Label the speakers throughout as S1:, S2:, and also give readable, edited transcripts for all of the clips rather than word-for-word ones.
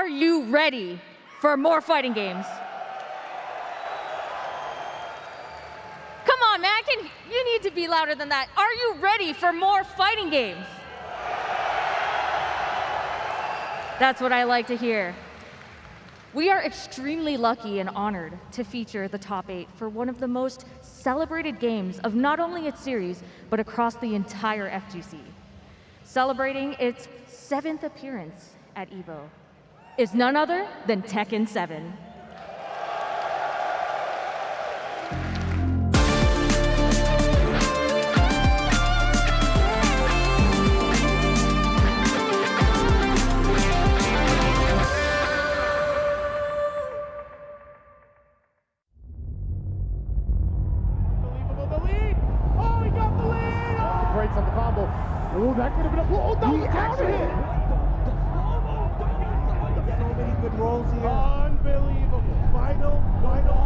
S1: Are you ready for more fighting games? Come on, man, you need to be louder than that. Are you ready for more fighting games? That's what I like to hear. We are extremely lucky and honored to feature the top 8 for one of the most celebrated games of not only its series, but across the entire FGC. Celebrating its 7th appearance at EVO is none other than Tekken 7.
S2: Breaks on the combo. Oh, that could have been a blow. Oh, that was a counter hit.
S3: So many good rolls here.
S2: Unbelievable. Final round.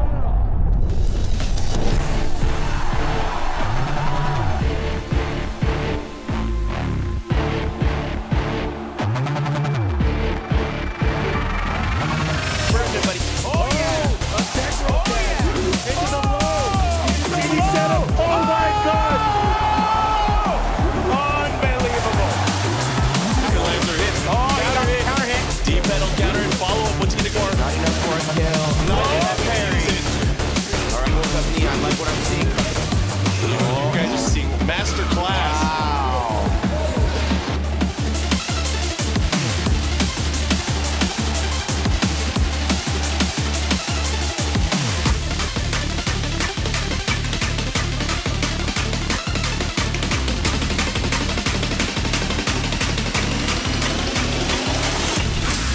S3: Everybody. Oh, yeah. A tech roll. Oh, yeah. Into the low. Into the setup. Oh, my God. Unbelievable. Lancer hits. Oh, counter hit. Deep metal counter and follow up. What's going to go? Not enough for a kill. Not enough parry. All right, hold up knee. I like what I'm seeing. Oh, you guys are seeing master class. Wow.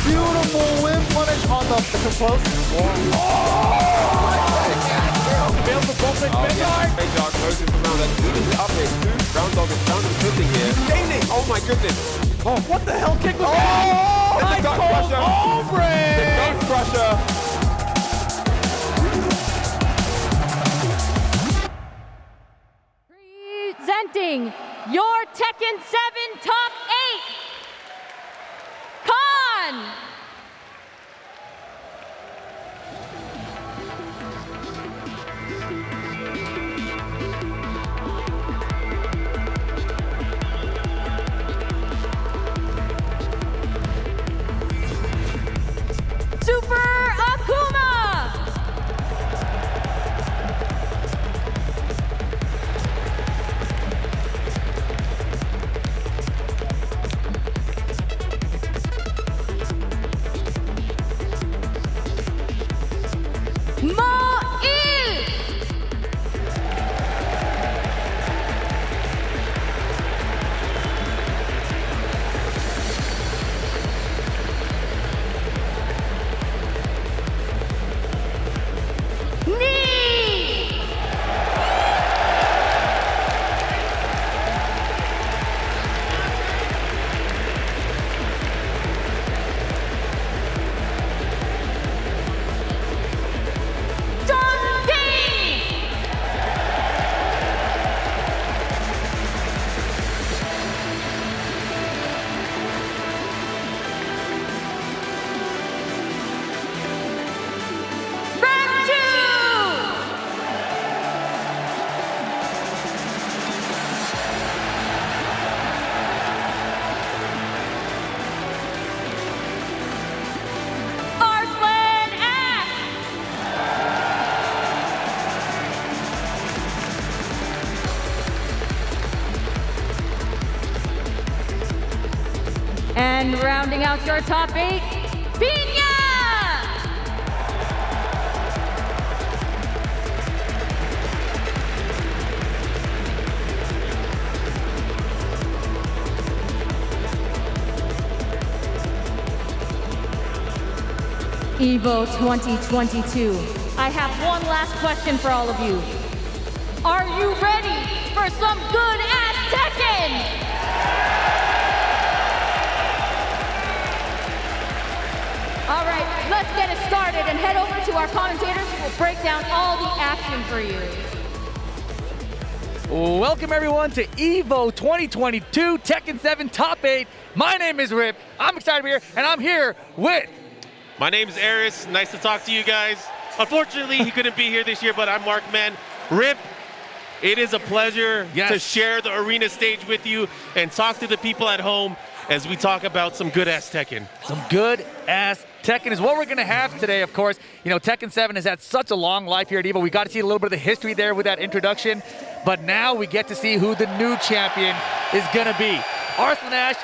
S2: Beautiful whip punish on the close.
S3: Fails the ball pick.
S4: Great dog closes the round. That's leading the up hit. Round dog is down and flipping here. Gaining! Oh my goodness!
S2: Oh, what the hell kick was that?
S4: It's the Dog Crusher! The Dog Crusher!
S1: Presenting your Tekken 7 Top 8, Khan! Super Akuma! Mo'il! Knee! Dundee! Round 2! Arslan Ash! And rounding out your top 8, Piña! EVO 2022. I have one last question for all of you. Are you ready for some good-ass Tekken? All right, let's get it started and head over to our commentators who will break down all the action for you.
S5: Welcome everyone to EVO 2022 Tekken 7 Top 8. My name is Rip. I'm excited to be here, and I'm here with
S3: My name's Eris. Nice to talk to you guys. Unfortunately, he couldn't be here this year, but I'm Markman. Rip, it is a pleasure to share the arena stage with you and talk to the people at home as we talk about some good-ass Tekken.
S5: Some good-ass Tekken is what we're going to have today, of course. You know, Tekken 7 has had such a long life here at EVO. We got to see a little bit of the history there with that introduction, but now we get to see who the new champion is going to be. Arslan Ash,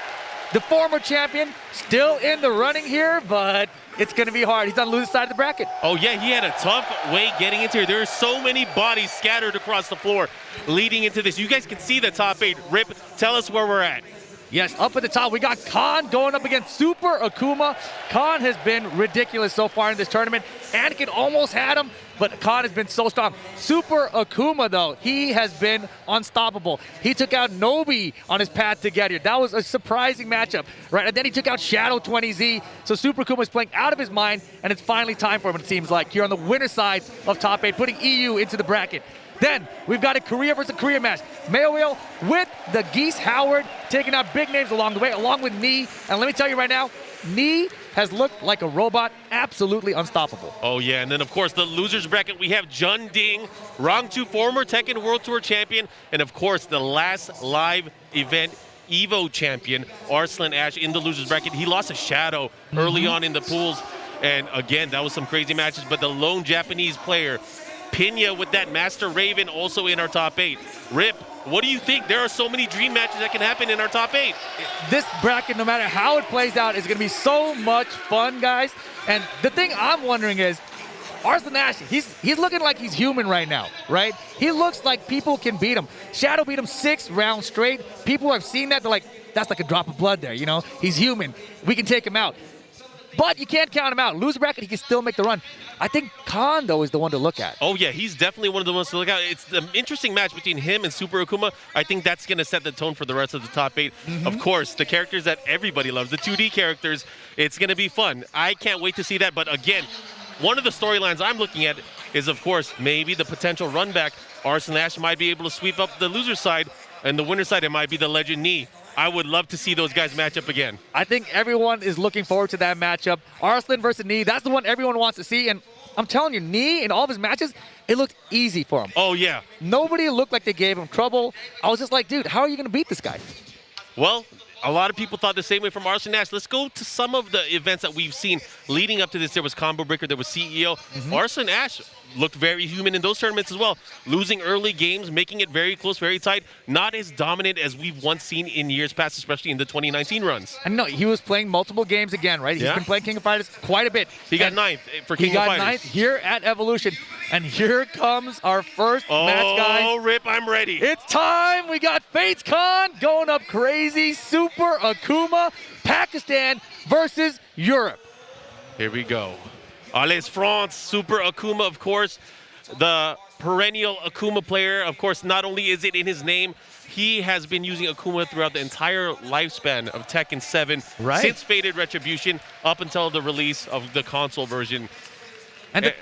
S5: the former champion, still in the running here, but it's going to be hard. He's on the loser side of the bracket.
S3: Oh, yeah, he had a tough way getting into here. There are so many bodies scattered across the floor leading into this. You guys can see the top 8. Rip, tell us where we're at.
S5: Yes, up at the top, we got Khan going up against Super Akuma. Khan has been ridiculous so far in this tournament. Anakin almost had him, but Khan has been so strong. Super Akuma, though, he has been unstoppable. He took out Nobi on his path to get here. That was a surprising matchup, right? And then he took out Shadow 20Z. So Super Akuma is playing out of his mind, and it's finally time for him, it seems like, here on the winner side of top 8, putting EU into the bracket. Then we've got a Korea versus Korea match. Mayo with the Geese Howard taking out big names along the way, along with Knee. And let me tell you right now, Knee has looked like a robot, absolutely unstoppable.
S3: Oh, yeah. And then, of course, the losers bracket, we have Jun Ding, Rong Tu, former Tekken World Tour champion, and, of course, the last live event EVO champion, Arslan Ash, in the losers bracket. He lost a Shadow early on in the pools. And, again, that was some crazy matches. But the lone Japanese player, Pena with that Master Raven also in our top 8. Rip, what do you think? There are so many dream matches that can happen in our top 8.
S5: This bracket, no matter how it plays out, is going to be so much fun, guys. And the thing I'm wondering is, Arslan Ash, he's looking like he's human right now, right? He looks like people can beat him. Shadow beat him 6 rounds straight. People have seen that. They're like, that's like a drop of blood there, you know? He's human. We can take him out. But you can't count him out. Loser bracket, he can still make the run. I think Khan, though, is the one to look at.
S3: Oh, yeah, he's definitely one of the ones to look at. It's an interesting match between him and Super Akuma. I think that's going to set the tone for the rest of the top 8. Of course, the characters that everybody loves, the 2D characters, it's going to be fun. I can't wait to see that. But again, one of the storylines I'm looking at is, of course, maybe the potential run back. Arslan Ash might be able to sweep up the loser side, and the winner side, it might be the Legend Knee. I would love to see those guys match up again.
S5: I think everyone is looking forward to that matchup. Arslan versus Knee, that's the one everyone wants to see. And I'm telling you, Knee in all of his matches, it looked easy for him.
S3: Oh, yeah.
S5: Nobody looked like they gave him trouble. I was just like, dude, how are you going to beat this guy?
S3: Well, a lot of people thought the same way from Arslan Ash. Let's go to some of the events that we've seen leading up to this. There was Combo Breaker, there was CEO. Arslan Ash looked very human in those tournaments as well. Losing early games, making it very close, very tight. Not as dominant as we've once seen in years past, especially in the 2019 runs.
S5: And no, he was playing multiple games again, right? He's been playing King of Fighters quite a bit.
S3: He got 9th for King of Fighters.
S5: He got 9th here at Evolution. And here comes our first match, guys.
S3: Oh, Rip, I'm ready.
S5: It's time. We got Fates Khan going up crazy. Super Akuma, Pakistan versus Europe.
S3: Here we go. Allez France, Super Akuma, of course, the perennial Akuma player. Of course, not only is it in his name, he has been using Akuma throughout the entire lifespan of Tekken 7, since Fated Retribution, up until the release of the console version. And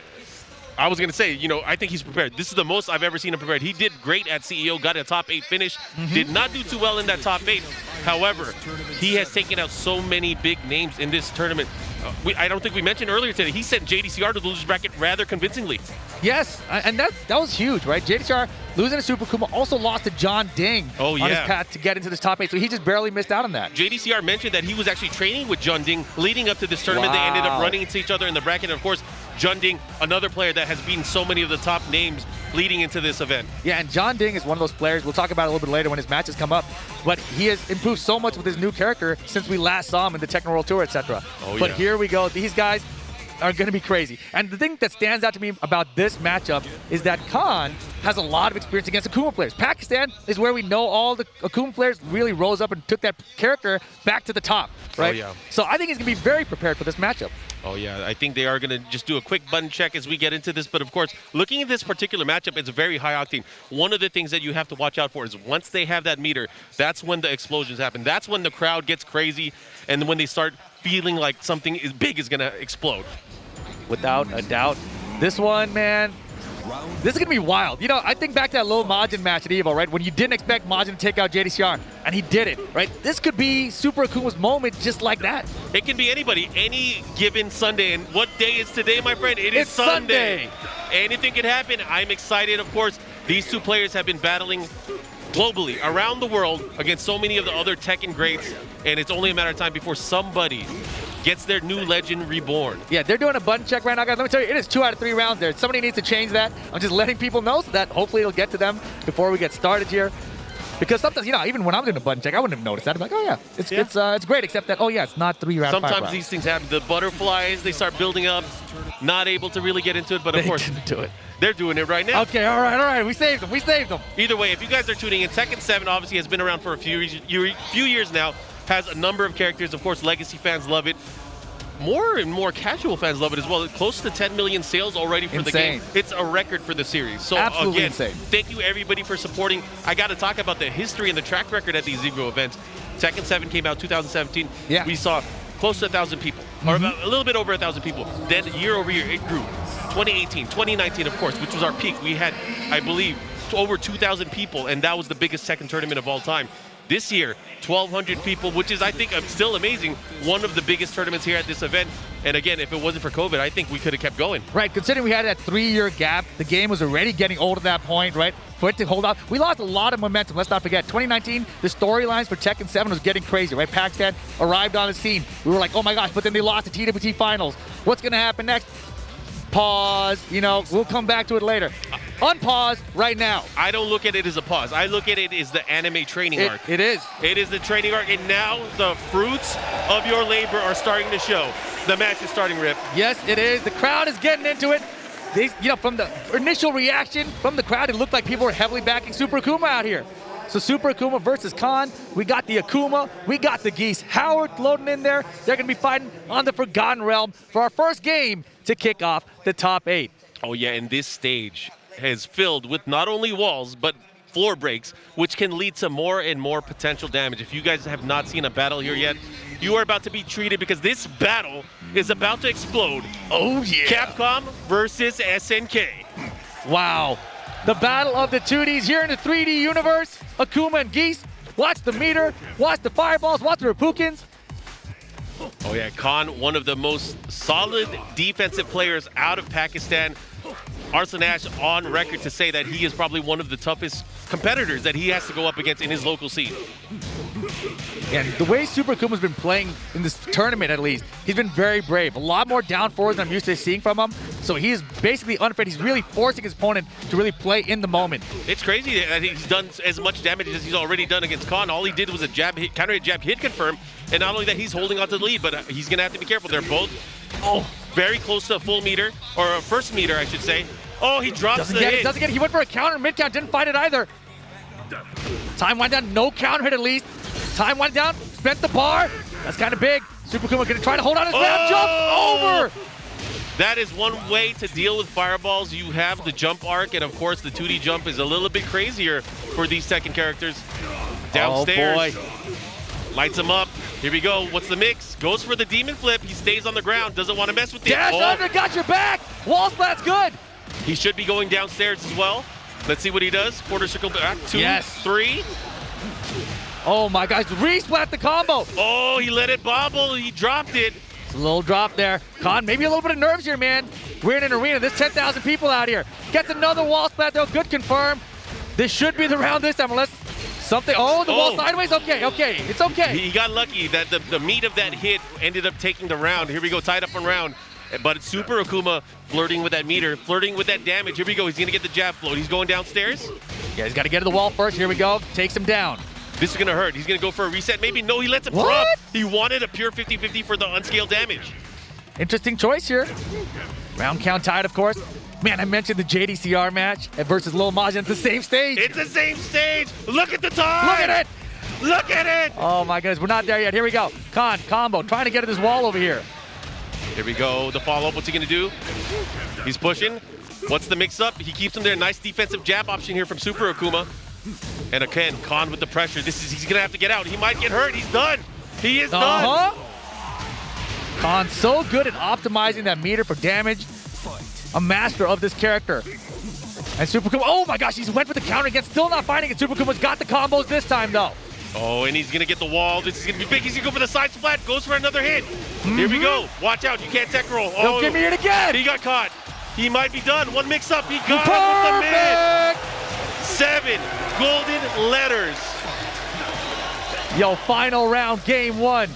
S3: I was going to say, you know, I think he's prepared. This is the most I've ever seen him prepared. He did great at CEO, got a top 8 finish, did not do too well in that top 8. However, he has taken out so many big names in this tournament. I don't think we mentioned earlier today, he sent JDCR to the losers bracket rather convincingly.
S5: Yes, and that was huge, right? JDCR losing to Super Akuma, also lost to John Ding on his path to get into this top 8, so he just barely missed out on that.
S3: JDCR mentioned that he was actually training with John Ding leading up to this tournament. They ended up running into each other in the bracket, and of course, John Ding, another player that has beaten so many of the top names leading into this event.
S5: Yeah, and John Ding is one of those players, we'll talk about it a little bit later when his matches come up, but he has improved so much with his new character since we last saw him in the Tekken World Tour, etc. But here we go. These guys are going to be crazy. And the thing that stands out to me about this matchup is that Khan has a lot of experience against Akuma players. Pakistan is where we know all the Akuma players really rose up and took that character back to the top, right? So I think he's going to be very prepared for this matchup.
S3: Oh, yeah. I think they are going to just do a quick button check as we get into this. But, of course, looking at this particular matchup, it's very high octane. One of the things that you have to watch out for is once they have that meter, that's when the explosions happen. That's when the crowd gets crazy and when they start feeling like something big is going to explode.
S5: Without a doubt. This one, man, this is going to be wild. You know, I think back to that Lil Majin match at EVO, right? When you didn't expect Majin to take out JDCR, and he did it, right? This could be Super Akuma's moment just like that.
S3: It can be anybody, any given Sunday. And what day is today, my friend? It's Sunday. Anything can happen. I'm excited, of course. These two players have been battling globally, around the world, against so many of the other Tekken greats, and it's only a matter of time before somebody gets their new legend reborn.
S5: Yeah, they're doing a button check right now, guys. Let me tell you, it is 2 out of 3 rounds there. Somebody needs to change that. I'm just letting people know so that hopefully it'll get to them before we get started here. Because sometimes, you know, even when I'm doing a button check, I wouldn't have noticed that. I'm like, oh yeah, it's great, except that, oh yeah, it's not 3 rounds.
S3: Sometimes these things happen. The butterflies, they start building up, not able to really get into it, but of course,
S5: do it.
S3: They're doing it right now.
S5: Okay, all right. We saved them.
S3: Either way, if you guys are tuning in, Tekken 7 obviously has been around for a few years now, has a number of characters. Of course, legacy fans love it. More and more casual fans love it as well. Close to 10 million sales already for the game. It's a record for the series. So
S5: absolutely
S3: again,
S5: insane.
S3: Thank you everybody for supporting. I got to talk about the history and the track record at these EVO events. Tekken 7 came out 2017.
S5: Yeah.
S3: We saw close to 1,000 people, or about a little bit over 1,000 people. Then year over year, it grew. 2018, 2019, of course, which was our peak. We had, I believe, over 2,000 people, and that was the biggest Tekken tournament of all time. This year, 1,200 people, which is, I think, still amazing. One of the biggest tournaments here at this event. And again, if it wasn't for COVID, I think we could have kept going.
S5: Right, considering we had that 3-year gap, the game was already getting old at that point, right? For it to hold out, we lost a lot of momentum. Let's not forget, 2019, the storylines for Tekken 7 was getting crazy, right? Pakistan arrived on the scene. We were like, oh my gosh, but then they lost the TWT finals. What's going to happen next? Pause, you know, we'll come back to it later. Unpause right now.
S3: I don't look at it as a pause. I look at it as the anime training arc.
S5: It is.
S3: It is the training arc, and now the fruits of your labor are starting to show. The match is starting, Rip.
S5: Yes, it is. The crowd is getting into it. From the initial reaction from the crowd, it looked like people were heavily backing Super Akuma out here. So Super Akuma versus Khan. We got the Akuma. We got the Geese. Howard loading in there. They're going to be fighting on the Forgotten Realm for our first game to kick off the top 8.
S3: Oh, yeah, and this stage is filled with not only walls, but floor breaks, which can lead to more and more potential damage. If you guys have not seen a battle here yet, you are about to be treated because this battle is about to explode.
S5: Oh, yeah.
S3: Capcom versus SNK.
S5: Wow. The battle of the 2Ds here in the 3D universe. Akuma and Geese. Watch the meter. Watch the fireballs. Watch the Repukins.
S3: Oh, yeah. Khan, one of the most solid defensive players out of Pakistan. Arslan Ash on record to say that he is probably one of the toughest competitors that he has to go up against in his local scene.
S5: And the way Super Akuma's been playing in this tournament, at least, he's been very brave. A lot more down forwards than I'm used to seeing from him. So he is basically unafraid. He's really forcing his opponent to really play in the moment.
S3: It's crazy that he's done as much damage as he's already done against Khan. All he did was a jab hit, counter jab hit confirm. And not only that, he's holding on to the lead, but he's going to have to be careful. They're both very close to a full meter, or a first meter, I should say. Oh, he drops the hit.
S5: Doesn't get it. He went for a counter mid-count, didn't fight it either. Time went down, no counter hit at least. Time went down, spent the bar. That's kind of big. Super Akuma going to try to hold on his ground, jump over.
S3: That is one way to deal with fireballs. You have the jump arc, and of course the 2D jump is a little bit crazier for these Tekken characters. Downstairs.
S5: Oh boy.
S3: Lights him up. Here we go. What's the mix? Goes for the demon flip. He stays on the ground. Doesn't want to mess with it.
S5: Dash under, got your back. Wall splat's good.
S3: He should be going downstairs as well. Let's see what he does. Quarter circle back. 2,
S5: yes.
S3: 3.
S5: Oh my gosh, re-splat the combo.
S3: Oh, he let it bobble. He dropped it.
S5: It's a little drop there. Khan, maybe a little bit of nerves here, man. We're in an arena. There's 10,000 people out here. Gets another wall splat though. Good confirm. This should be the round this time unless something. Oh, the wall sideways. Okay. It's okay.
S3: He got lucky that the meat of that hit ended up taking the round. Here we go, tied up on round. But it's Super Akuma flirting with that meter, flirting with that damage. Here we go. He's going to get the jab float. He's going downstairs.
S5: Yeah, he's got to get to the wall first. Here we go. Takes him down.
S3: This is going to hurt. He's going to go for a reset. Maybe no, he lets him drop. He wanted a pure 50-50 for the unscaled damage.
S5: Interesting choice here. Round count tied, of course. Man, I mentioned the JDCR match versus Lil Majin. It's the same stage.
S3: It's the same stage. Look at the time.
S5: Look at it.
S3: Look at it.
S5: Oh, my goodness. We're not there yet. Here we go. Khan, combo, trying to get at this wall over here.
S3: Here we go. The follow-up. What's he going to do? He's pushing. What's the mix-up? He keeps him there. Nice defensive jab option here from Super Akuma. And again, Khan with the pressure. He's going to have to get out. He might get hurt. He's done. He is done.
S5: Khan so good at optimizing that meter for damage. A master of this character. And Super Akuma, oh my gosh, he's went for the counter again. Still not fighting it. Super Akuma's got the combos this time, though.
S3: Oh, and he's gonna get the wall. This is gonna be big. He's gonna go for the side splat. Goes for another hit. Here we go. Watch out. You can't tech roll. Oh,
S5: Don't give me it again.
S3: he got caught. He might be done. One mix up. He got him with the mid. 7 golden letters.
S5: Yo, final round, game 1.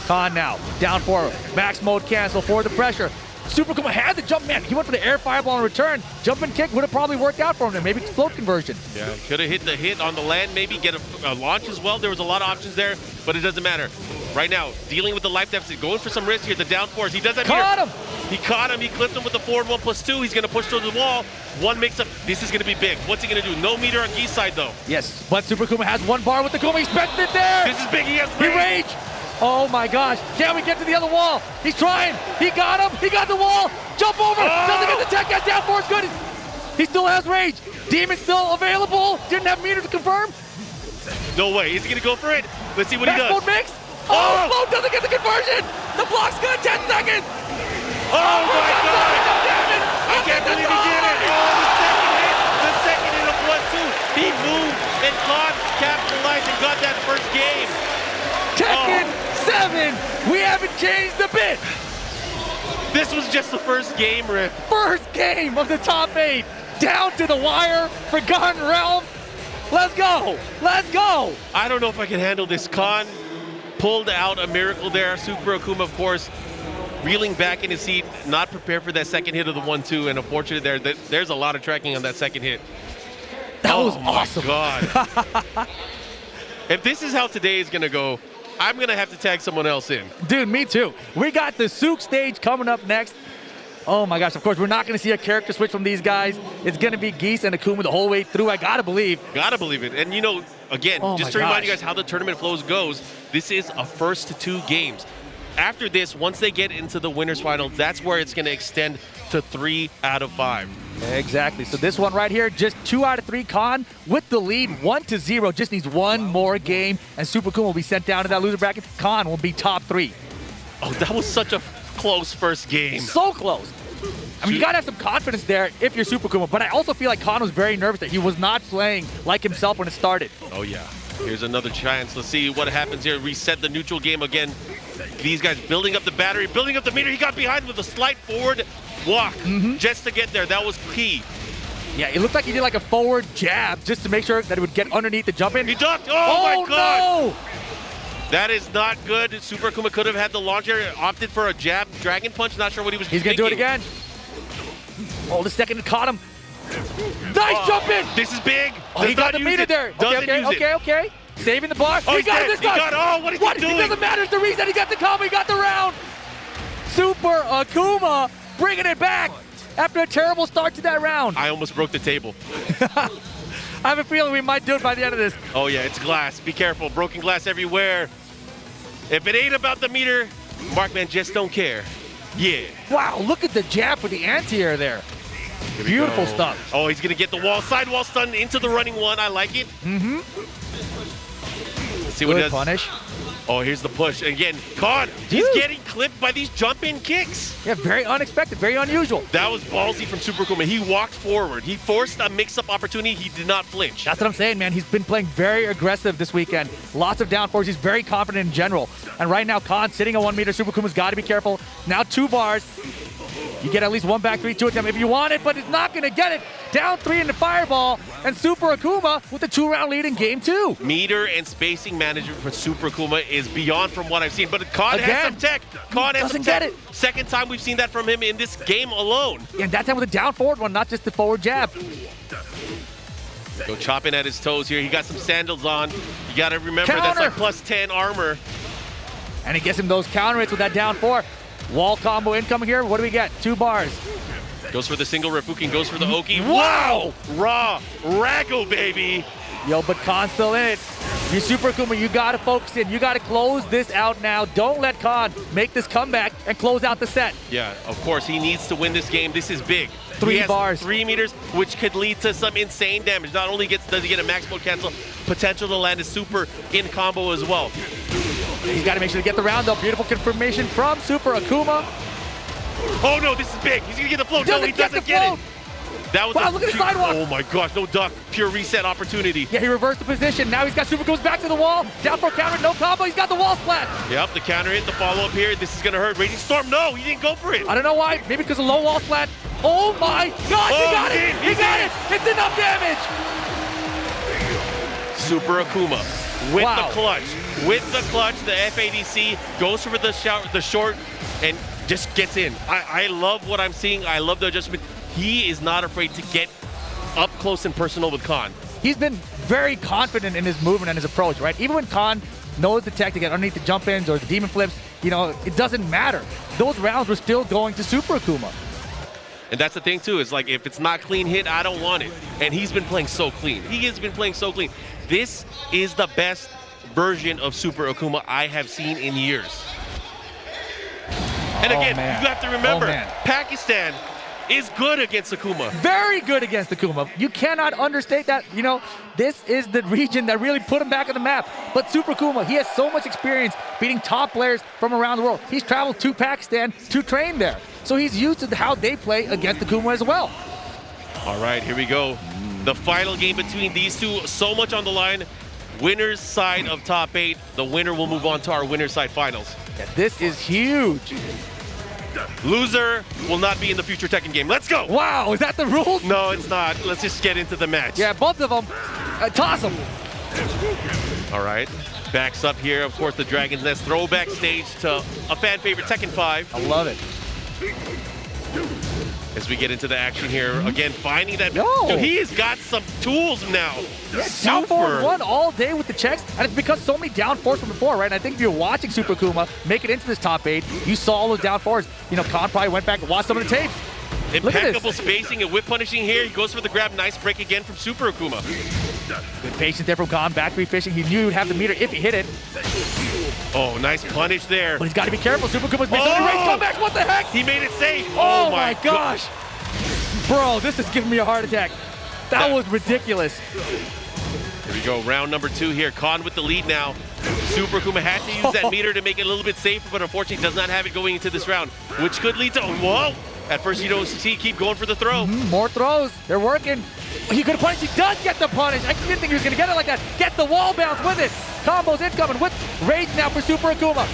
S5: Khan now, down 4, max mode cancel for the pressure. Super Kuma had the jump, man. He went for the air fireball in return. Jumping kick would have probably worked out for him. Maybe float conversion.
S3: Yeah, could have hit the hit on the land, maybe get a launch as well. There was a lot of options there, but it doesn't matter. Right now, dealing with the life deficit, going for some risk here, the down 4s. He does that
S5: Caught him!
S3: He caught him. He clipped him with the forward 1+2. He's going to push through the wall. One mix up. This is going to be big. What's he going to do? No meter on Gee's side, though.
S5: Yes, but Super Kuma has 1 bar with the Kuma. He spent it there!
S3: This is big. He has
S5: He rage! Oh my gosh, can we get to the other wall? He's trying, he got him, he got the wall, jump over, doesn't get the tech, gets down for it's good. He still has rage. Demon still available, didn't have meter to confirm.
S3: No way, is he gonna go for it? Let's see what he
S5: Max
S3: does.
S5: mode mix. Oh, Float doesn't get the conversion. The block's good, 10 seconds.
S3: Oh my God! I can't believe he did it. Oh, the second hit of 1-2. He moved and Khan capitalized and got that first game.
S5: Tekken 7, we haven't changed a bit.
S3: This was just the first game, Rip.
S5: First game of the top 8, down to the wire, Forgotten Realm. Let's go, let's go.
S3: I don't know if I can handle this. Khan pulled out a miracle there. Super Akuma, of course, reeling back in his seat, not prepared for that second hit of the 1-2, and unfortunately there's a lot of tracking on that second hit.
S5: That was awesome.
S3: Oh my God. If this is how today is gonna go, I'm gonna have to tag someone else in.
S5: Dude, me too. We got the Souk stage coming up next. Oh my gosh, of course, we're not gonna see a character switch from these guys. It's gonna be Geese and Akuma the whole way through, I gotta believe.
S3: Gotta believe it. And you know, again, just to remind you guys how the tournament flows goes, this is a first to 2 games. After this, once they get into the winners final, that's where it's gonna extend to 3 out of 5.
S5: Exactly, so this one right here, just 2 out of 3, Khan with the lead, 1-0, just needs one more game, and Super Kuma will be sent down to that loser bracket. Khan will be top 3.
S3: Oh, that was such a close first game.
S5: So close. I mean, you gotta have some confidence there if you're Super Kuma, but I also feel like Khan was very nervous that he was not playing like himself when it started.
S3: Oh yeah, here's another chance. Let's see what happens here. Reset the neutral game again. These guys building up the battery, building up the meter. He got behind with a slight forward walk just to get there. That was key.
S5: Yeah, it looked like he did like a forward jab just to make sure that it would get underneath the jump in.
S3: He ducked. Oh my God.
S5: No!
S3: That is not good. Super Akuma could have had the launcher, opted for a jab, dragon punch. Not sure what he was
S5: He's
S3: thinking.
S5: gonna do it again. Oh, the second caught him. Nice jump in.
S3: This is big.
S5: Oh, he got the meter there. Okay. Saving the bar.
S3: Oh,
S5: he got it this time.
S3: What is he doing?
S5: It doesn't matter. It's the reason he got the combo. He got the round. Super Akuma bringing it back after a terrible start to that round.
S3: I almost broke the table.
S5: I have a feeling we might do it by the end of this.
S3: Oh yeah, it's glass. Be careful. Broken glass everywhere. If it ain't about the meter, Markman just don't care. Yeah.
S5: Wow, look at the jab for the anti-air there. Beautiful stuff.
S3: Oh, he's going to get the wall. Sidewall stun into the running one. I like it. Let's see what he does.
S5: Punish.
S3: Oh, here's the push. Again, Khan, he's getting clipped by these jump-in kicks.
S5: Yeah, very unexpected, very unusual.
S3: That was ballsy from Super Akuma. He walked forward. He forced a mix-up opportunity. He did not flinch.
S5: That's what I'm saying, man. He's been playing very aggressive this weekend. Lots of down fours. He's very confident in general. And right now, Khan sitting at 1 meter. Super Akuma's got to be careful. Now 2 bars. You get at least 1 back 3, 2 attempt if you want it, but it's not going to get it. Down 3 in the fireball, and Super Akuma with the 2-round lead in game 2.
S3: Meter and spacing management for Super Akuma is beyond from what I've seen, but Khan has some tech. Khan has some tech. Second time we've seen that from him in this game alone.
S5: And that time with a down forward one, not just the forward jab.
S3: Go chopping at his toes here. He got some sandals on. You got to remember that's like plus 10 armor.
S5: And he gets him those counter hits with that down 4. Wall combo incoming here. What do we get? 2 bars.
S3: Goes for the single Refukin, goes for the Oki. Wow! Raw Rago, baby.
S5: Yo, but Khan's still in it. You Super Akuma, you got to focus in. You got to close this out now. Don't let Khan make this comeback and close out the set.
S3: Yeah, of course, he needs to win this game. This is big.
S5: 3 bars.
S3: 3 meters, which could lead to some insane damage. Not only does he get a max mode cancel, potential to land a super in combo as well.
S5: He's got to make sure to get the round, though. Beautiful confirmation from Super Akuma.
S3: Oh, no, this is big. He's going to get the float. No, he doesn't get it. That was
S5: Wow, look at the sidewalk.
S3: Oh my gosh, no duck. Pure reset opportunity.
S5: Yeah, he reversed the position. Now he's got super, goes back to the wall. Down for a counter, no combo. He's got the wall splat.
S3: Yep, the counter hit, the follow-up here. This is going to hurt. Raging Storm, no, he didn't go for it.
S5: I don't know why. Maybe because of low wall splat. Oh my God, he got it. He got it. It's enough damage.
S3: Super Akuma with
S5: Wow.
S3: the clutch. With the clutch, the FADC goes for the short, and just gets in. I love what I'm seeing. I love the adjustment. He is not afraid to get up close and personal with Khan.
S5: He's been very confident in his movement and his approach, right? Even when Khan knows the tech to get underneath the jump ins or the demon flips, you know, it doesn't matter. Those rounds were still going to Super Akuma.
S3: And that's the thing too, is like if it's not clean hit, I don't want it. And he's been playing so clean. He has been playing so clean. This is the best version of Super Akuma I have seen in years. And again,
S5: man.
S3: you have to remember,
S5: Oh, man.
S3: Pakistan is good against Akuma.
S5: Very good against Akuma. You cannot understate that. You know, this is the region that really put him back on the map. But Super Akuma, he has so much experience beating top players from around the world. He's traveled to Pakistan to train there. So he's used to how they play against Akuma as well.
S3: All right, here we go. The final game between these two, so much on the line. Winner's side of top 8. The winner will move on to our winner's side finals.
S5: Yeah, this is huge.
S3: Loser will not be in the future Tekken game. Let's go!
S5: Wow, is that the rules?
S3: No, it's not. Let's just get into the match.
S5: Yeah, both of them. Toss them.
S3: All right. Backs up here, of course, the Dragon's Nest throwback stage to a fan favorite, Tekken 5.
S5: I love it.
S3: As we get into the action here, again, finding that...
S5: No.
S3: Dude, he has got some tools now.
S5: Down forward one all day with the checks, and it's because so many down fours from before, right? And I think if you're watching Super Akuma make it into this top 8, you saw all those down fours. You know, Khan probably went back and watched some of the tapes. Look at
S3: Impeccable
S5: this.
S3: spacing and whip punishing here. He goes for the grab. Nice break again from Super Akuma.
S5: Good patience there from Khan, back refishing. He knew he would have the meter if he hit it.
S3: Oh, nice punish there.
S5: But he's got to be careful. Super Akuma's made so many
S3: Oh!
S5: range comebacks. What the heck?
S3: He made it safe.
S5: Oh my gosh. Bro, this is giving me a heart attack. That was ridiculous.
S3: Here we go, round number 2 here. Khan with the lead now. Super Akuma had to use that meter to make it a little bit safer, but unfortunately does not have it going into this round, which could lead to, whoa! At first you don't see, keep going for the throw.
S5: More throws. They're working. He could have punished. He does get the punish. I didn't think he was going to get it like that. Get the wall bounce with it. Combos incoming with rage now for Super Akuma.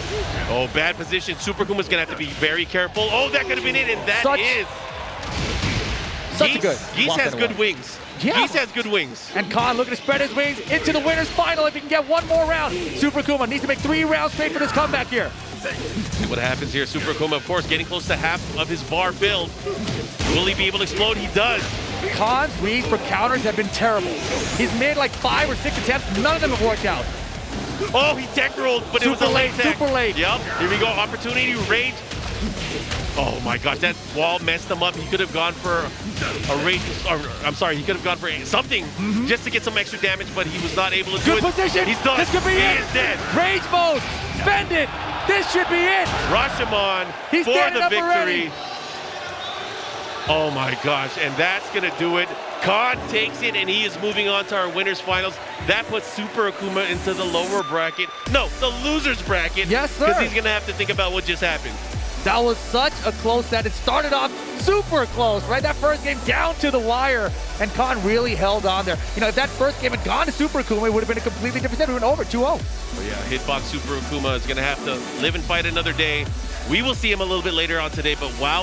S3: Oh, bad position. Super Akuma's going to have to be very careful. Oh, that could have been it, and that is...
S5: Such a good.
S3: Geese
S5: walk
S3: has
S5: and
S3: good
S5: walk.
S3: wings.
S5: Yeah.
S3: Geese has good wings.
S5: And Khan looking to spread his wings into the winner's final if he can get one more round. Super Akuma needs to make 3 rounds straight for this comeback here.
S3: See what happens here. Super Akuma, of course, getting close to half of his bar filled. Will he be able to explode? He does.
S5: Khan's reads for counters have been terrible. He's made like 5 or 6 attempts. None of them have worked out.
S3: Oh, he tech rolled, but it was a
S5: Super
S3: late
S5: late,
S3: tech.
S5: super late.
S3: Yep, here we go. Opportunity to rage. Oh my gosh, that wall messed him up. He could have gone for a rage, or I'm sorry, he could have gone for something just to get some extra damage, but he was not able to do
S5: Good
S3: it.
S5: position.
S3: He's done.
S5: This could be
S3: he
S5: it.
S3: is dead.
S5: Rage mode. Spend it. This should be it.
S3: Rashomon
S5: He's
S3: for
S5: standing
S3: the
S5: up already.
S3: victory. Oh my gosh, and that's gonna do it. Khan takes it, and he is moving on to our winners finals. That puts Super Akuma into the lower bracket. No, the losers bracket.
S5: Yes, sir.
S3: Because he's gonna have to think about what just happened.
S5: That was such a close set. It started off super close, right? That first game down to the wire, and Khan really held on there. You know, if that first game had gone to Super Akuma, it would have been a completely different set. We went over 2-0.
S3: But yeah, Hitbox Super Akuma is going to have to live and fight another day. We will see him a little bit later on today, but wow,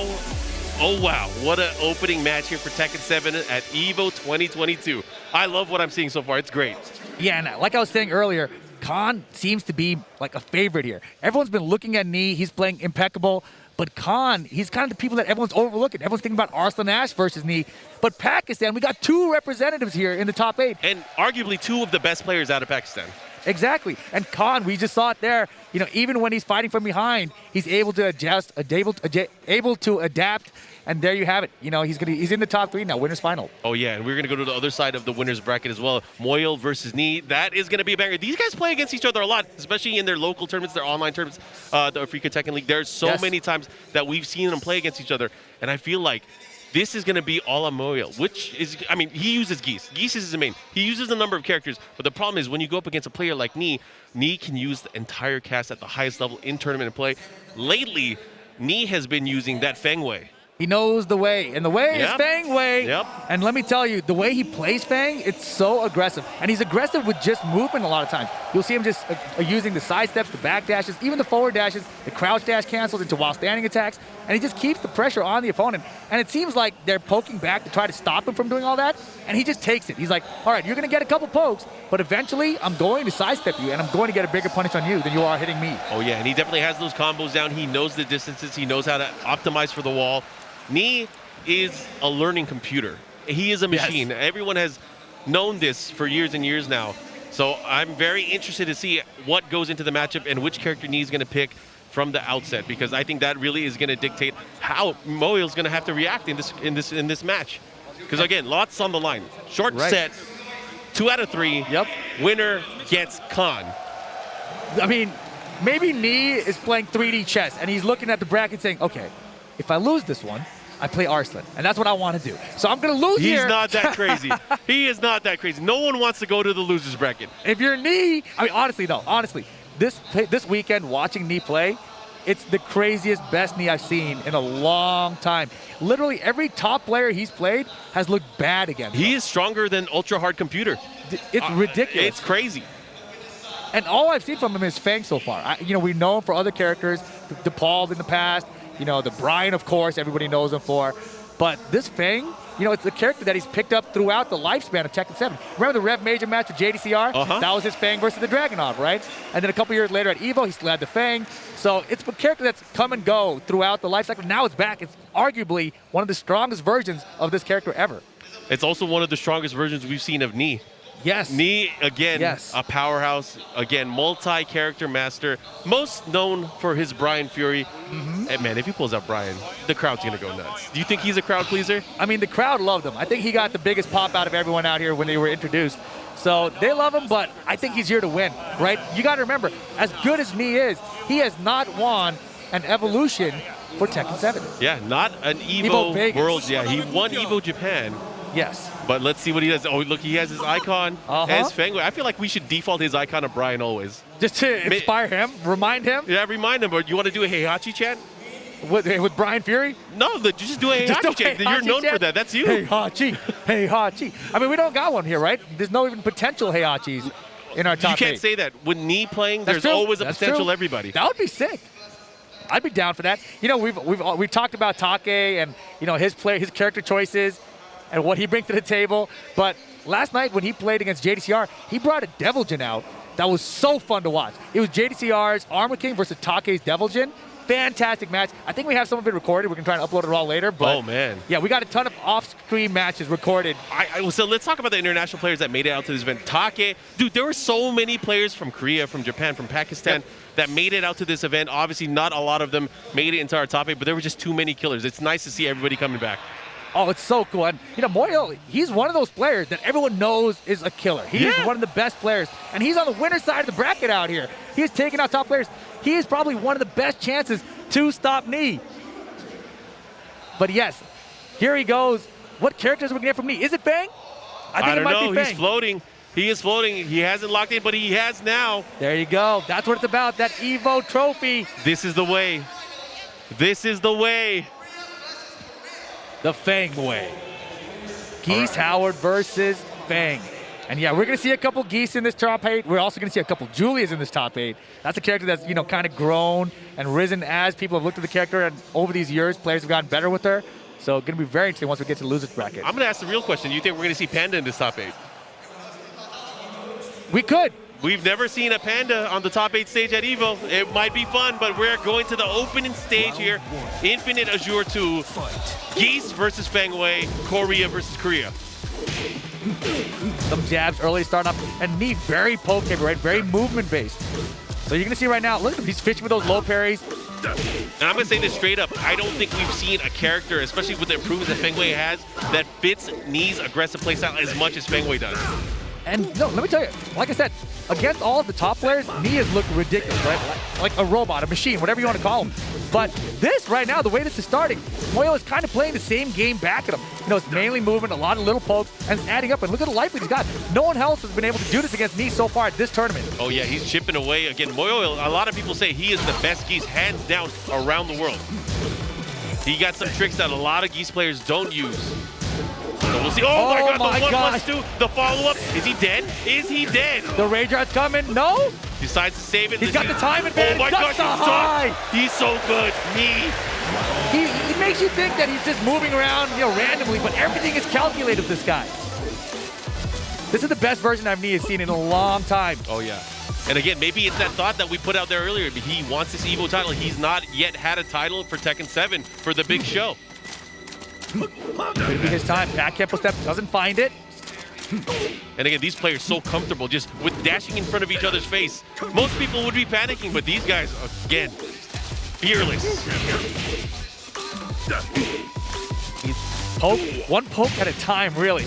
S3: oh wow, what an opening match here for Tekken 7 at EVO 2022. I love what I'm seeing so far. It's great.
S5: Yeah, and like I was saying earlier, Khan seems to be like a favorite here. Everyone's been looking at Knee. He's playing impeccable. But Khan, he's kind of the people that everyone's overlooking. Everyone's thinking about Arslan Ash versus Knee. But Pakistan, we got 2 representatives here in the top 8.
S3: And arguably 2 of the best players out of Pakistan.
S5: Exactly. And Khan, we just saw it there. You know, even when he's fighting from behind, he's able to adjust, able to adapt. And there you have it. You know, he's in the top 3 now, winners final.
S3: Oh yeah, and we're gonna go to the other side of the winners bracket as well. Moyle versus Knee. That is gonna be a banger. These guys play against each other a lot, especially in their local tournaments, their online tournaments, the Africa Tekken League. There's so many times that we've seen them play against each other, and I feel like this is going to be all on Moyle, which is, I mean, he uses Geese. Geese is his main. He uses a number of characters, but the problem is when you go up against a player like Knee, Knee can use the entire cast at the highest level in tournament and play. Lately, Knee has been using that Feng Wei.
S5: He knows the way, and the way is
S3: Yep.
S5: Fang way.
S3: Yep.
S5: And let me tell you, the way he plays Fang, it's so aggressive. And he's aggressive with just movement a lot of times. You'll see him just using the side steps, the back dashes, even the forward dashes, the crouch dash cancels into while standing attacks, and he just keeps the pressure on the opponent. And it seems like they're poking back to try to stop him from doing all that, and he just takes it. He's like, all right, you're going to get a couple pokes, but eventually I'm going to sidestep you, and I'm going to get a bigger punish on you than you are hitting me.
S3: Oh yeah, and he definitely has those combos down. He knows the distances. He knows how to optimize for the wall. Knee is a learning computer. He is a machine.
S5: Yes.
S3: Everyone has known this for years and years now. So I'm very interested to see what goes into the matchup and which character Knee is going to pick from the outset, because I think that really is going to dictate how Moyo is going to have to react in this match. Because again, lots on the line. Short
S5: Right.
S3: set, 2 out of 3.
S5: Yep.
S3: Winner gets Khan.
S5: I mean, maybe Knee is playing 3D chess, and he's looking at the bracket saying, okay, if I lose this one, I play Arslan, and that's what I want to do. So I'm going to lose here.
S3: He's not that crazy. He is not that crazy. No one wants to go to the losers bracket.
S5: If you're Knee, I mean, honestly, this weekend watching Knee play, it's the craziest, best Knee I've seen in a long time. Literally every top player he's played has looked bad against him.
S3: He is stronger than Ultra Hard Computer.
S5: It's ridiculous.
S3: It's crazy.
S5: And all I've seen from him is Fang so far. We know him for other characters, DePaul in the past, the Brian, of course, everybody knows him for. But this Fang, it's the character that he's picked up throughout the lifespan of Tekken 7. Remember the Rev Major match with JDCR?
S3: Uh-huh.
S5: That was his Fang versus the Dragunov, right? And then a couple years later at EVO, he still had the Fang. So it's a character that's come and go throughout the life cycle. Now it's back. It's arguably one of the strongest versions of this character ever.
S3: It's also one of the strongest versions we've seen of Knee.
S5: Yes.
S3: Knee, again,
S5: Yes.
S3: a powerhouse. Again, multi-character master. Most known for his Brian Fury. And man, if he pulls out Brian, the crowd's going to go nuts. Do you think he's a crowd pleaser?
S5: I mean, the crowd loved him. I think he got the biggest pop out of everyone out here when they were introduced. So they love him, but I think he's here to win, right? You got to remember, as good as Knee is, he has not won an evolution for Tekken 7.
S3: Yeah, not an
S5: EVO
S3: EVO
S5: Vegas.
S3: Worlds. Yeah, he won EVO Japan.
S5: Yes.
S3: But let's see what he does. Oh, look, he has his icon as Fang Wei. I feel like we should default his icon of Brian always.
S5: Just to inspire him, remind him.
S3: Yeah, remind him. But you want to do a Heihachi chant?
S5: With Brian Fury?
S3: No, just do a
S5: Just do
S3: Heihachi chant.
S5: a
S3: You're
S5: Heihachi
S3: known
S5: chant?
S3: for that. That's you.
S5: Hey Hachi, hey Hachi. I mean, we don't got one here, right? There's no even potential Hey Hachis in our top
S3: You can't
S5: 8.
S3: say that. With Knee playing,
S5: That's
S3: there's
S5: true.
S3: always a
S5: That's
S3: potential
S5: true.
S3: everybody.
S5: That would be sick. I'd be down for that. We've talked about Take and his character choices and what he brings to the table. But last night when he played against JDCR, he brought a Devil Jin out that was so fun to watch. It was JDCR's Armor King versus Take's Devil Jin. Fantastic match. I think we have some of it recorded. We can try and upload it all later. But
S3: Oh, man.
S5: yeah, we got a ton of off-screen matches recorded.
S3: So let's talk about the international players that made it out to this event. Take, dude, there were so many players from Korea, from Japan, from Pakistan that made it out to this event. Obviously, not a lot of them made it into our top 8, but there were just too many killers. It's nice to see everybody coming back.
S5: Oh, it's so cool. And, Moyo, he's one of those players that everyone knows is a killer. He is one of the best players. And he's on the winner's side of the bracket out here. He is taking out top players. He is probably one of the best chances to stop Knee. But yes, here he goes. What characters are we going to get from Knee? Is it Fang? I think
S3: don't
S5: it might
S3: know.
S5: be Fang.
S3: He's floating. He is floating. He hasn't locked in, but he has now.
S5: There you go. That's what it's about, that EVO trophy.
S3: This is the way. This is the way.
S5: The Fang way. Geese Howard versus Fang. And yeah, we're going to see a couple Geese in this top 8. We're also going to see a couple Julias in this top 8. That's a character that's, kind of grown and risen as people have looked at the character, and over these years, players have gotten better with her. So it's going to be very interesting once we get to the losers bracket.
S3: I'm going to ask the real question. You think we're going to see Panda in this top 8?
S5: We could.
S3: We've never seen a Panda on the top 8 stage at EVO. It might be fun, but we're going to the opening stage here. Infinite Azure 2. Geese versus Fang Wei. Korea versus Korea.
S5: Some jabs early starting off. And Knee very poke heavy, right? Very movement based. So you're going to see right now, look at him. He's fishing with those low parries.
S3: And I'm going to say this straight up. I don't think we've seen a character, especially with the improvements that Fang Wei has, that fits Knee's aggressive playstyle as much as Fang Wei does.
S5: And no, let me tell you, like I said, against all of the top players, Knee has looked ridiculous, right? Like a robot, a machine, whatever you want to call him. But this right now, the way this is starting, Moyo is kind of playing the same game back at him. It's mainly movement, a lot of little pokes, and it's adding up. And look at the life he's got. No one else has been able to do this against Knee so far at this tournament.
S3: Oh yeah, he's chipping away. Again, Moyo, a lot of people say he is the best Geese, hands down, around the world. He got some tricks that a lot of Geese players don't use. So we'll see. Oh, my God, the 1+2, the follow-up. Is he dead? Is he dead?
S5: The Rage Art's coming. No.
S3: Decides to save it.
S5: He's got the time advantage.
S3: Oh my
S5: Ducks
S3: gosh,
S5: the high.
S3: he's so good.
S5: He makes you think that he's just moving around, randomly, but everything is calculated with this guy. This is the best version I've seen in a long time.
S3: Oh, yeah. And again, maybe it's that thought that we put out there earlier. He wants this EVO title. He's not yet had a title for Tekken 7 for the big show.
S5: Could be his time. Back Kempo step, doesn't find it.
S3: And again, these players so comfortable just with dashing in front of each other's face. Most people would be panicking, but these guys, again, fearless.
S5: One poke at a time, really.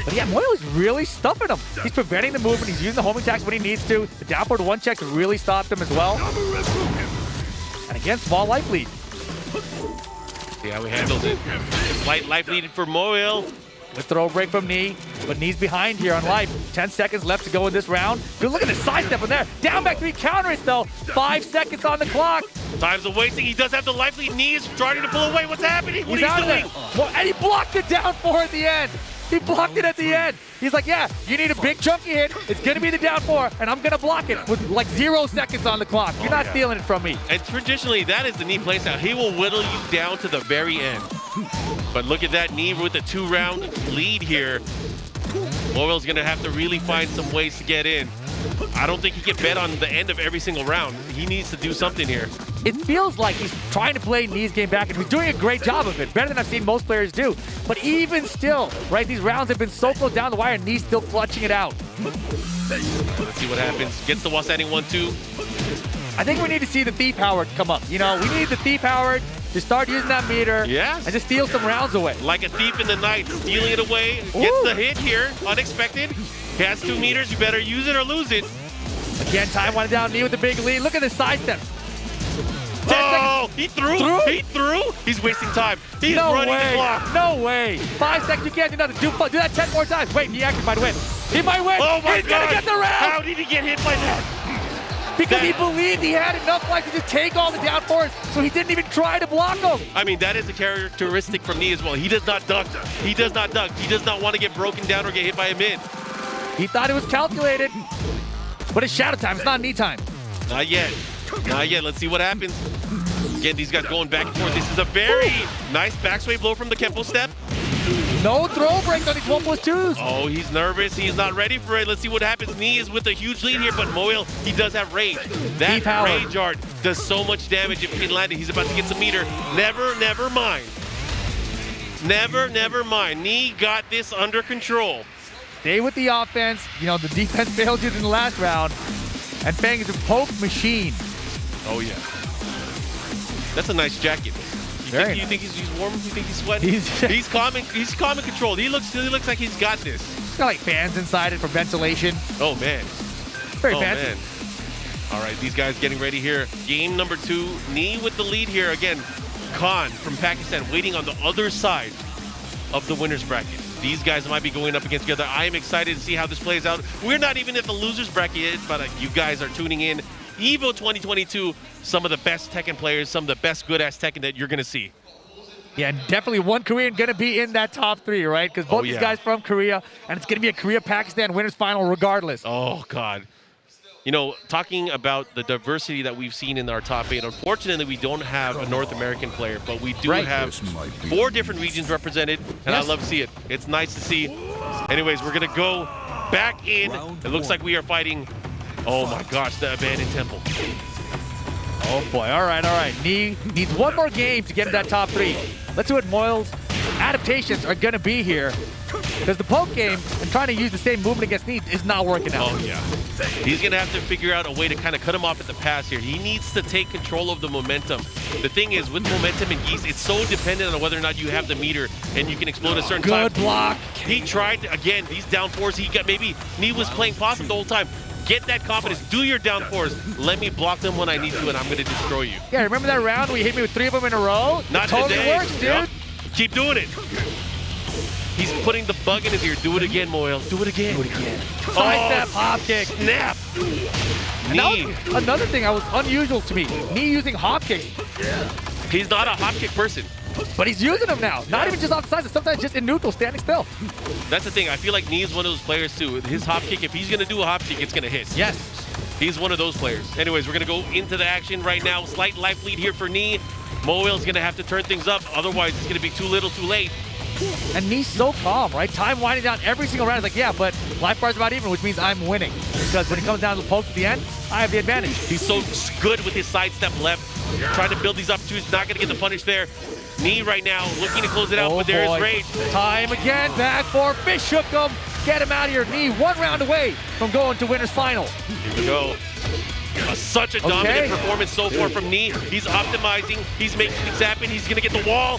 S5: But yeah, Moyle is really stuffing him. He's preventing the movement. He's using the homing attacks when he needs to. The down forward one checks really stopped him as well. And again, small life lead.
S3: See how he handles it. Slight life lead for Moyle.
S5: Good throw break from Knee, but Knee's behind here on life. 10 seconds left to go in this round. Good look at the sidestep in there. Down back 3 counters though. 5 seconds on the clock.
S3: Time's a wasting. He does have the life lead. Knee is starting to pull away. What's happening? What
S5: He's
S3: are you
S5: out
S3: doing?
S5: of there. Well, and he blocked it down 4 at the end. He blocked it at the end. He's like, yeah, you need a big chunky hit. It's going to be the down 4, and I'm going to block it with like 0 seconds on the clock. You're not stealing it from me.
S3: And traditionally, that is the Knee playstyle. He will whittle you down to the very end. But look at that Knee with the 2-round lead here. Moyle's going to have to really find some ways to get in. I don't think he can bet on the end of every single round. He needs to do something here.
S5: It feels like he's trying to play Knee's game back, and he's doing a great job of it, better than I've seen most players do. But even still, right, these rounds have been so close down the wire, and Knee's still clutching it out.
S3: Let's see what happens. Gets the while standing 1-2.
S5: I think we need to see the Thief Howard come up. We need the Thief Howard to start using that meter and just steal some rounds away.
S3: Like a thief in the night, stealing it away. Gets the hit here, unexpected. He has 2 meters. You better use it or lose it.
S5: Again, time winding down Knee with the big lead. Look at this sidestep.
S3: Oh, he threw. He threw. He's wasting time. He's running the clock.
S5: No way. 5 seconds. You can't do nothing. Do that 10 more times. Wait, he actually might win. He might win.
S3: Oh my
S5: He's
S3: God.
S5: gonna get the round.
S3: How did he get hit by that?
S5: Because he believed he had enough life to just take all the down forwards, so he didn't even try to block them.
S3: I mean, that is a characteristic from Knee as well. He does not duck. He does not duck. He does not want to get broken down or get hit by a mid.
S5: He thought it was calculated, but it's shadow time. It's not Knee time.
S3: Not yet. Not yet. Let's see what happens. Again, these guys going back and forth. This is a very nice backsway blow from the Kempo step.
S5: No throw breaks on these 1+2s.
S3: Oh, he's nervous. He's not ready for it. Let's see what happens. Knee is with a huge lead here, but Moyle, he does have rage. That rage art does so much damage if he can land it. He's about to get some meter. Never mind. Never mind. Knee got this under control.
S5: Stay with the offense. The defense failed you in the last round. And Fang is a poke machine.
S3: Oh, yeah. That's a nice jacket. You think he's warm? You think he's sweating? He's calm and controlled. He looks like he's got this.
S5: He's got like fans inside it for ventilation.
S3: Oh man.
S5: Very fancy.
S3: Man. All right, these guys getting ready here. Game number 2. Knee with the lead here. Again, Khan from Pakistan waiting on the other side of the winner's bracket. These guys might be going up against each other. I am excited to see how this plays out. We're not even at the loser's bracket yet, but you guys are tuning in. EVO 2022, some of the best Tekken players, some of the best good-ass Tekken that you're going to see.
S5: Yeah, and definitely one Korean going to be in that top 3, right? Because both these guys from Korea, and it's going to be a Korea-Pakistan winners final regardless.
S3: Oh, God. Talking about the diversity that we've seen in our top 8, unfortunately, we don't have a North American player, but we do have 4 different regions represented, and I love to see it. It's nice to see. Anyways, we're going to go back in. It looks like we are fighting, oh my gosh, the Abandoned Temple.
S5: Oh boy, all right. Knee needs one more game to get in that top 3. Let's see what Moyle's adaptations are going to be here. Because the poke game and trying to use the same movement against Knee is not working out.
S3: Oh, yeah. He's going to have to figure out a way to kind of cut him off at the pass here. He needs to take control of the momentum. The thing is, with momentum in Geese, it's so dependent on whether or not you have the meter and you can explode a certain time.
S5: Good block.
S3: He tried, again, these down 4s. He got maybe Knee was playing possum the whole time. Get that confidence. Do your down 4s. Let me block them when I need to, and I'm going to destroy you.
S5: Yeah, remember that round where you hit me with 3 of them in a row?
S3: Not
S5: totally
S3: today.
S5: Works, dude.
S3: Yep. Keep doing it. He's putting the bug in his ear. Do it again, Moyle. Do it again.
S5: Do it again. Side step, hop kick.
S3: Snap.
S5: Knee. Another thing that was unusual to me. Knee using hop kicks.
S6: He's not a hop kick person.
S5: But he's using them now. Not even just off the sides, sometimes just in neutral, standing still.
S6: That's the thing. I feel like Nee is one of those players too. His hop kick, if he's going to do a hop kick, it's going to hit.
S5: Yes.
S6: He's one of those players. Anyways, we're going to go into the action right now. Slight life lead here for Nee. Moel's going to have to turn things up. Otherwise, it's going to be too little, too late.
S5: And Nee's so calm, right? Time winding down every single round. He's like, yeah, but life bar's about even, which means I'm winning. Because when it comes down to the post at the end, I have the advantage.
S6: He's so good with his sidestep left. Trying to build these opportunities. Not going to get the punish there. Nee right now looking to close it out, but there is Rage.
S5: Time again, back for Fish Hook him. Get him out of here. Nee 1 round away from going to winner's final.
S6: Here we go. Such a dominant performance so far from Nee. He's optimizing. He's making things happen. He's going to get the wall.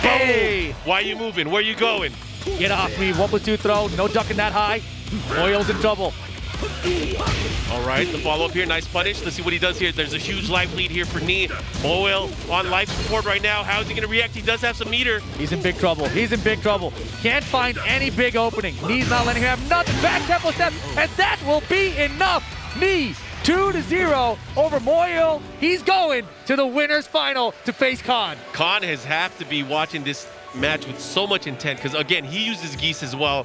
S5: Hey!
S6: Why are you moving? Where are you going?
S5: Get off me. 1+2 throw. No ducking that high. Moel's in trouble.
S6: All right, the follow-up here. Nice punish. Let's see what he does here. There's a huge life lead here for Nee. Moel on life support right now. How is he going to react? He does have some meter.
S5: He's in big trouble. He's in big trouble. Can't find any big opening. Nee's not letting him have nothing. Back tempo step, and that will be enough. Nee 2-0 over Moel. He's going to the winner's final to face Khan.
S6: Khan has have to be watching this match with so much intent because, again, he uses Geese as well.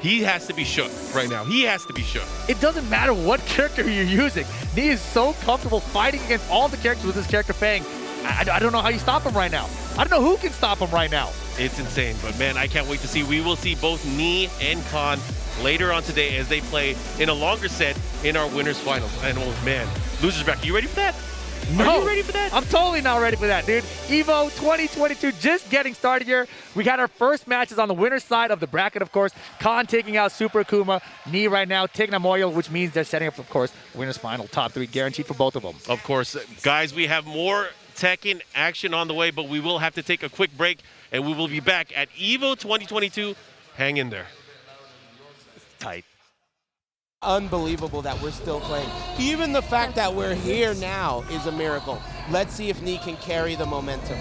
S6: He has to be shook right now. He has to be shook.
S5: It doesn't matter what character you're using. Nee is so comfortable fighting against all the characters with his character Fang. I don't know how you stop him right now. I don't know who can stop him right now.
S6: It's insane, but man, I can't wait to see. We will see both Nee and Khan later on today as they play in a longer set in our winners finals. And oh man, losers bracket. You ready for that?
S5: No,
S6: are you ready for that?
S5: I'm totally not ready for that, dude. EVO 2022 just getting started here. We got our first matches on the winner's side of the bracket, of course. Khan taking out Super Akuma. Nee right now taking out Moel, which means they're setting up, of course, winner's final top 3 guaranteed for both of them.
S6: Of course. Guys, we have more Tekken action on the way, but we will have to take a quick break, and we will be back at EVO 2022. Hang in there.
S5: Tight.
S7: Unbelievable that we're still playing. Even the fact that we're here now is a miracle. Let's see if Nee can carry the momentum.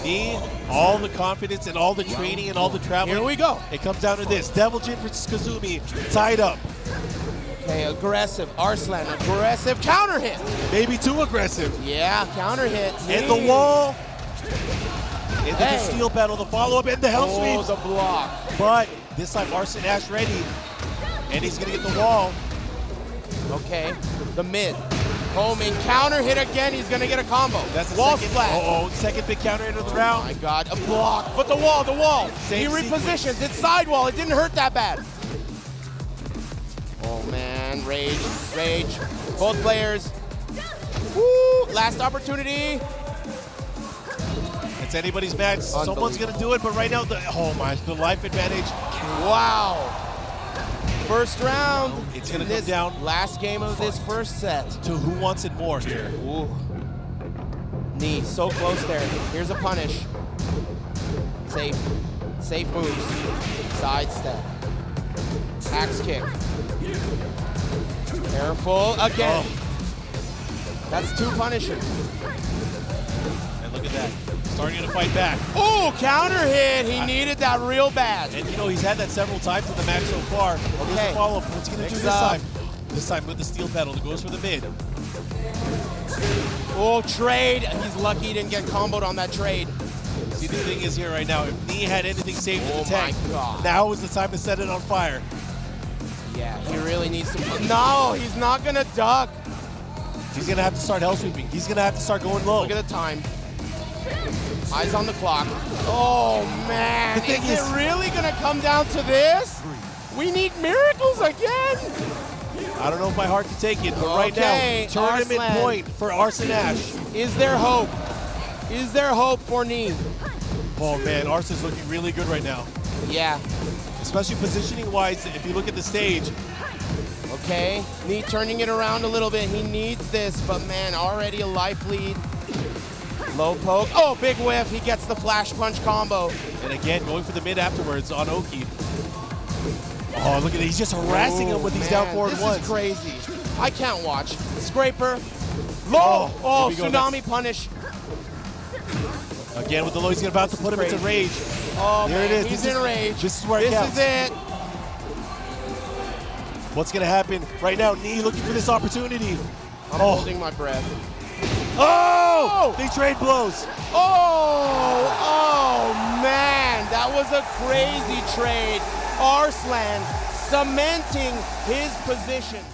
S8: Nee, all the confidence and all the training and all the traveling.
S7: Here we go.
S8: It comes down to this. Devil Jin versus Kazumi, tied up.
S7: Okay, aggressive. Arslan, aggressive counter hit.
S8: Maybe too aggressive.
S7: Yeah, counter hit.
S8: And the wall. And then the steel battle, the follow-up, and the hell sweep.
S7: The block.
S8: But this time Arslan Ash ready. And he's going to get the wall.
S7: Okay, the mid. Homing, counter hit again. He's going to get a combo.
S8: That's the
S7: wall
S8: second.
S7: splash.
S8: Second big counter hit of the round.
S7: Oh my God, a block. But the wall.
S8: Same
S7: he repositions.
S8: sequence.
S7: It's sidewall. It didn't hurt that bad. Oh man, rage. Both players. Woo! Last opportunity.
S8: It's anybody's match. Someone's going to do it, but right now, the life advantage.
S7: Wow. First round.
S8: It's going to come down.
S7: Last game of this first set.
S8: To who wants it more here.
S7: Ooh. Nee, so close there. Here's a punish. Safe moves. Sidestep. Axe kick. Careful again. That's 2 punishes.
S8: And look at that. Starting to fight back.
S7: Oh, counter hit. He needed that real bad.
S8: And you know, he's had that several times in the match so far. Okay. Follow-up. What's he going to do this time? This time with the steel pedal. It goes for the mid.
S7: Oh, trade. He's lucky he didn't get comboed on that trade.
S8: See, the thing is here right now, if Nee had anything saved in the tank,
S7: my God.
S8: now is the time to set it on fire.
S7: Yeah, he really needs to. No, he's not going to duck.
S8: He's going to have to start hell sweeping. He's going to have to start going low.
S7: Look at the time. Eyes on the clock. Oh, man. Is it really going to come down to this? We need miracles again.
S8: I don't know if my heart can take it, but right now, tournament point for Arslan Ash.
S7: Is there hope? Is there hope for Nee?
S8: Oh, man, Arslan's looking really good right now.
S7: Yeah.
S8: Especially positioning-wise, if you look at the stage.
S7: Okay, Nee turning it around a little bit. He needs this, but man, already a life lead. Low poke. Oh, big whiff. He gets the flash punch combo.
S8: And again, going for the mid afterwards on Oki. Oh, look at that. He's just harassing him with these down forward ones.
S7: This is crazy. I can't watch. Scraper. Low. Oh, tsunami punish.
S8: Again with the low. He's about to put him into rage.
S7: Oh,
S8: there it is.
S7: He's in rage.
S8: This is where it counts.
S7: This is it.
S8: What's going to happen right now? Nee looking for this opportunity.
S7: I'm holding my breath.
S8: Oh! They trade blows.
S7: Oh, man, that was a crazy trade. Arslan cementing his position.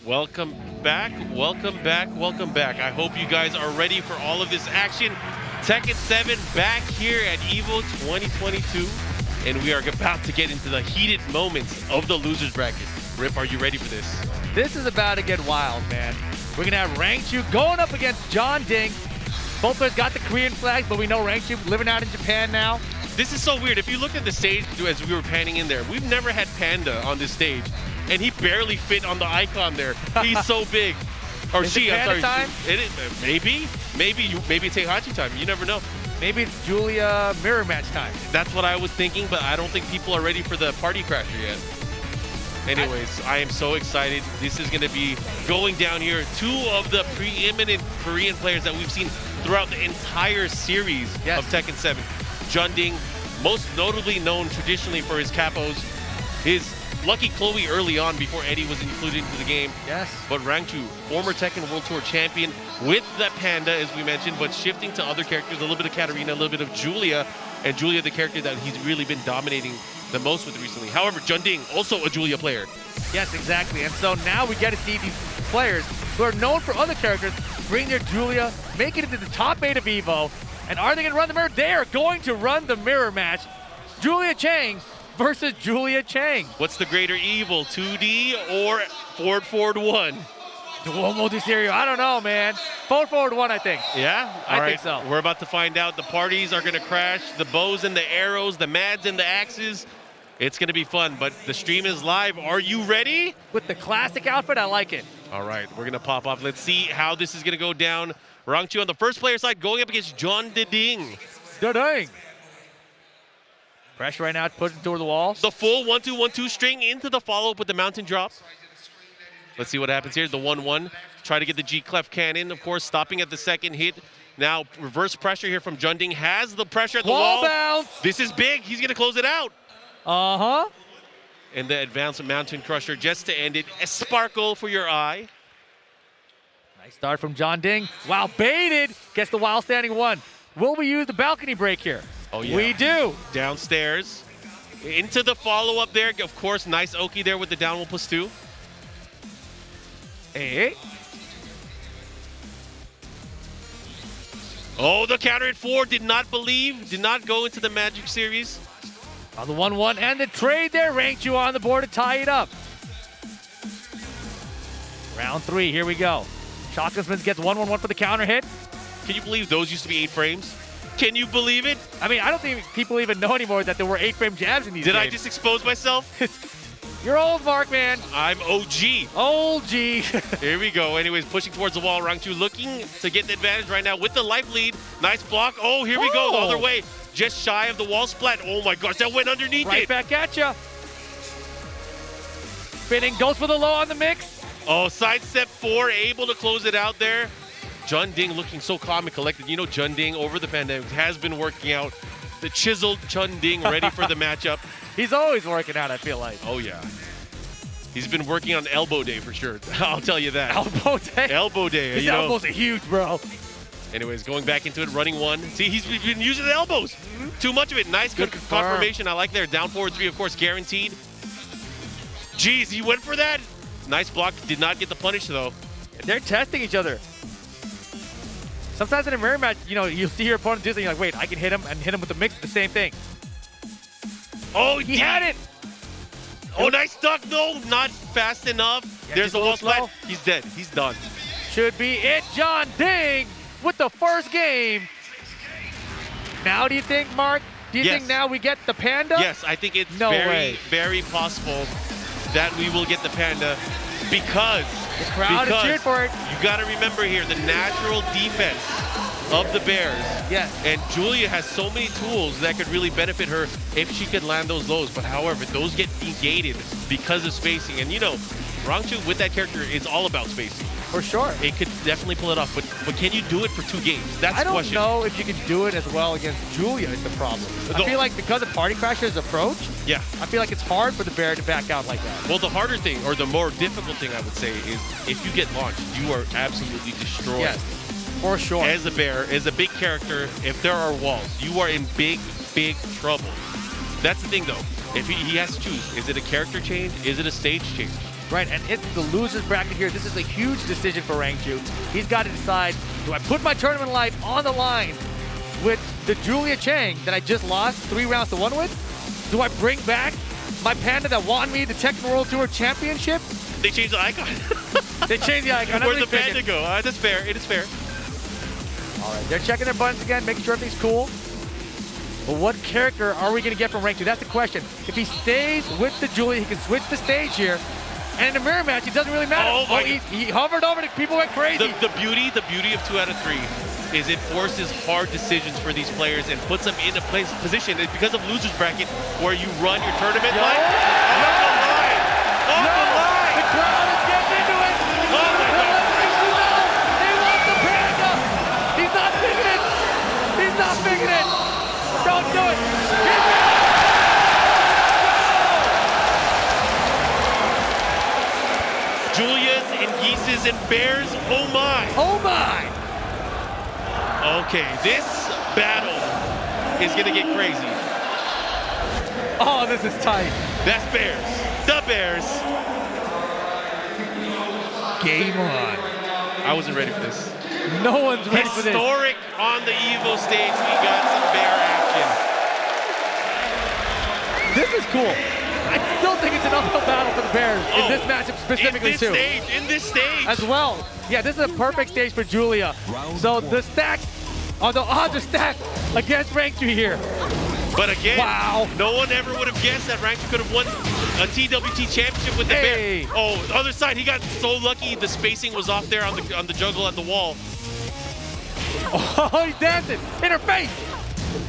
S6: Welcome back, welcome back, welcome back. I hope you guys are ready for all of this action. Tekken 7 back here at EVO 2022, and we are about to get into the heated moments of the losers bracket. Rip, are you ready for this?
S5: This is about to get wild, man. We're gonna have Rangchu going up against John Ding. Both players got the Korean flags, but we know Rangchu living out in Japan now.
S6: This is so weird. If you look at the stage as we were panning in there, we've never had Panda on this stage, and he barely fit on the icon there. He's so big. Or
S5: Is
S6: she,
S5: it
S6: I'm
S5: Panda
S6: sorry.
S5: time?
S6: It is, maybe it's Heihachi time. You never know.
S5: Maybe it's Julia mirror match time.
S6: That's what I was thinking, but I don't think people are ready for the party crasher yet. Anyways, I am so excited. This is going to be going down here. Two of the preeminent Korean players that we've seen throughout the entire series of Tekken 7. Jun Ding, most notably known traditionally for his capos, his Lucky Chloe early on before Eddie was included into the game.
S5: Yes.
S6: But Rangchu, former Tekken World Tour champion with the Panda, as we mentioned, but shifting to other characters, a little bit of Katarina, a little bit of Julia, and Julia, the character that he's really been dominating the most with recently. However, Jun Ding, also a Julia player.
S5: Yes, exactly. And so now we get to see these players who are known for other characters bring their Julia, make it into the top 8 of EVO. And are they going to run the mirror? They are going to run the mirror match. Julia Chang versus Julia Chang.
S6: What's the greater evil, 2D or forward 1?
S5: Duomo de Serio. I don't know, man. Forward 1, I think.
S6: Yeah?
S5: I
S6: All right.
S5: think so.
S6: We're about to find out. The parties are going to crash. The bows and the arrows, the mads and the axes. It's going to be fun, but the stream is live. Are you ready?
S5: With the classic outfit, I like it.
S6: All right, we're going to pop off. Let's see how this is going to go down. Rangchu on the first player side going up against John Ding.
S5: Da-dang. Pressure right now, pushing toward the wall.
S6: The full 1-2-1-2 string into the follow-up with the mountain drop. Let's see what happens here. The 1-1. Try to get the G-Clef cannon, of course, stopping at the second hit. Now, reverse pressure here from Jun Ding. Has the pressure at the wall.
S5: Bounce.
S6: This is big. He's going to close it out.
S5: Uh-huh.
S6: And the advanced mountain crusher just to end it. A sparkle for your eye.
S5: Nice start from John Ding. Wow, baited. Gets the wild standing 1. Will we use the balcony break here?
S6: Oh, yeah.
S5: We do.
S6: Downstairs. Into the follow-up there. Of course, nice Oki there with the down 1+2.
S5: Hey.
S6: Oh, the counter at 4. Did not believe. Did not go into the Magic series.
S5: On the 1-1 and the trade there. Rangchu on the board to tie it up. Round 3, here we go. Shotgun Smith gets 1-1-1 for the counter hit.
S6: Can you believe those used to be 8 frames? Can you believe it?
S5: I mean, I don't think people even know anymore that there were 8-frame jabs in these
S6: Did
S5: games.
S6: I just expose myself?
S5: You're old, Mark, man.
S6: I'm OG.
S5: Old G.
S6: Here we go. Anyways, pushing towards the wall. Rangchu looking to get the advantage right now with the life lead. Nice block. Oh, here we go. The other way. Just shy of the wall splat. Oh my gosh, that went underneath
S5: Right
S6: it.
S5: back at ya. Spinning, goes for the low on the mix.
S6: Oh, sidestep 4, able to close it out there. Jun Ding looking so calm and collected. You know, Jun Ding over the pandemic has been working out. The chiseled Jun Ding ready for the matchup.
S5: He's always working out, I feel like.
S6: Oh, yeah. He's been working on elbow day for sure. I'll tell you that.
S5: Elbow day?
S6: Elbow day.
S5: His
S6: you know.
S5: elbows are huge, bro.
S6: Anyways, going back into it, running one. See, he's been using the elbows. Too much of it. Nice good confirmation. I like there. Down forward 3, of course, guaranteed. Jeez, he went for that. Nice block. Did not get the punish, though.
S5: They're testing each other. Sometimes in a mirror match, you know, you'll see your opponent do something, you're like, wait, I can hit him and hit him with the mix, the same thing.
S6: Oh,
S5: He had it.
S6: Oh, nice duck, though. Not fast enough.
S5: Yeah,
S6: There's
S5: just
S6: a
S5: a
S6: wall
S5: little slow.
S6: splat. He's dead. He's done.
S5: Should be it. John Ding with the first game. Now do you think, Mark? Do you
S6: Yes.
S5: think now we get the Panda?
S6: Yes, I think it's
S5: No
S6: very,
S5: way.
S6: very possible that we will get the Panda because
S5: The crowd is cheering for it.
S6: You got to remember here the natural defense of the Bears.
S5: Yes.
S6: And Julia has so many tools that could really benefit her if she could land those lows. But however, those get negated because of spacing. And you know, Rangchu with that character is all about spacing.
S5: For sure.
S6: It could definitely pull it off, but can you do it for 2 games? That's
S5: I
S6: the
S5: don't
S6: question.
S5: know if you can do it as well against Julia is the problem. I feel like because of Party Crasher's approach,
S6: Yeah.
S5: I feel like it's hard for the Bear to back out like that.
S6: Well, the harder thing, or the more difficult thing I would say, is if you get launched, you are absolutely destroyed.
S5: Yes, for sure.
S6: As a Bear, as a big character, if there are walls, you are in big, big trouble. That's the thing, though. If he has to choose, is it a character change? Is it a stage change?
S5: Right, and it's the loser's bracket here. This is a huge decision for Rangchu. He's got to decide, do I put my tournament life on the line with the Julia Chang that I just lost 3 rounds to 1 with? Do I bring back my Panda that won me the Tekken World Tour Championship?
S6: They changed the icon.
S5: They changed the icon.
S6: Where'd the Panda go? That's fair. It is fair.
S5: All right, they're checking their buttons again, making sure everything's cool. But what character are we going to get from Rangchu? That's the question. If he stays with the Julia, he can switch the stage here. And in a mirror match, it doesn't really matter.
S6: Oh,
S5: He hovered over it. People went crazy.
S6: The beauty of 2 out of 3 is it forces hard decisions for these players and puts them in a position because of loser's bracket where you run your tournament life off the line. Off the line.
S5: The crowd is getting into it.
S6: Oh my God.
S5: They want the Panda. He's not picking it. He's not picking it. Don't do it.
S6: Julia's and Geese's and Bears, oh my.
S5: Oh my.
S6: Okay, this battle is gonna get crazy.
S5: Oh, this is tight.
S6: That's Bears. The Bears.
S5: Game on.
S6: I wasn't ready for this.
S5: No one's ready for this.
S6: Historic on the EVO stage. We got some Bear action.
S5: This is cool. I still think it's an uphill battle for the Bears in this matchup specifically too.
S6: In this stage.
S5: As well. Yeah, this is a perfect stage for Julia. So the odds are stacked against Rangchu here.
S6: But again,
S5: wow.
S6: No one ever would have guessed that Rangchu could have won a TWT championship with the Bear. Oh, the other side, he got so lucky the spacing was off there on the juggle at the wall.
S5: Oh, he's dancing in her face.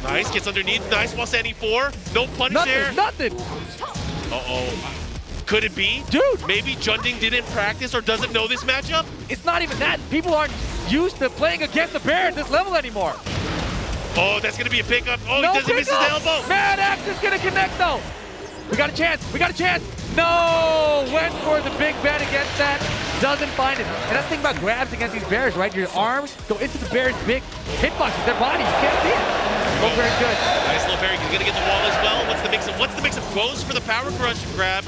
S6: Nice, gets underneath. Nice while standing 4. No punish there.
S5: Nothing.
S6: Uh-oh. Could it be?
S5: Dude.
S6: Maybe Junding didn't practice or doesn't know this matchup?
S5: It's not even that. People aren't used to playing against the Bear at this level anymore.
S6: Oh, that's going to be a pickup. Oh,
S5: No
S6: he doesn't miss his
S5: pickup.
S6: elbow.
S5: Mad Axe is going to connect, though. We got a chance. We got a chance. No. Went for the big bet against that. Doesn't find it. And that's the thing about grabs against these Bears, right? Your arms go into the Bears' big hitboxes, their body. You can't see it. Oh, very good.
S6: Nice little parry. He's going to get the wall as well. What's the mix-up? Goes for the power crush grab.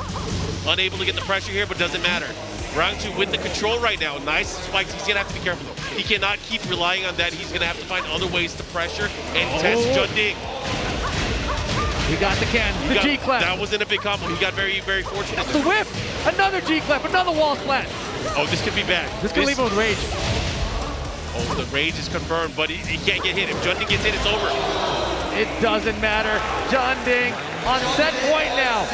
S6: Unable to get the pressure here, but doesn't matter. Rangchu with the control right now. Nice spikes. He's going to have to be careful, though. He cannot keep relying on that. He's going to have to find other ways to pressure and test Junding.
S5: He got the G-clef.
S6: That wasn't a big combo. He got very, very fortunate.
S5: The whip. Another G-clef. Another wall splat.
S6: Oh, this could be bad.
S5: This could leave him with rage.
S6: Oh, the rage is confirmed, but he can't get hit. If Junding gets hit, it's over.
S5: It doesn't matter. Junding on set point now.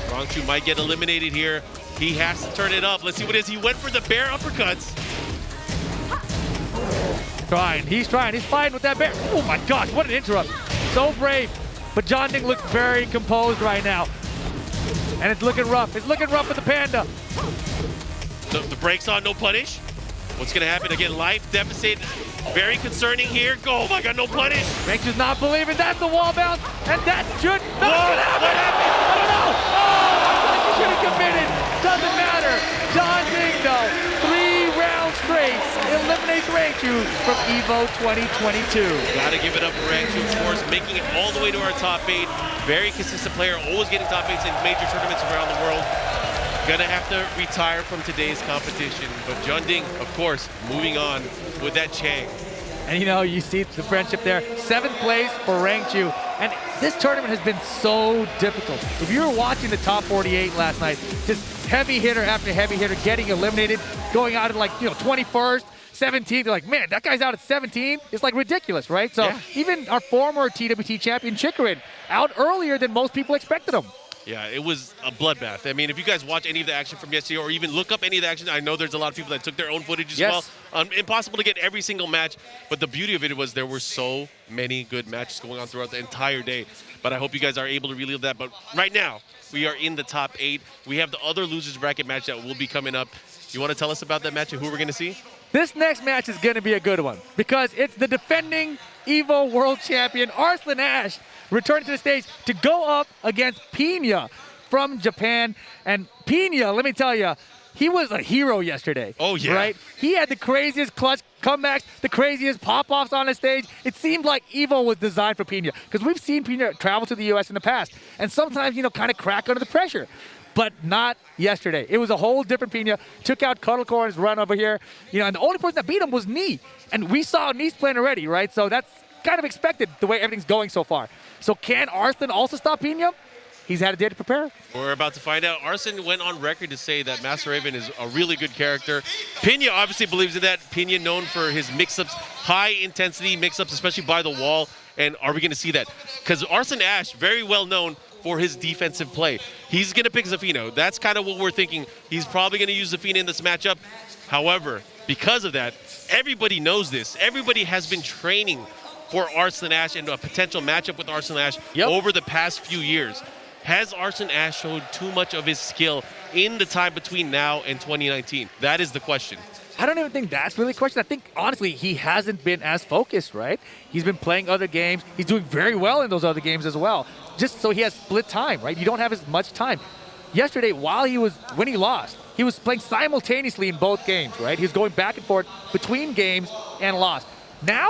S6: Rangchu might get eliminated here. He has to turn it up. Let's see what it is. He went for the Bear uppercuts.
S5: He's trying. He's fighting with that Bear. Oh my gosh, what an interrupt. So brave. But Junding looks very composed right now. And it's looking rough. It's looking rough for the Panda.
S6: The brakes on, no punish. What's going to happen? Again, life deficit. Very concerning here. Oh my God, no punish.
S5: Rangchu's not believing. That's the wall bounce. And that should not happen.
S6: What happened?
S5: I don't know. Oh, I thought you should have committed. Doesn't matter. Junding, though. 3 rounds straight. eliminates Rangchu from EVO 2022.
S6: Gotta give it up for Rangchu, of course, making it all the way to our top 8. Very consistent player, always getting top 8s in major tournaments around the world. Gonna have to retire from today's competition. But Junding, of course, moving on with that Chang.
S5: And you know, you see the friendship there. 7th place for Rangchu. And this tournament has been so difficult. If you were watching the top 48 last night, just heavy hitter after heavy hitter getting eliminated, going out at like, 21st, 17th, you're like, man, that guy's out at 17. It's like ridiculous, right? So even our former TWT champion, Chikarin, out earlier than most people expected him.
S6: Yeah, it was a bloodbath. I mean, if you guys watch any of the action from yesterday or even look up any of the action, I know there's a lot of people that took their own footage as well. Impossible to get every single match, but the beauty of it was there were so many good matches going on throughout the entire day. But I hope you guys are able to relive that. But right now, we are in the top 8. We have the other losers bracket match that will be coming up. You want to tell us about that match and who we're going to see?
S5: This next match is going to be a good one because it's the defending EVO World Champion, Arslan Ash, returning to the stage to go up against Pina from Japan. And Pina, let me tell you, he was a hero yesterday.
S6: Oh, yeah.
S5: Right? He had the craziest clutch comebacks, the craziest pop-offs on the stage. It seemed like EVO was designed for Pina because we've seen Pina travel to the U.S. in the past and sometimes, kind of crack under the pressure. But not yesterday. It was a whole different Pina. Took out Cuddlecore in his run over here. And the only person that beat him was Knee. And we saw Knee's playing already, right? So that's kind of expected the way everything's going so far. So can Arslan also stop Pina? He's had a day to prepare.
S6: We're about to find out. Arslan went on record to say that Master Raven is a really good character. Pina obviously believes in that. Pina known for his mix-ups, high-intensity mix-ups, especially by the wall. And are we going to see that? Because Arslan Ash, very well known for his defensive play. He's going to pick Zafino. That's kind of what we're thinking. He's probably going to use Zafino in this matchup. However, because of that, everybody knows this. Everybody has been training for Arslan Ash and a potential matchup with Arslan Ash over the past few years. Has Arslan Ash showed too much of his skill in the time between now and 2019? That is the question.
S5: I don't even think that's really a question. I think, honestly, he hasn't been as focused, right? He's been playing other games. He's doing very well in those other games as well. Just so he has split time, right? You don't have as much time. Yesterday, when he lost, he was playing simultaneously in both games, right? He was going back and forth between games and lost. Now,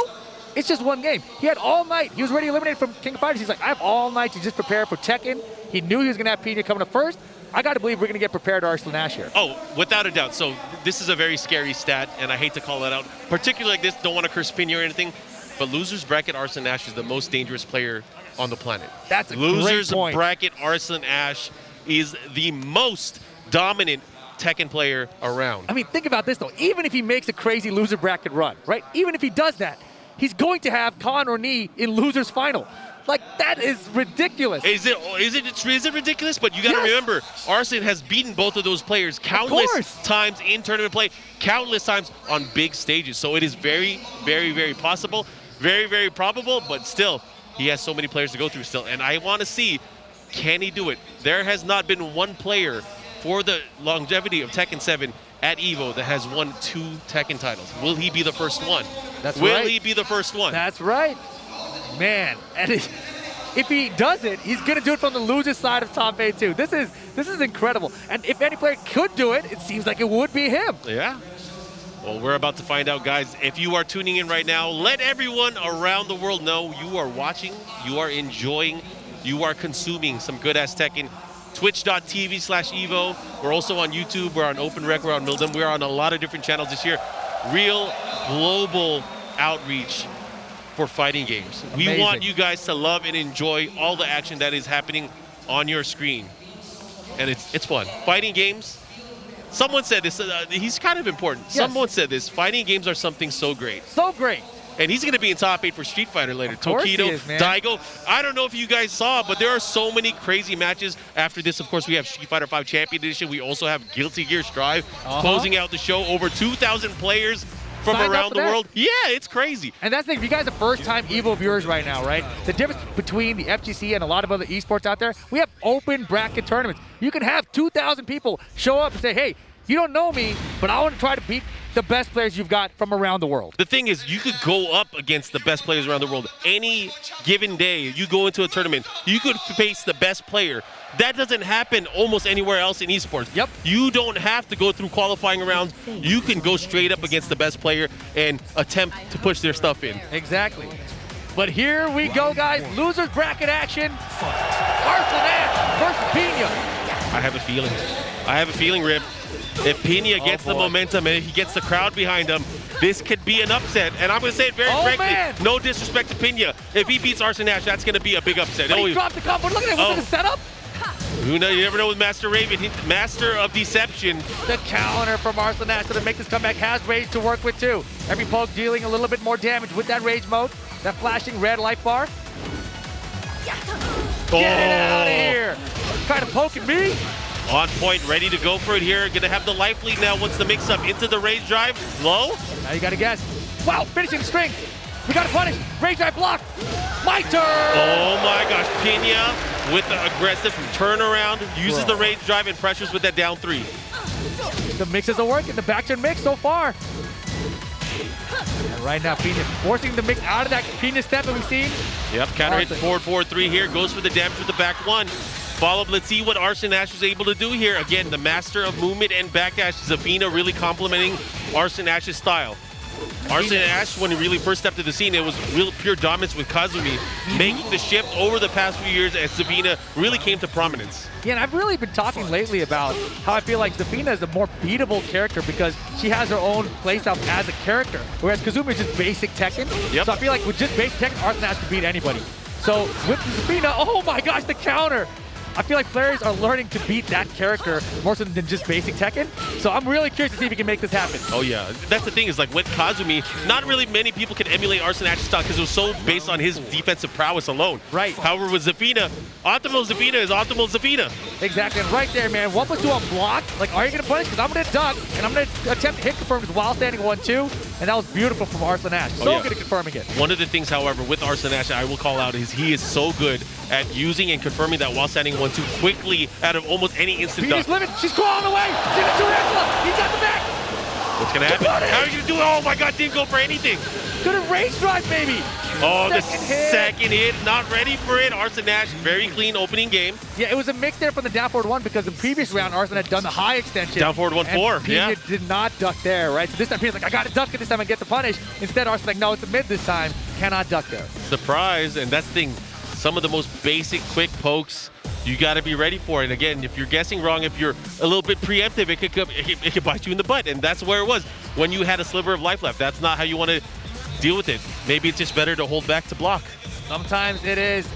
S5: it's just one game. He had all night. He was already eliminated from King of Fighters. He's like, I have all night to just prepare for Tekken. He knew he was going to have Pina coming up first. I got to believe we're going to get prepared to Arslan Ash here.
S6: Oh, without a doubt. So this is a very scary stat, and I hate to call that out. Particularly like this, don't want to curse Pina or anything, but losers bracket Arslan Ash is the most dangerous player on the planet.
S5: That's a
S6: losers
S5: great point.
S6: bracket Arslan Ash is the most dominant Tekken player around.
S5: I mean, think about this, though. Even if he makes a crazy loser bracket run, right? Even if he does that, he's going to have Khan or Knee in losers final. Like, that is ridiculous.
S6: Is it ridiculous? But you got to remember, Arslan has beaten both of those players countless times in tournament play, countless times on big stages. So it is very, very, very possible, very, very probable, but still, he has so many players to go through still. And I want to see, can he do it? There has not been one player for the longevity of Tekken 7 at EVO that has won 2 Tekken titles. Will he be the first one? Will he be the first one?
S5: That's right. Man, and if he does it, he's going to do it from the loser side of top 8 too. This is incredible. And if any player could do it, it seems like it would be him.
S6: Yeah. Well, we're about to find out, guys. If you are tuning in right now, let everyone around the world know you are watching, you are enjoying, you are consuming some good-ass Tekken. Twitch.tv/EVO. We're also on YouTube. We're on Open Rec. We're on Mildem. We're on a lot of different channels this year. Real global outreach for fighting games.
S5: Amazing.
S6: We want you guys to love and enjoy all the action that is happening on your screen. And it's fun. Fighting games, someone said this, he's kind of important. Yes. Someone said this, fighting games are something so great.
S5: So great.
S6: And he's going to be in top 8 for Street Fighter later.
S5: Tokido,
S6: Daigo. I don't know if you guys saw, but there are so many crazy matches. After this, of course, we have Street Fighter 5 Champion Edition. We also have Guilty Gear Strive closing out the show. Over 2,000 players from around the world. Yeah, it's crazy.
S5: And that's the thing. If you guys are first-time EVO viewers right now, right? The difference between the FGC and a lot of other esports out there, we have open bracket tournaments. You can have 2,000 people show up and say, hey, You don't know me, but I want to try to beat the best players you've got from around the world.
S6: The thing is, you could go up against the best players around the world. Any given day, you go into a tournament, you could face the best player. That doesn't happen almost anywhere else in esports.
S5: Yep.
S6: You don't have to go through qualifying rounds. You can go straight up against the best player and attempt to push their stuff in.
S5: Exactly. But here we go, guys. Losers bracket action. Arslan versus Pina.
S6: I have a feeling. I have a feeling, Rip. If Pina gets the momentum and if he gets the crowd behind him, this could be an upset. And I'm going to say it very frankly,
S5: man.
S6: no disrespect to Pina. If he beats Arslan, that's going to be a big upset.
S5: But he dropped the combo. Look at it. Was it a setup?
S6: You never know with Master Raven. Master of Deception.
S5: The counter from Arslan to make this comeback. Has rage to work with, too. Every poke dealing a little bit more damage with that rage mode. That flashing red life bar. Get it out of here. Kind of poking me.
S6: On point, ready to go for it here. Gonna have the life lead now once the mix-up into the rage drive. Low.
S5: Now you gotta guess. Wow, finishing the string. We gotta punish. Rage drive block. My turn.
S6: Oh my gosh, Pina with the aggressive turnaround. Uses the rage drive and pressures with that down 3.
S5: The mixes are working. The back turn mix so far. And right now, Pina forcing the mix out of that Pina step that we've seen.
S6: Yep, counter hit forward 4-3 here. Goes for the damage with the back 1. Follow up, let's see what Arslan is able to do here. Again, the master of movement and backdash. Zafina really complementing Arslan's style. Arslan, when he really first stepped to the scene, it was real pure dominance with Kazumi, making the shift over the past few years as Zafina really came to prominence.
S5: Yeah, and I've really been talking lately about how I feel like Zafina is a more beatable character because she has her own playstyle as a character, whereas Kazumi is just basic Tekken.
S6: Yep.
S5: So I feel like with just basic Tekken, Arslan can beat anybody. So with Zafina, oh my gosh, the counter! I feel like players are learning to beat that character more so than just basic Tekken. So I'm really curious to see if he can make this happen.
S6: Oh yeah, that's the thing is like with Kazumi, not really many people can emulate Arslan's style because it was so based on his defensive prowess alone.
S5: Right.
S6: However, with Zafina, optimal Zafina is optimal Zafina.
S5: Exactly, and right there, man. 1+2 on block. Like, are you gonna punish? Because I'm gonna duck, and I'm gonna attempt to hit confirm while standing 1-2, and that was beautiful from Arslan. So good at confirming it.
S6: One of the things, however, with Arslan I will call out is he is so good at using and confirming that while standing 1-2 quickly out of almost any instant duck.
S5: Peter's living. She's crawling away. She's a tarantula. He got the back.
S6: What's gonna happen? How are you gonna do it? Oh my God! Didn't go for anything.
S5: Good at rage drive, baby.
S6: Oh, the second hit, not ready for it. Arslan very clean opening game.
S5: Yeah, it was a mix there from the down forward 1 because the previous round Arslan had done the high extension.
S6: Down forward 1-4.
S5: Yeah. Did not duck there, right? So this time Peter's like, I got to duck it this time and get the punish. Instead, Arslan's like, no, it's a mid this time. Cannot duck there.
S6: Surprise, and that's the thing. Some of the most basic quick pokes, you got to be ready for it. And again, if you're guessing wrong, if you're a little bit preemptive, it could bite you in the butt. And that's where it was when you had a sliver of life left. That's not how you want to deal with it. Maybe it's just better to hold back to block.
S5: Sometimes it is.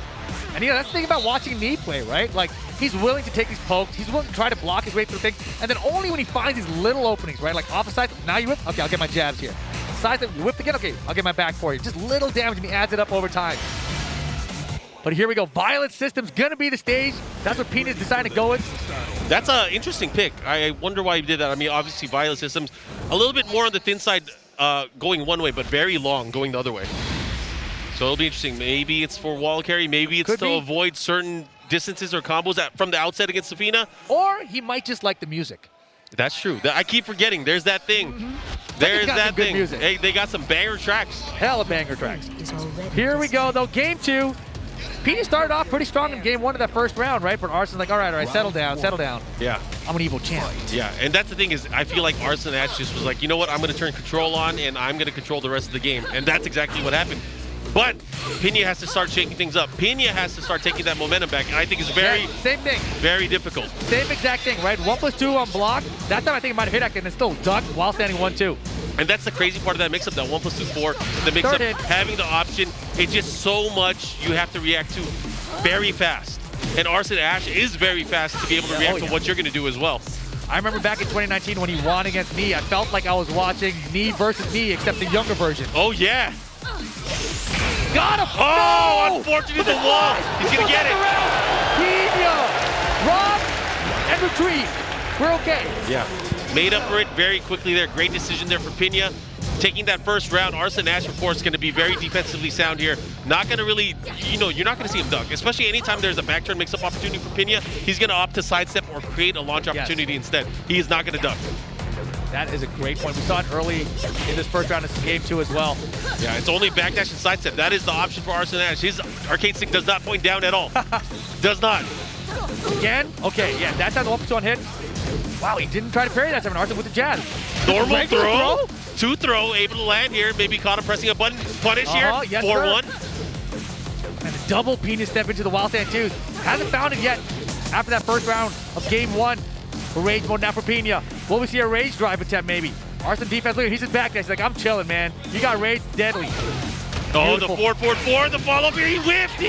S5: And you know, that's the thing about watching Knee play, right? Like, he's willing to take these pokes. He's willing to try to block his way through things. And then only when he finds these little openings, right? Like off the side, now you whip. Okay, I'll get my jabs here. Side step, you whip again. Okay, I'll get my back for you. Just little damage and he adds it up over time. But here we go. Violet System's gonna be the stage. That's what Pina's decided to go with.
S6: That's an interesting pick. I wonder why he did that. I mean, obviously, Violet Systems a little bit more on the thin side going one way, but very long going the other way. So it'll be interesting. Maybe it's for wall carry. Maybe it's to avoid certain distances or combos from the outset against Zafina.
S5: Or he might just like the music.
S6: That's true. I keep forgetting. There's that thing. There's that thing.
S5: Music.
S6: Hey, they got some banger tracks.
S5: Hella banger tracks. Here we go, though. Game 2. Pina started off pretty strong in game 1 of that first round, right? But Arslan's like, all right, settle down.
S6: Yeah.
S5: I'm an EVO champ.
S6: Yeah, and that's the thing is, I feel like Arslan just was like, you know what, I'm going to turn control on, and I'm going to control the rest of the game. And that's exactly what happened. But Pina has to start shaking things up. Pina has to start taking that momentum back, and I think it's
S5: same thing.
S6: Very difficult.
S5: Same exact thing, right? 1+2 on block. That time I think it might have hit Tekken and still duck while standing 1-2.
S6: And that's the crazy part of that mix-up, that 1+2, 4. The mix-up, having the option, it's just so much you have to react to very fast. And Arslan is very fast to be able to react to what you're going to do as well.
S5: I remember back in 2019 when he won against Knee, I felt like I was watching Knee versus Knee, except the younger version.
S6: Oh, yeah.
S5: Got him!
S6: Oh,
S5: no!
S6: unfortunately, the wall. He's going to get it.
S5: Pina, rob, and retrieve. We're okay.
S6: Yeah. Made up for it very quickly there. Great decision there for Pina. taking that first round. Arslan Ash, of course, going to be very defensively sound here. Not going to really, you know, you're not going to see him duck, especially anytime there's a back turn mix-up opportunity for Pena. He's going to opt to sidestep or create a launch opportunity instead. He is not going to duck.
S5: That is a great point. We saw it early in this first round of game 2 as well.
S6: Yeah, it's only backdash and sidestep. That is the option for Arslan Ash. His arcade stick does not point down at all. Does not.
S5: Again? Okay, yeah, that's how the 1+1 hit. Wow, he didn't try to parry that time. Arslan with the jab.
S6: Normal throw. 2 throw, able to land here. Maybe caught him pressing a button. Punish here.
S5: Yes,
S6: 4-1.
S5: And a double Pena step into the wild stand too. Hasn't found it yet after that first round of game 1. Rage mode now for Pena. Will we see a rage drive attempt maybe? Arslan defense leader, he's just back there. He's like, I'm chilling, man. You got rage, deadly.
S6: Oh,
S5: Beautiful.
S6: the 4-4-4, the follow-up here. He whiffed.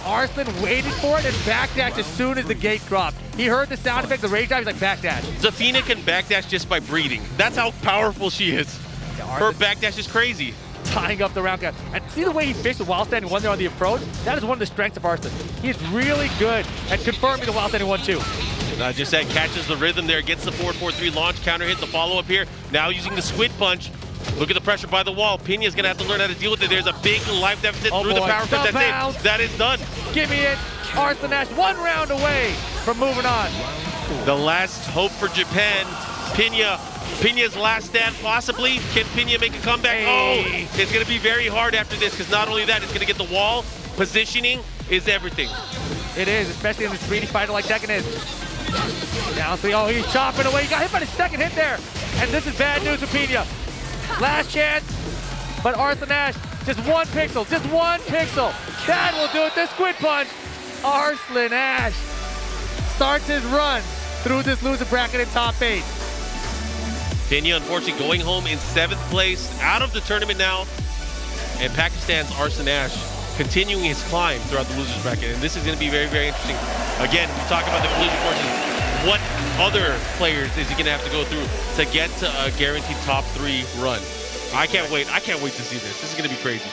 S5: Arslan waited for it and backdashed as soon as the gate dropped. He heard the sound effect, the rage drive, he's like, backdash.
S6: Zafina can backdash just by breathing. That's how powerful she is. Her backdash is crazy.
S5: Tying up the round cap. And see the way he fished the wild standing 1 there on the approach? That is one of the strengths of Arslan. He's really good at confirming the wild standing 1-2.
S6: Just said, catches the rhythm there, gets the 4-4-3 launch, counter hit, the follow-up here. Now using the squid punch. Look at the pressure by the wall. Pena's gonna have to learn how to deal with it. There's a big life deficit through the power cut. That's it. That is done.
S5: Give me it. Arslan Ash 1 round away from moving on.
S6: The last hope for Japan. Pena's last stand possibly. Can Pena make a comeback?
S5: Hey.
S6: Oh, it's gonna be very hard after this because not only that, it's gonna get the wall. Positioning is everything.
S5: It is, especially in this 3D fighter like Tekken is. Down 3, oh, he's chopping away. He got hit by the second hit there. And this is bad news for Pena. Last chance, but Arslan Ash, just 1 pixel, just 1 pixel. That will do it, the squid punch. Arslan Ash starts his run through this loser bracket in top 8.
S6: Pena, unfortunately, going home in 7th place, out of the tournament now. And Pakistan's Arslan Ash continuing his climb throughout the losers bracket. And this is going to be very, very interesting. Again, we talk about the collision forces. What other players is he going to have to go through to get to a guaranteed top 3 run? I can't wait. I can't wait to see this. This is going to be crazy.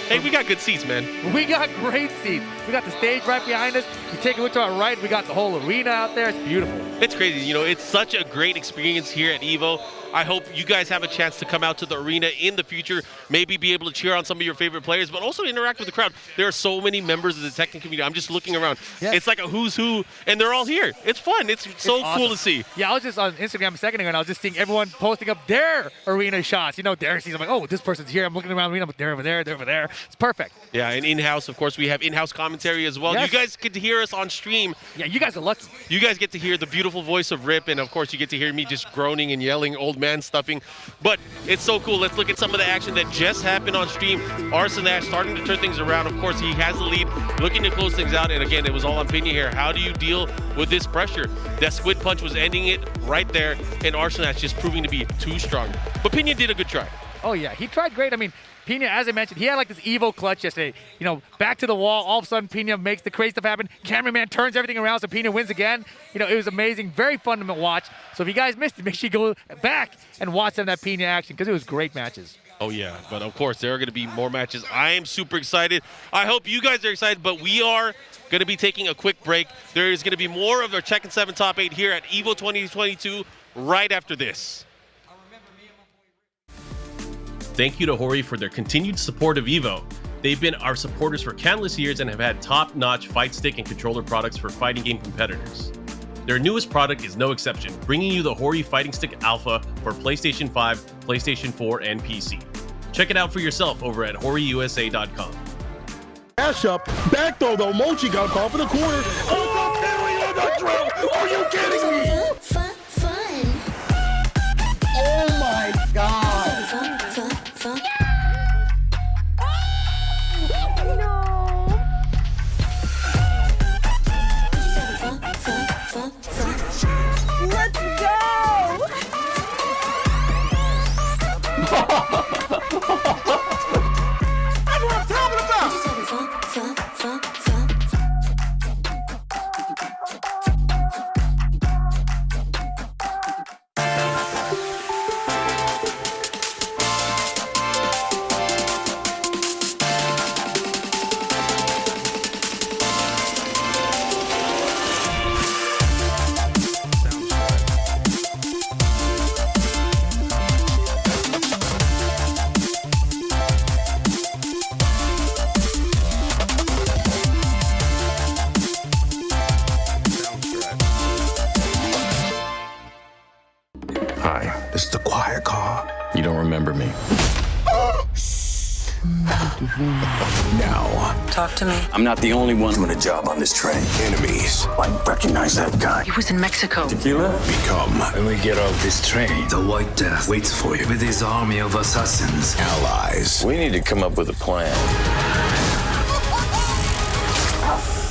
S6: Hey, we got good seats, man.
S5: We got great seats. We got the stage right behind us. You take a look to our right, we got the whole arena out there. It's beautiful.
S6: It's crazy. You know, it's such a great experience here at EVO. I hope you guys have a chance to come out to the arena in the future, maybe be able to cheer on some of your favorite players, but also interact with the crowd. There are so many members of the Tekken community. I'm just looking around. Yes. It's like a who's who, and they're all here. It's fun. It's so awesome. Cool to see.
S5: Yeah, I was just on Instagram a second ago, and I was just seeing everyone posting up their arena shots. You know, their seats. I'm like, oh, this person's here. I'm looking around the arena. I'm like, they're over there. They're over there. It's perfect.
S6: Yeah, and in-house, of course, we have in-house commentary as well. Yes. You guys get to hear us on stream.
S5: Yeah, you guys are lucky.
S6: You guys get to hear the beautiful voice of Rip, and of course, you get to hear me just groaning and yelling, old man stuffing. But it's so cool. Let's look at some of the action that just happened on stream. Arslan Ash starting to turn things around. Of course, he has the lead, looking to close things out. And again, it was all on Pena here. How do you deal with this pressure? That squid punch was ending it right there, and Arslan Ash just proving to be too strong. But Pena did a good try.
S5: Oh, yeah. He tried great. I mean, Pena, as I mentioned, he had like this EVO clutch yesterday. You know, back to the wall. All of a sudden, Pena makes the crazy stuff happen. Cameraman turns everything around so Pena wins again. You know, it was amazing. Very fun to watch. So if you guys missed it, make sure you go back and watch some of that Pena action because it was great matches.
S6: Oh, yeah. But, of course, there are going to be more matches. I am super excited. I hope you guys are excited, but we are going to be taking a quick break. There is going to be more of our Tekken 7 Top 8 here at EVO 2022 right after this. Thank you to Hori for their continued support of EVO. They've been our supporters for countless years and have had top-notch fight stick and controller products for fighting game competitors. Their newest product is no exception, bringing you the Hori Fighting Stick Alpha for PlayStation 5, PlayStation 4, and PC. Check it out for yourself over at horiusa.com.
S2: Dash up, back throw though, Mochi got a call for the corner. Oh, the parry on the drill! Are you kidding me?
S9: Fun.
S2: Oh my God!
S9: Let's go!
S2: That's what I'm talking about!
S10: Now,
S11: Talk to me.
S10: I'm not the only one doing a job on this train. Enemies, I recognize that guy.
S11: He was in Mexico.
S10: Tequila?
S12: Become. When we get off this train, the White Death waits for you with his army of assassins.
S10: Allies.
S13: We need to come up with a plan.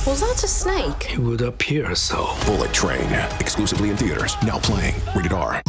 S11: Was that a snake?
S12: It would appear so.
S10: Bullet Train, exclusively in theaters. Now playing. Rated R.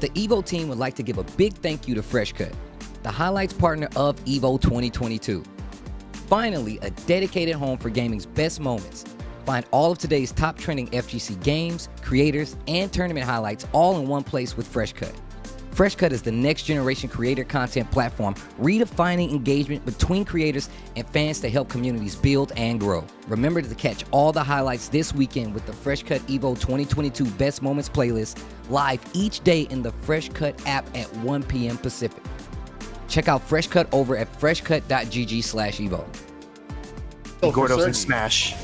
S14: The EVO team would like to give a big thank you to FreshCut, the highlights partner of EVO 2022. Finally, a dedicated home for gaming's best moments. Find all of today's top trending FGC games, creators, and tournament highlights all in one place with FreshCut. FreshCut is the next generation creator content platform redefining engagement between creators and fans to help communities build and grow. Remember to catch all the highlights this weekend with the FreshCut EVO 2022 Best Moments playlist live each day in the FreshCut app at 1 p.m. Pacific. Check out FreshCut over at freshcut.gg/evo.
S15: Gordo's in Smash.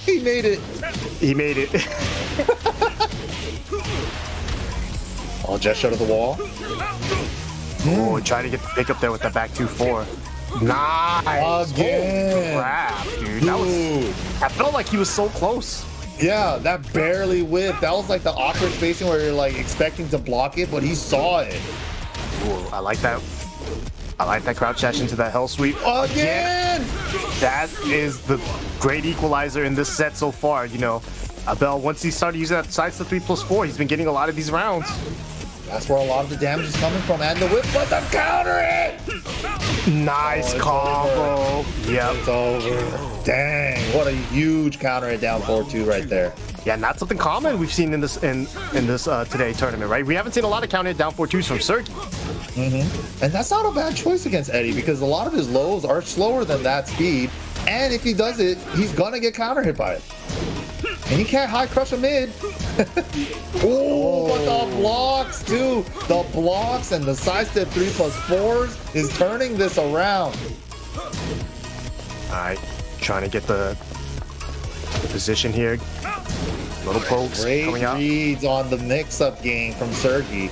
S2: He made it.
S15: He made it.
S2: Oh, just shut of the wall.
S15: Oh, trying to get the pick up there with the back 2-4. Nice.
S2: Again.
S15: Crap, dude. I felt like he was so close.
S2: Yeah, that barely whipped. That was like the awkward spacing where you're like expecting to block it, but he saw it.
S15: Ooh, I like that. I like that crouch dash into that hell sweep.
S2: Again!
S15: That is the great equalizer in this set so far. You know, Abel, once he started using that side to 3+4, he's been getting a lot of these rounds.
S2: That's where a lot of the damage is coming from. And the whip, but the counter it!
S15: Nice combo. Yep.
S2: It's over. Dang, what a huge counter hit down 4-2 right there.
S15: Yeah, not something common we've seen in this today tournament, right? We haven't seen a lot of counter hit down 4-2s from Sergi.
S2: And that's not a bad choice against Eddie because a lot of his lows are slower than that speed. And if he does it, he's gonna get counter hit by it. And he can't high crush a mid. Oh, but the blocks too. The blocks and the side step 3+4s is turning this around.
S15: All right, trying to get the position here. Little pokes coming out.
S2: Great reads on the mix-up game from Sergi.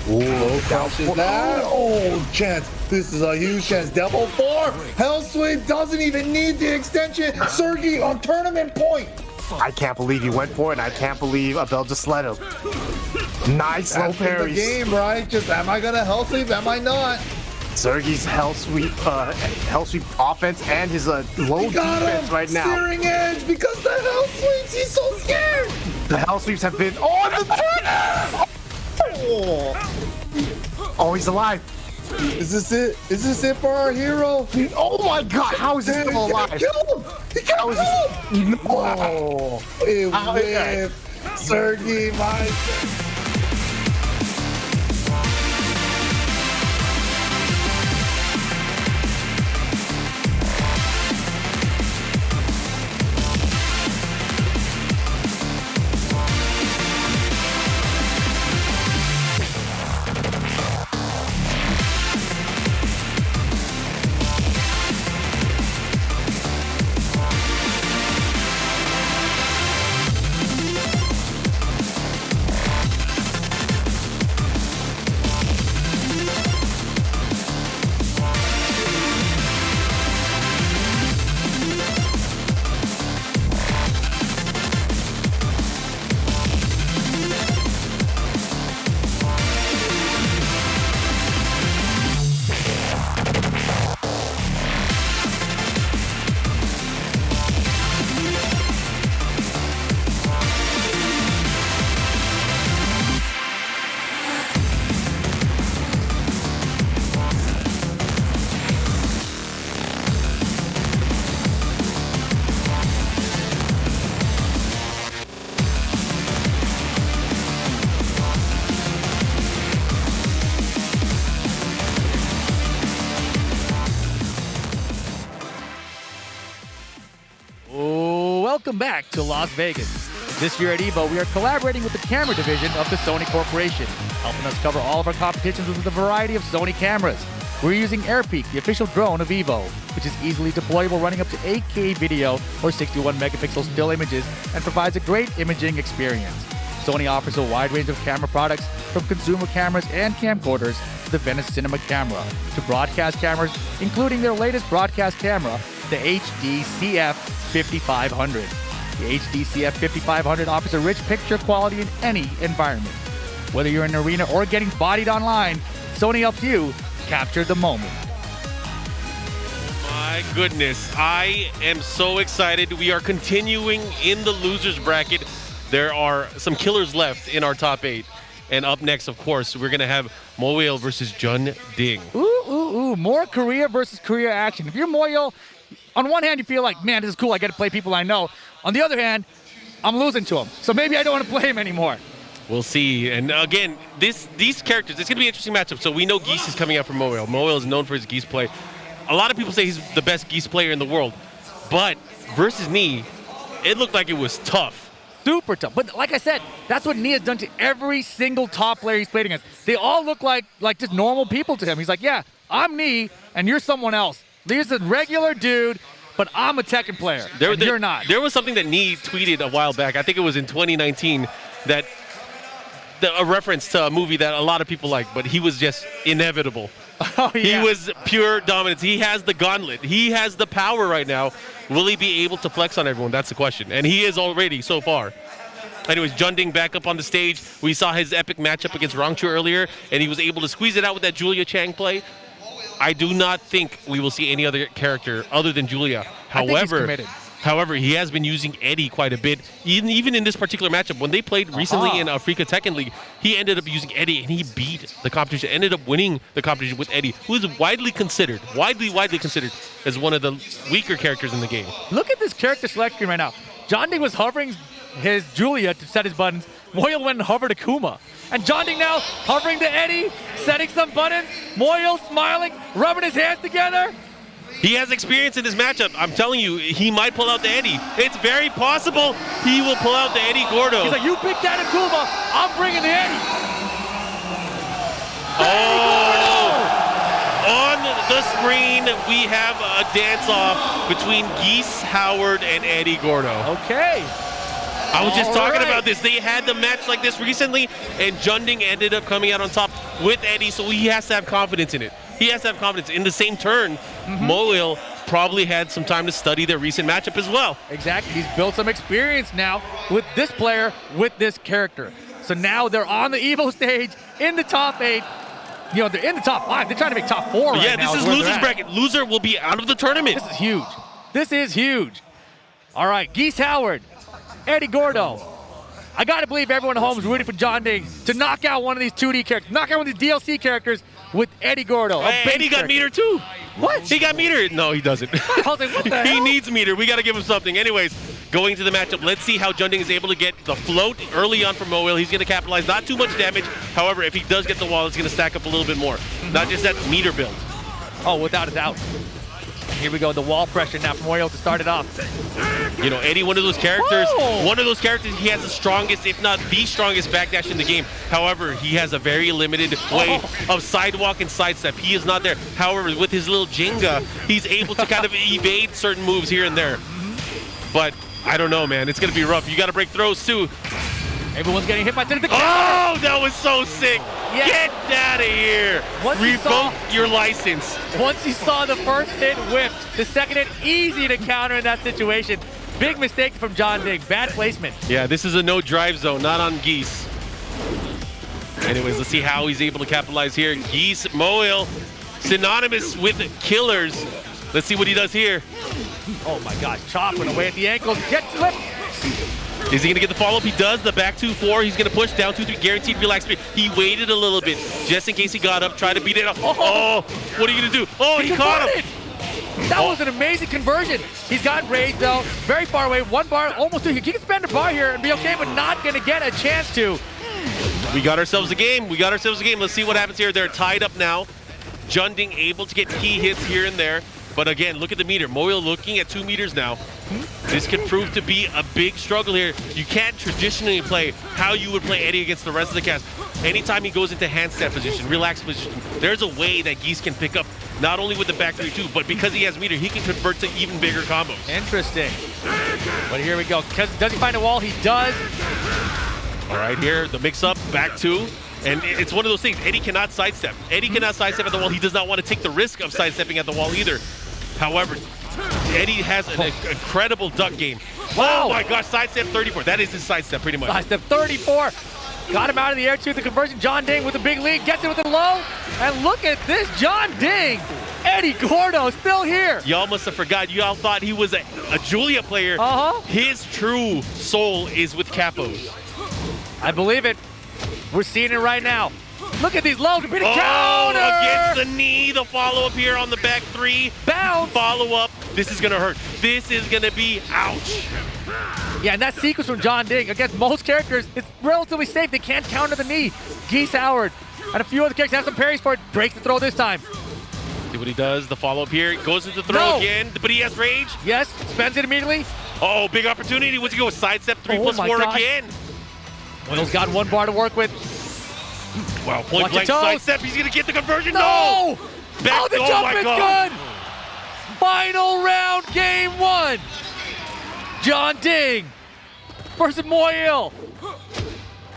S2: Low crouches that. Oh, chance. This is a huge chance. Double 4. Hell Sweep doesn't even need the extension. Sergi on tournament point.
S15: I can't believe he went for it, and I can't believe Abel just let him. Nice slow
S2: That's
S15: parries.
S2: the game, right? Just am I gonna hell sweep? Am I not?
S15: Sergi's hell sweep offense and his low defense right now.
S2: Searing edge because the hell sweeps. He's so scared.
S15: The hell sweeps have been on the turn. Oh, he's alive.
S2: Is this it? Is this it for our hero?
S15: Oh my God! How is he still alive?
S2: He killed him. He killed him. No. It whipped. Sergi, my.
S5: welcome back to Las Vegas. This year at EVO, we are collaborating with the camera division of the Sony Corporation, helping us cover all of our competitions with a variety of Sony cameras. We're using AirPeak, the official drone of EVO, which is easily deployable, running up to 8K video or 61 megapixel still images, and provides a great imaging experience. Sony offers a wide range of camera products, from consumer cameras and camcorders to the Venice Cinema camera, to broadcast cameras, including their latest broadcast camera, the HDCF 5500. The HDCF 5500 offers a rich picture quality in any environment. Whether you're in an arena or getting bodied online, Sony helps you capture the moment.
S6: My goodness, I am so excited. We are continuing in the losers bracket. There are some killers left in our top 8. And up next, of course, we're going to have Moyle versus Jun Ding.
S5: Ooh, more Korea versus Korea action. If you're Moyle, on one hand, you feel like, man, this is cool. I get to play people I know. On the other hand, I'm losing to him. So maybe I don't want to play him anymore.
S6: We'll see. And again, these characters, it's going to be an interesting matchup. So we know Geese is coming out from Moyle. Moyle is known for his Geese play. A lot of people say he's the best Geese player in the world. But versus Knee, it looked like it was tough.
S5: Super tough. But like I said, that's what Knee has done to every single top player he's played against. They all look like just normal people to him. He's like, yeah, I'm Knee, and you're someone else. He's a regular dude, but I'm a Tekken player, and you're not.
S6: There was something that Knee tweeted a while back. I think it was in 2019 that a reference to a movie that a lot of people like, but he was just inevitable.
S5: Oh, yeah.
S6: He was pure dominance. He has the gauntlet. He has the power right now. Will he be able to flex on everyone? That's the question. And he is already so far. Anyways, Jun Ding back up on the stage. We saw his epic matchup against Rangchu earlier, and he was able to squeeze it out with that Julia Chang play. I do not think we will see any other character other than Julia. However, he has been using Eddie quite a bit. Even in this particular matchup, when they played recently in Africa Tekken League, he ended up using Eddie, and he beat the competition, ended up winning the competition with Eddie, who is widely considered as one of the weaker characters in the game.
S5: Look at this character select screen right now. Jun Ding was hovering his Julia to set his buttons. Moyle went and hovered Akuma. And Jun Ding now hovering to Eddie, setting some buttons. Moyle smiling, rubbing his hands together.
S6: He has experience in this matchup. I'm telling you, he might pull out the Eddie. It's very possible he will pull out the Eddie Gordo.
S5: He's like, you pick that Akuma, I'm bringing the Eddie.
S6: On the screen, we have a dance-off between Geese Howard and Eddie Gordo.
S5: Okay.
S6: I was just talking about this. They had the match like this recently, and Jun Ding ended up coming out on top with Eddie, so he has to have confidence in it. He has to have confidence. In the same turn, Moyle probably had some time to study their recent matchup as well.
S5: Exactly. He's built some experience now with this player, with this character. So now they're on the EVO stage in the top 8. You know, they're in the top 5. They're trying to make top 4 right now.
S6: Yeah, this is loser's bracket. Loser will be out of the tournament.
S5: This is huge. This is huge. All right, Geese Howard, Eddie Gordo. I got to believe everyone at home is rooting for Jun Ding to knock out one of these 2D characters, knock out one of these DLC characters with Eddie Gordo.
S6: Eddie got meter too.
S5: What?
S6: He got meter. No, he doesn't.
S5: I was like, what the hell?
S6: He needs meter. We got to give him something. Anyways, going to the matchup, let's see how Jun Ding is able to get the float early on from Moyle. He's going to capitalize. Not too much damage. However, if he does get the wall, it's going to stack up a little bit more. Not just that meter build.
S5: Oh, without a doubt. Here we go, the wall pressure now from Moyle to start it off.
S6: You know, Eddie, one of those characters, he has the strongest, if not the strongest backdash in the game. However, he has a very limited way of sidewalk and sidestep. He is not there. However, with his little Jenga, he's able to kind of evade certain moves here and there. But I don't know, man. It's going to be rough. You got to break throws, too.
S5: Everyone's getting hit by the
S6: Oh, that was so sick. Yeah. Get out of here. Revoke your license.
S5: Once you saw the first hit whipped, the second hit easy to counter in that situation. Big mistake from Jun Ding. Bad placement.
S6: Yeah, this is a no drive zone, not on Geese. Anyways, let's see how he's able to capitalize here. Geese, Moyle, synonymous with killers. Let's see what he does here.
S5: Oh my gosh, chopping away at the ankles. Jet slip.
S6: Is he going to get the follow-up? He does. The back 2-4. He's going to push down 2-3. Guaranteed relax speed. He waited a little bit just in case he got up. Tried to beat it up. Oh, what are you going to do? Oh, he caught him.
S5: That was an amazing conversion. He's got rage though. Very far away. One bar, almost two. He can spend a bar here and be okay, but not going to get a chance to.
S6: We got ourselves a game. Let's see what happens here. They're tied up now. Jun Ding able to get key hits here and there. But again, look at the meter. Moyle looking at 2 meters now. This could prove to be a big struggle here. You can't traditionally play how you would play Eddie against the rest of the cast. Anytime he goes into handstand position, relaxed position, there's a way that Geese can pick up, not only with the back 3-2, but because he has meter, he can convert to even bigger combos.
S5: Interesting. But here we go. Does he find a wall? He does.
S6: All right, here, the mix-up, back 2. And it's one of those things, Eddie cannot sidestep. Eddie cannot sidestep at the wall. He does not want to take the risk of sidestepping at the wall either. However, Eddie has an incredible duck game.
S5: Wow.
S6: Oh my gosh, sidestep 34. That is his sidestep pretty much.
S5: Sidestep 34. Got him out of the air too. The conversion, John Ding with a big lead. Gets it with the low. And look at this, John Ding. Eddie Gordo still here.
S6: Y'all must have forgot. Y'all thought he was a Julia player. His true soul is with Capos.
S5: I believe it. We're seeing it right now. Look at these lows. Counter!
S6: Against the knee. The follow-up here on the back 3.
S5: Bounce.
S6: Follow-up. This is going to hurt. This is going to be ouch.
S5: Yeah, and that sequence from John Ding against most characters, it's relatively safe. They can't counter the knee. Geese Howard and a few other characters have some parries for it. Breaks the throw this time.
S6: See what he does. The follow-up here. Goes into the throw again, but he has rage.
S5: Yes, spends it immediately.
S6: Oh, big opportunity. What's he go? Sidestep 3+4 again.
S5: Will's got 1 bar to work with.
S6: Wow, point blank sidestep. He's going to get the conversion.
S5: No!
S6: Back,
S5: oh, the jump is good. Final round, game 1. John Ding versus Moyle.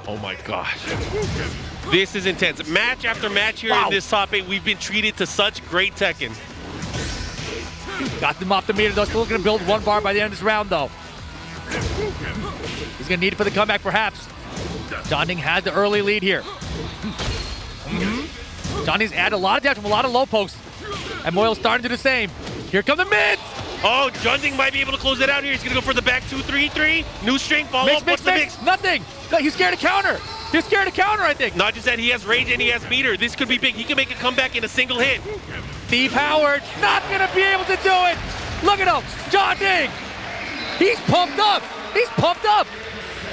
S6: Oh my gosh. This is intense. Match after match here in this top 8. We've been treated to such great Tekken.
S5: Got them off the meter, though. Still going to build 1 bar by the end of this round, though. He's going to need it for the comeback, perhaps. John Ding has the early lead here. John Ding's added a lot of damage from a lot of low pokes. And Moyle's starting to do the same. Here come the mids.
S6: Oh, John Ding might be able to close it out here. He's going to go for the back 2-3-3. New string, follow up. What's the mix?
S5: Nothing. No, he's scared to counter. He's scared to counter, I think.
S6: Not just that, he has range and he has meter. This could be big. He can make a comeback in a single hit.
S5: Steve Howard not going to be able to do it. Look at him. John Ding. He's pumped up. He's pumped up.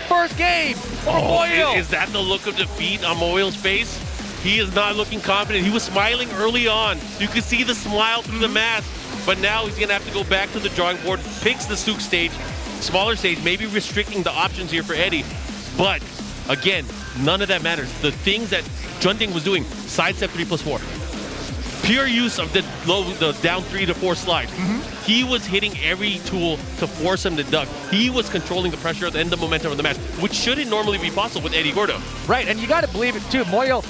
S5: First game for Moyle.
S6: Is that the look of defeat on Moyle's face? He is not looking confident. He was smiling early on. You could see the smile through the mask. But now he's going to have to go back to the drawing board, picks the Souk stage, smaller stage, maybe restricting the options here for Eddie. But again, none of that matters. The things that John Ding was doing, sidestep 3+4. Pure use of the down 3 to 4 slide. He was hitting every tool to force him to duck. He was controlling the pressure and the momentum of the match, which shouldn't normally be possible with Eddie Gordo.
S5: Right, and you got to believe it too. Moyle,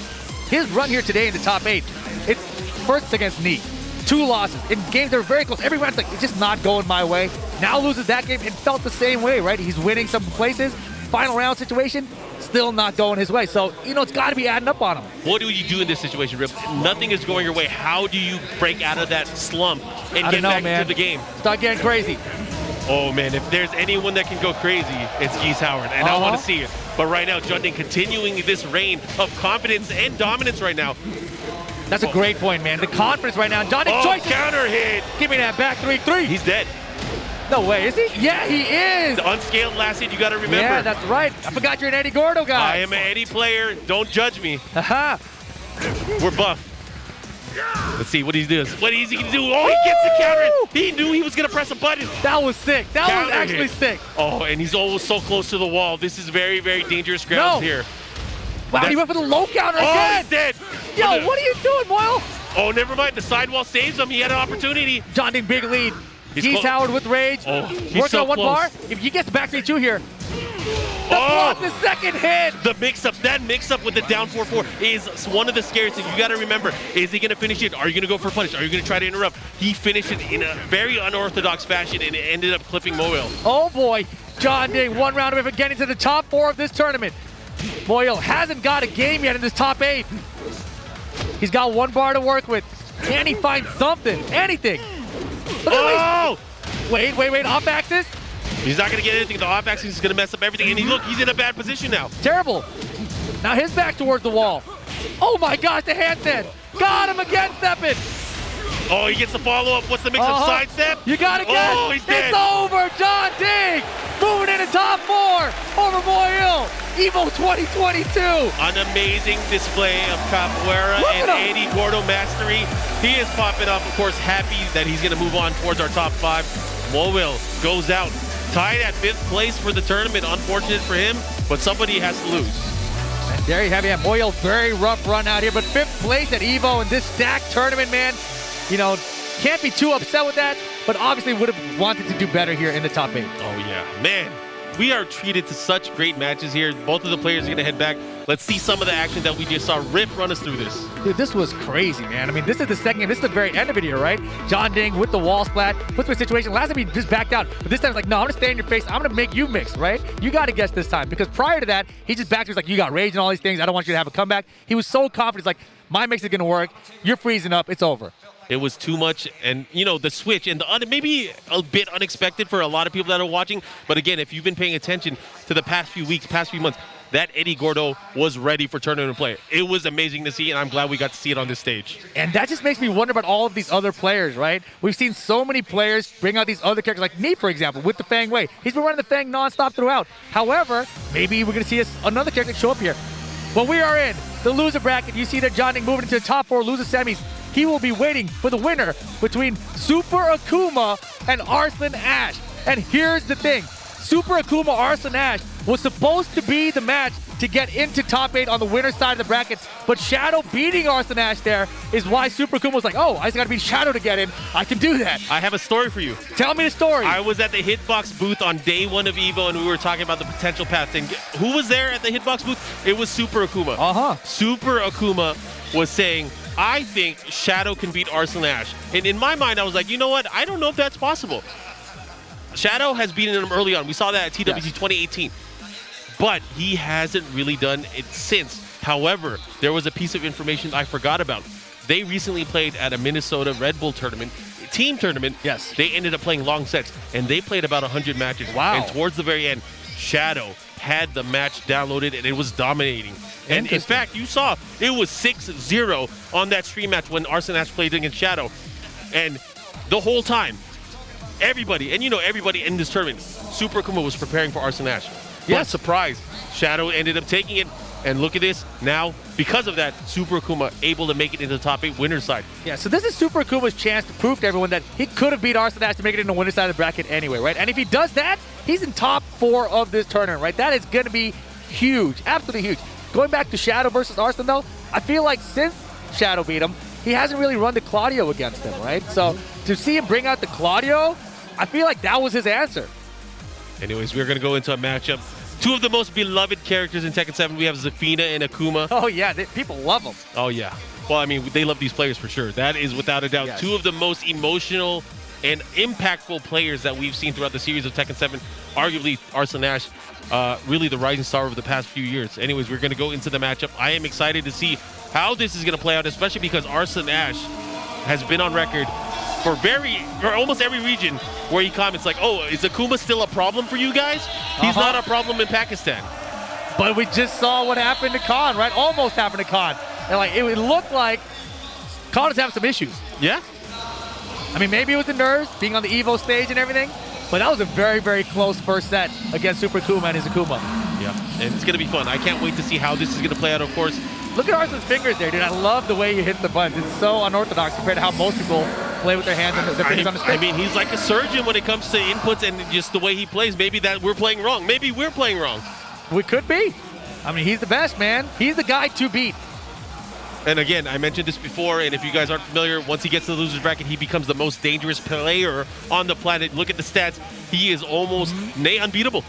S5: his run here today in the top 8, it's first against knee. 2 losses in games that are very close. Every round's like, it's just not going my way. Now loses that game and felt the same way, right? He's winning some places. Final round situation, still not going his way. So, it's got to be adding up on him.
S6: What do you do in this situation, Rip? Nothing is going your way. How do you break out of that slump and get back into the game?
S5: Start getting crazy.
S6: Oh, man, if there's anyone that can go crazy, it's Geese Howard, and I want to see it. But right now, John Ding continuing this reign of confidence and dominance right now.
S5: That's a great point, man. The confidence right now. John Ding choice.
S6: Counter hit.
S5: Give me that back 3-3.
S6: He's dead.
S5: No way, is he? Yeah, he is.
S6: The unscaled last hit, you got to remember.
S5: Yeah, that's right. I forgot you're an Eddie Gordo guy.
S6: I am an Eddie player. Don't judge me. We're buff. Let's see what he does. What is he going to do? Oh, he gets the counter. He knew he was going to press a button.
S5: That was sick. That was actually sick.
S6: Oh, and he's almost so close to the wall. This is very, very dangerous grounds here.
S5: Wow, he went for the low counter again.
S6: He's dead.
S5: Yo, what are you doing, Moyle?
S6: Oh, never mind. The sidewall saves him. He had an opportunity.
S5: John Ding, big lead. Geese Howard with rage.
S6: Oh,
S5: working on 1 bar. If he gets back 3-2 here. The second hit.
S6: The mix-up, that mix-up with the down 4-4 is one of the scariest things. You got to remember, is he going to finish it? Are you going to go for a punish? Are you going to try to interrupt? He finished it in a very unorthodox fashion and it ended up clipping Moyle.
S5: Oh boy, John Ding, 1 round of it, getting to the top 4 of this tournament. Moyle hasn't got a game yet in this top 8. He's got 1 bar to work with. Can he find something? Anything?
S6: Oh!
S5: Wait, off axis?
S6: He's not going to get anything. The off axis is going to mess up everything. And look, he's in a bad position now.
S5: Terrible. Now his back towards the wall. Oh my gosh, the handstand. Got him again, Steppen.
S6: Oh, he gets the follow-up. What's the mix-up? Sidestep?
S5: You got to guess.
S6: Oh, he's dead.
S5: It's over. John Ding moving into top 4 over Moyle. EVO 2022.
S6: An amazing display of capoeira and Eddie Gordo mastery. He is popping up, of course, happy that he's going to move on towards our top 5. Moyle goes out, tied at 5th place for the tournament. Unfortunate for him, but somebody has to lose.
S5: And there you have it. Moyle, very rough run out here, but 5th place at EVO in this stacked tournament, man. You know, can't be too upset with that, but obviously would have wanted to do better here in the top 8.
S6: Oh, yeah. Man, we are treated to such great matches here. Both of the players are going to head back. Let's see some of the action that we just saw. Rip, run us through this.
S5: Dude, this was crazy, man. I mean, this is the second game. This is the very end of it here, right? John Ding with the wall splat. Puts me in a situation. Last time he just backed out. But this time it's like, no, I'm going to stay in your face. I'm going to make you mix, right? You got to guess this time. Because prior to that, he just backed. He was like, you got rage and all these things. I don't want you to have a comeback. He was so confident. He's like, my mix is going to work. You're freezing up. It's over.
S6: It was too much, and you know the switch, and maybe a bit unexpected for a lot of people that are watching. But again, if you've been paying attention to the past few weeks, past few months, that Eddie Gordo was ready for tournament play. It was amazing to see, and I'm glad we got to see it on this stage.
S5: And that just makes me wonder about all of these other players, right? We've seen so many players bring out these other characters, like me, for example, with the Fang Wei. He's been running the Fang nonstop throughout. However, maybe we're going to see another character show up here. But we are in the loser bracket. You see that John Ding moving into the top 4 loser semis. He will be waiting for the winner between Super Akuma and Arslan Ash. And here's the thing. Super Akuma Arslan Ash was supposed to be the match to get into top 8 on the winner's side of the brackets, but Shadow beating Arslan Ash there is why Super Akuma was like, oh, I just gotta beat Shadow to get in. I can do that.
S6: I have a story for you.
S5: Tell me the story.
S6: I was at the Hitbox booth on day 1 of EVO, and we were talking about the potential path. And who was there at the Hitbox booth? It was Super Akuma. Super Akuma was saying, I think Shadow can beat Arslan Ash. And in my mind, I was like, you know what? I don't know if that's possible. Shadow has beaten him early on. We saw that at TWC 2018. But he hasn't really done it since. However, there was a piece of information I forgot about. They recently played at a Minnesota Red Bull tournament, team tournament.
S5: Yes.
S6: They ended up playing long sets, and they played about 100 matches.
S5: Wow.
S6: And towards the very end, Shadow had the match downloaded, and it was dominating. And in fact, you saw it was 6-0 on that stream match when Arslan Ash played against Shadow. And the whole time, everybody, and you know everybody in this tournament, Super Akuma was preparing for Arslan Ash. Yes. But surprise, Shadow ended up taking it. And look at this. Now, because of that, Super Akuma able to make it into the top 8 winner's side.
S5: Yeah, so this is Super Akuma's chance to prove to everyone that he could have beat Arslan Ash to make it in the winner's side of the bracket anyway, right? And if he does that, he's in top 4 of this tournament, right? That is going to be huge, absolutely huge. Going back to Shadow versus Arslan, though, I feel like since Shadow beat him, he hasn't really run the Claudio against him, right? So to see him bring out the Claudio, I feel like that was his answer.
S6: Anyways, we're going to go into a matchup. 2 of the most beloved characters in Tekken 7. We have Zafina and Akuma.
S5: Oh, yeah. People love them.
S6: Oh, yeah. Well, I mean, they love these players for sure. That is without a doubt. Yes. 2 of the most emotional and impactful players that we've seen throughout the series of Tekken 7. Arguably, Arslan Ash, really the rising star over the past few years. Anyways, we're going to go into the matchup. I am excited to see how this is going to play out, especially because Arslan Ash has been on record for almost every region where he comments like, oh, is Akuma still a problem for you guys? He's not a problem in Pakistan.
S5: But we just saw what happened to Khan, right? Almost happened to Khan. And like, it looked like Khan is having some issues.
S6: Yeah.
S5: I mean, maybe it was the nerves, being on the EVO stage and everything, but that was a very, very close first set against Super Akuma and his Akuma.
S6: Yeah, and it's going to be fun. I can't wait to see how this is going to play out, of course.
S5: Look at Arslan's fingers there, dude. I love the way he hits the buttons. It's so unorthodox compared to how most people play with their hands and their fingers on the stick.
S6: I mean, he's like a surgeon when it comes to inputs and just the way he plays. Maybe that we're playing wrong. Maybe we're playing wrong.
S5: We could be. I mean, he's the best, man. He's the guy to beat.
S6: And again, I mentioned this before, and if you guys aren't familiar, once he gets to the loser's bracket, he becomes the most dangerous player on the planet. Look at the stats. He is almost unbeatable.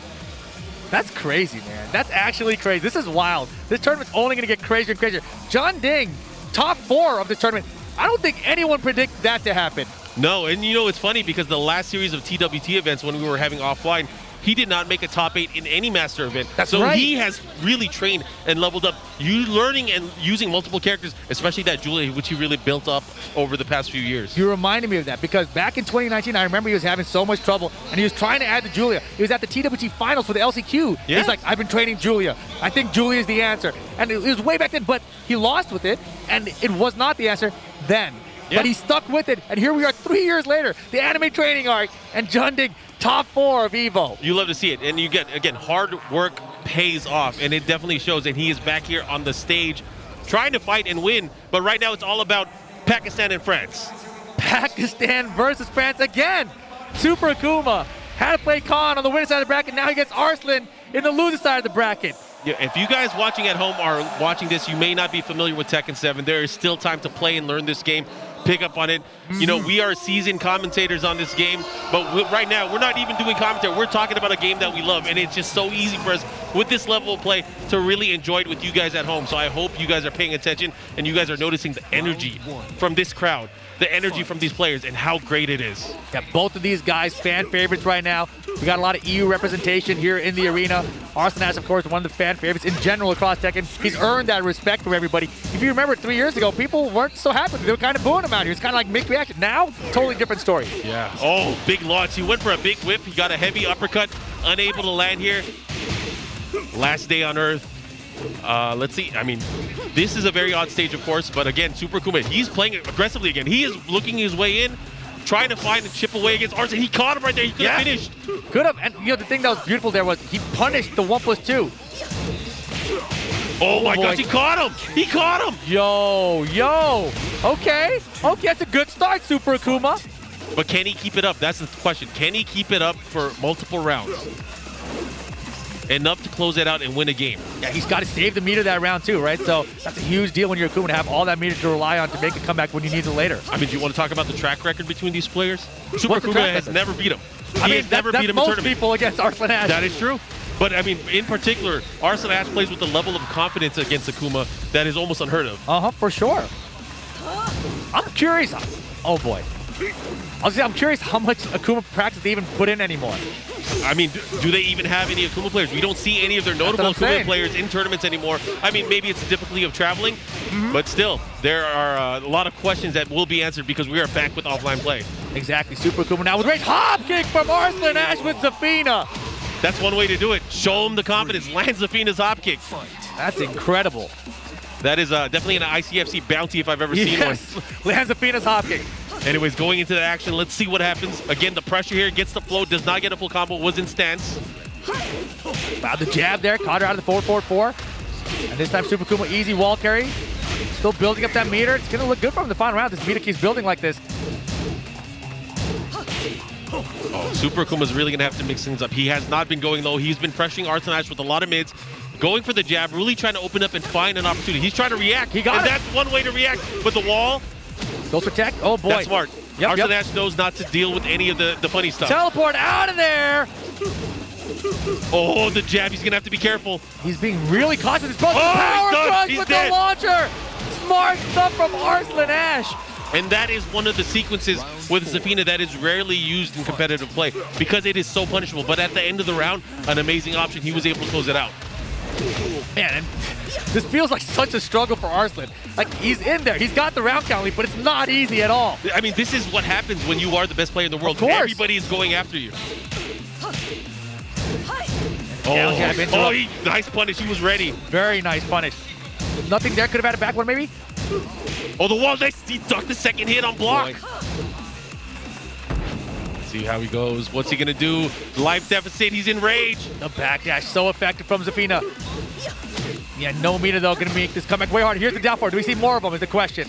S5: That's crazy, man. That's actually crazy. This is wild. This tournament's only going to get crazier and crazier. John Ding, top 4 of the tournament. I don't think anyone predicted that to happen.
S6: No, and you know, it's funny because the last series of TWT events when we were having offline, he did not make a top 8 in any master event.
S5: That's
S6: so
S5: right.
S6: He has really trained and leveled up, learning and using multiple characters, especially that Julia, which he really built up over the past few years.
S5: You reminded me of that because back in 2019, I remember he was having so much trouble and he was trying to add the Julia. He was at the TWT finals for the LCQ.
S6: Yeah.
S5: He's like, I've been training Julia. I think Julia is the answer. And it was way back then, but he lost with it and it was not the answer then. but he stuck with it. And here we are 3 years later, the anime training arc, and Junding top 4 of EVO.
S6: You love to see it. And you get, again, hard work pays off, and it definitely shows. And he is back here on the stage trying to fight and win. But right now it's all about Pakistan and France.
S5: Pakistan versus France again. Super Akuma had to play Khan on the winning side of the bracket. Now he gets Arslan in the loser side of the bracket.
S6: Yeah, if you guys watching at home are watching this, you may not be familiar with Tekken 7. There is still time to play and learn this game, pick up on it. You know, we are seasoned commentators on this game, but right now we're not even doing commentary. We're talking about a game that we love, and it's just so easy for us with this level of play to really enjoy it with you guys at home. So I hope you guys are paying attention and you guys are noticing the energy from this crowd, the energy from these players, and how great it is.
S5: Yeah, both of these guys fan favorites right now. We got a lot of EU representation here in the arena. Arslan Ash, of course, one of the fan favorites in general across Tekken. He's earned that respect from everybody. If you remember 3 years ago, people weren't so happy. They were kind of booing him out here. It's kind of like mixed reaction. Now, totally different story.
S6: Yeah. Oh, big launch. He went for a big whip. He got a heavy uppercut, unable to land here. Last day on Earth. Let's see. I mean, this is a very odd stage, of course, but again, Super Akuma, he's playing aggressively again. He is looking his way in, trying to find and chip away against Arslan. He caught him right there. He could have finished.
S5: Could have. And, you know, the thing that was beautiful there was he punished the 1+2.
S6: Oh my gosh, he caught him! He caught him!
S5: Yo. Okay, that's a good start, Super Akuma.
S6: But can he keep it up? That's the question. Can he keep it up for multiple rounds? Enough to close it out and win a game.
S5: Yeah, he's got to save the meter that round too, right? So that's a huge deal when you're Akuma to have all that meter to rely on to make a comeback when you need it later.
S6: I mean, do you want to talk about the track record between these players? Super Akuma has never beat him.
S5: I mean,
S6: never beat him in
S5: most
S6: tournament.
S5: people against Arslan Ash.
S6: That is true. But, I mean, in particular, Arslan Ash plays with a level of confidence against Akuma that is almost unheard of.
S5: For sure. I'm curious. Oh, boy. I'm curious how much Akuma practice they even put in anymore.
S6: I mean, do they even have any Akuma players? We don't see any of their notable Akuma players in tournaments anymore. I mean, maybe it's the difficulty of traveling, but still, there are a lot of questions that will be answered because we are back with offline play.
S5: Exactly. Super Akuma now with range hop kick from Arslan Ash with Zafina.
S6: That's one way to do it. Show him the confidence. Lands Zafina's hop kick.
S5: That's incredible.
S6: That is definitely an ICFC bounty if I've ever seen one.
S5: Lands Zafina's hop kick.
S6: Anyways, going into the action, let's see what happens. Again, the pressure here gets the flow, does not get a full combo, was in stance.
S5: Wow, the jab there, caught her out of the 4-4-4. And this time Super Akuma, easy wall carry. Still building up that meter. It's going to look good for him in the final round. This meter keeps building like this.
S6: Oh, Super Akuma's really going to have to mix things up. He has not been going low. He's been pressuring Arslan Ash with a lot of mids. Going for the jab, really trying to open up and find an opportunity. He's trying to react.
S5: He got
S6: and
S5: it.
S6: That's one way to react, but the wall.
S5: Goes for tech. Oh, boy.
S6: That's smart. Arslan Ash knows not to deal with any of the funny stuff.
S5: Teleport out of there.
S6: Oh, the jab. He's going to have to be careful.
S5: He's being really cautious. He's power crush with
S6: dead.
S5: the launcher. Smart stuff from Arslan Ash.
S6: And that is one of the sequences with Zafina that is rarely used in competitive play because it is so punishable. But at the end of the round, an amazing option. He was able to close it out.
S5: Man, and this feels like such a struggle for Arslan. Like, he's in there. He's got the round count lead, but it's not easy at all.
S6: I mean, this is what happens when you are the best player in the world.
S5: Of course.
S6: Everybody is going after you. Nice punish. He was ready.
S5: Very nice punish. Nothing there. Could have had a back one, maybe?
S6: Oh, the wall. He ducked the second hit on block. See how he goes. What's he going to do? Life deficit. He's in rage.
S5: The backdash so effective from Zafina. Yeah, no meter, though. Going to make this comeback way hard. Here's the down four. Do we see more of them is the question.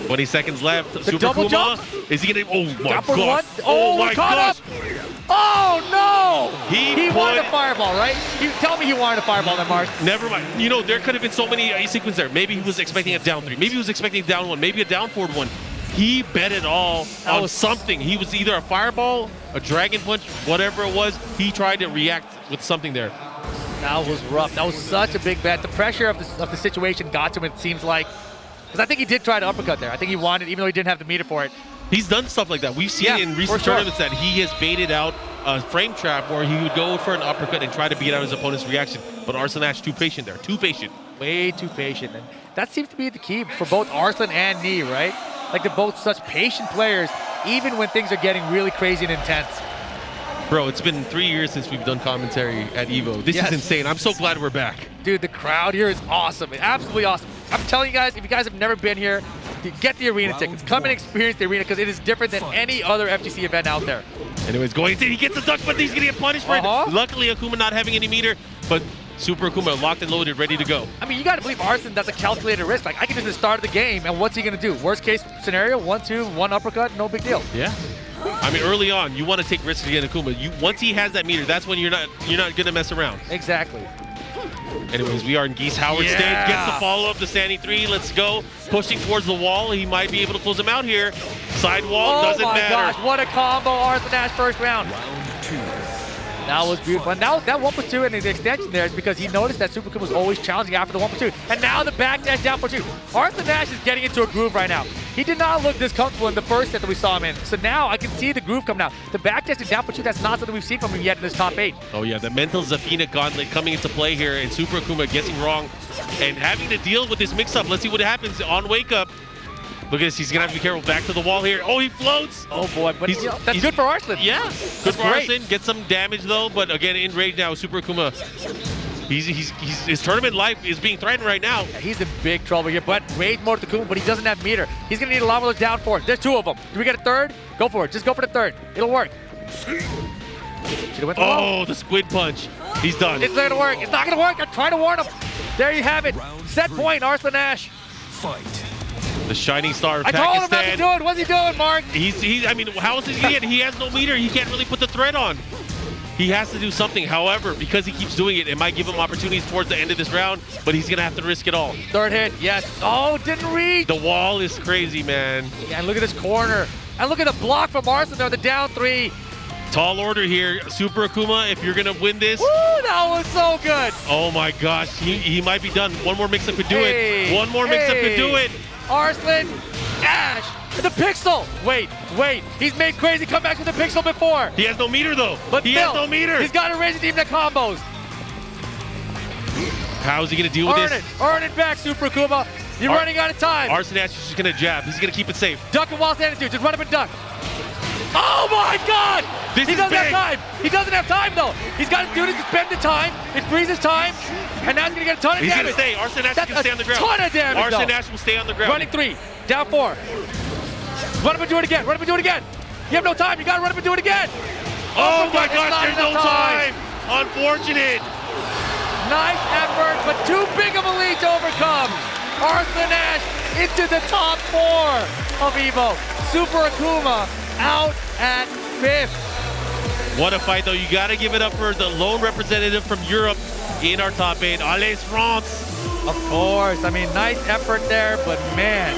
S6: 20 seconds left.
S5: The
S6: Super
S5: double
S6: Akuma.
S5: Jump.
S6: Is he going to... Oh, my
S5: Down for
S6: gosh.
S5: one. Oh,
S6: my
S5: caught
S6: gosh.
S5: up. Oh, no.
S6: He
S5: wanted a fireball, right? You tell me he wanted a fireball then, Mark.
S6: Never mind. You know, there could have been so many sequences there. Maybe he was expecting a down three. Maybe he was expecting a down one. Maybe a down forward one. He bet it all on something. He was either a fireball, a dragon punch, whatever it was. He tried to react with something there.
S5: That was rough. That was such a big bet. The pressure of the situation got to him, it seems like. Because I think he did try to uppercut there. I think he wanted, even though he didn't have the meter for it.
S6: He's done stuff like that. We've seen in recent tournaments that he has baited out a frame trap where he would go for an uppercut and try to beat out his opponent's reaction. But Arslan Ash too patient there. Too patient.
S5: Way too patient. And that seems to be the key for both Arslan and Nee, right? Like, they're both such patient players, even when things are getting really crazy and intense.
S6: Bro, it's been 3 years since we've done commentary at EVO. This is insane. I'm so glad we're back.
S5: Dude, the crowd here is awesome. Absolutely awesome. I'm telling you guys, if you guys have never been here, get the arena tickets. Come and experience the arena because it is different than any other FGC event out there.
S6: Anyways, going into, he gets the duck, but he's gonna get punished for it. Luckily, Akuma not having any meter, but Super Akuma locked and loaded, ready to go.
S5: I mean, you got to believe Arslan, that's a calculated risk. Like, I can just start the game, and what's he going to do? Worst case scenario, 1-2, 1 uppercut, no big deal.
S6: Yeah. I mean, early on, you want to take risks against Akuma. Once he has that meter, that's when you're not gonna mess around.
S5: Exactly.
S6: Anyways, we are in Geese Howard stage. Gets the follow-up to Sandy 3. Let's go. Pushing towards the wall. He might be able to close him out here. Side wall, doesn't matter.
S5: Oh my gosh, what a combo. Arslan Ash first round. That was beautiful. And now that 1+2 and the extension there is because he noticed that Super Akuma was always challenging after the 1+2. And now the back dash down for 2. Arslan Ash is getting into a groove right now. He did not look this comfortable in the first set that we saw him in. So now I can see the groove coming out. The back dash and down for 2, that's not something we've seen from him yet in this top 8.
S6: Oh yeah, the mental Zafina gauntlet coming into play here, and Super Akuma guessing wrong and having to deal with this mix-up. Let's see what happens on wake up. Look at this, he's gonna have to be careful. Back to the wall here. Oh, he floats!
S5: Oh boy, but that's good for Arslan.
S6: Yeah, good for Arslan. Get some damage though, but again, in rage now, Super Akuma. His tournament life is being threatened right now.
S5: Yeah, he's in big trouble here, but rage mode to Akuma, but he doesn't have meter. He's gonna need a lot of those down 4. There's 2 of them. Do we get a third? Go for it. Just go for the third. It'll work.
S6: Oh, the squid punch. He's done.
S5: It's not gonna work. It's not gonna work. I'm trying to warn him. There you have it. Set point, Arslan Ash.
S10: Fight.
S6: The shining star of
S5: I
S6: Pakistan.
S5: told him not to do it. What's he doing, Mark?
S6: I mean, how else is he gonna get? He has no meter. He can't really put the thread on. He has to do something. However, because he keeps doing it, it might give him opportunities towards the end of this round, but he's gonna have to risk it all.
S5: Third hit, yes. Oh, didn't reach.
S6: The wall is crazy, man.
S5: Yeah, and look at this corner. And look at the block from Arslan there, the down 3.
S6: Tall order here, Super Akuma, if you're gonna win this.
S5: Woo, that was so good.
S6: Oh my gosh, he might be done. One more mix-up could do it. One more mix-up could do it.
S5: Arslan Ash, the pixel. Wait. He's made crazy comebacks with the pixel before.
S6: He has no meter though.
S5: But
S6: he has no meter.
S5: He's got to raise the team to combos.
S6: How's he gonna deal with this?
S5: Earn it back, Super Akuma. You're running out of time.
S6: Arslan Ash is just gonna jab. He's gonna keep it safe.
S5: Duck and wall standing 2. Just run up and duck. Oh my God!
S6: He
S5: doesn't have time. He doesn't have time though. He's got to do this to spend the time. It freezes time, and now he's gonna get a ton of damage.
S6: He's gonna stay. Arslan Ash can stay on the ground.
S5: Ton of damage.
S6: Arslan Ash will stay on the ground.
S5: Running 3, down 4. Run up and do it again. Run up and do it again. You have no time. You gotta run up and do it again.
S6: Oh my gosh! There's no time. Unfortunate.
S5: Nice effort, but too big of a lead to overcome. Arslan Ash into the top 4 of EVO. Super Akuma out at 5th.
S6: What a fight, though. You got to give it up for the lone representative from Europe in our top 8, Allez France.
S5: Of course. I mean, nice effort there, but man,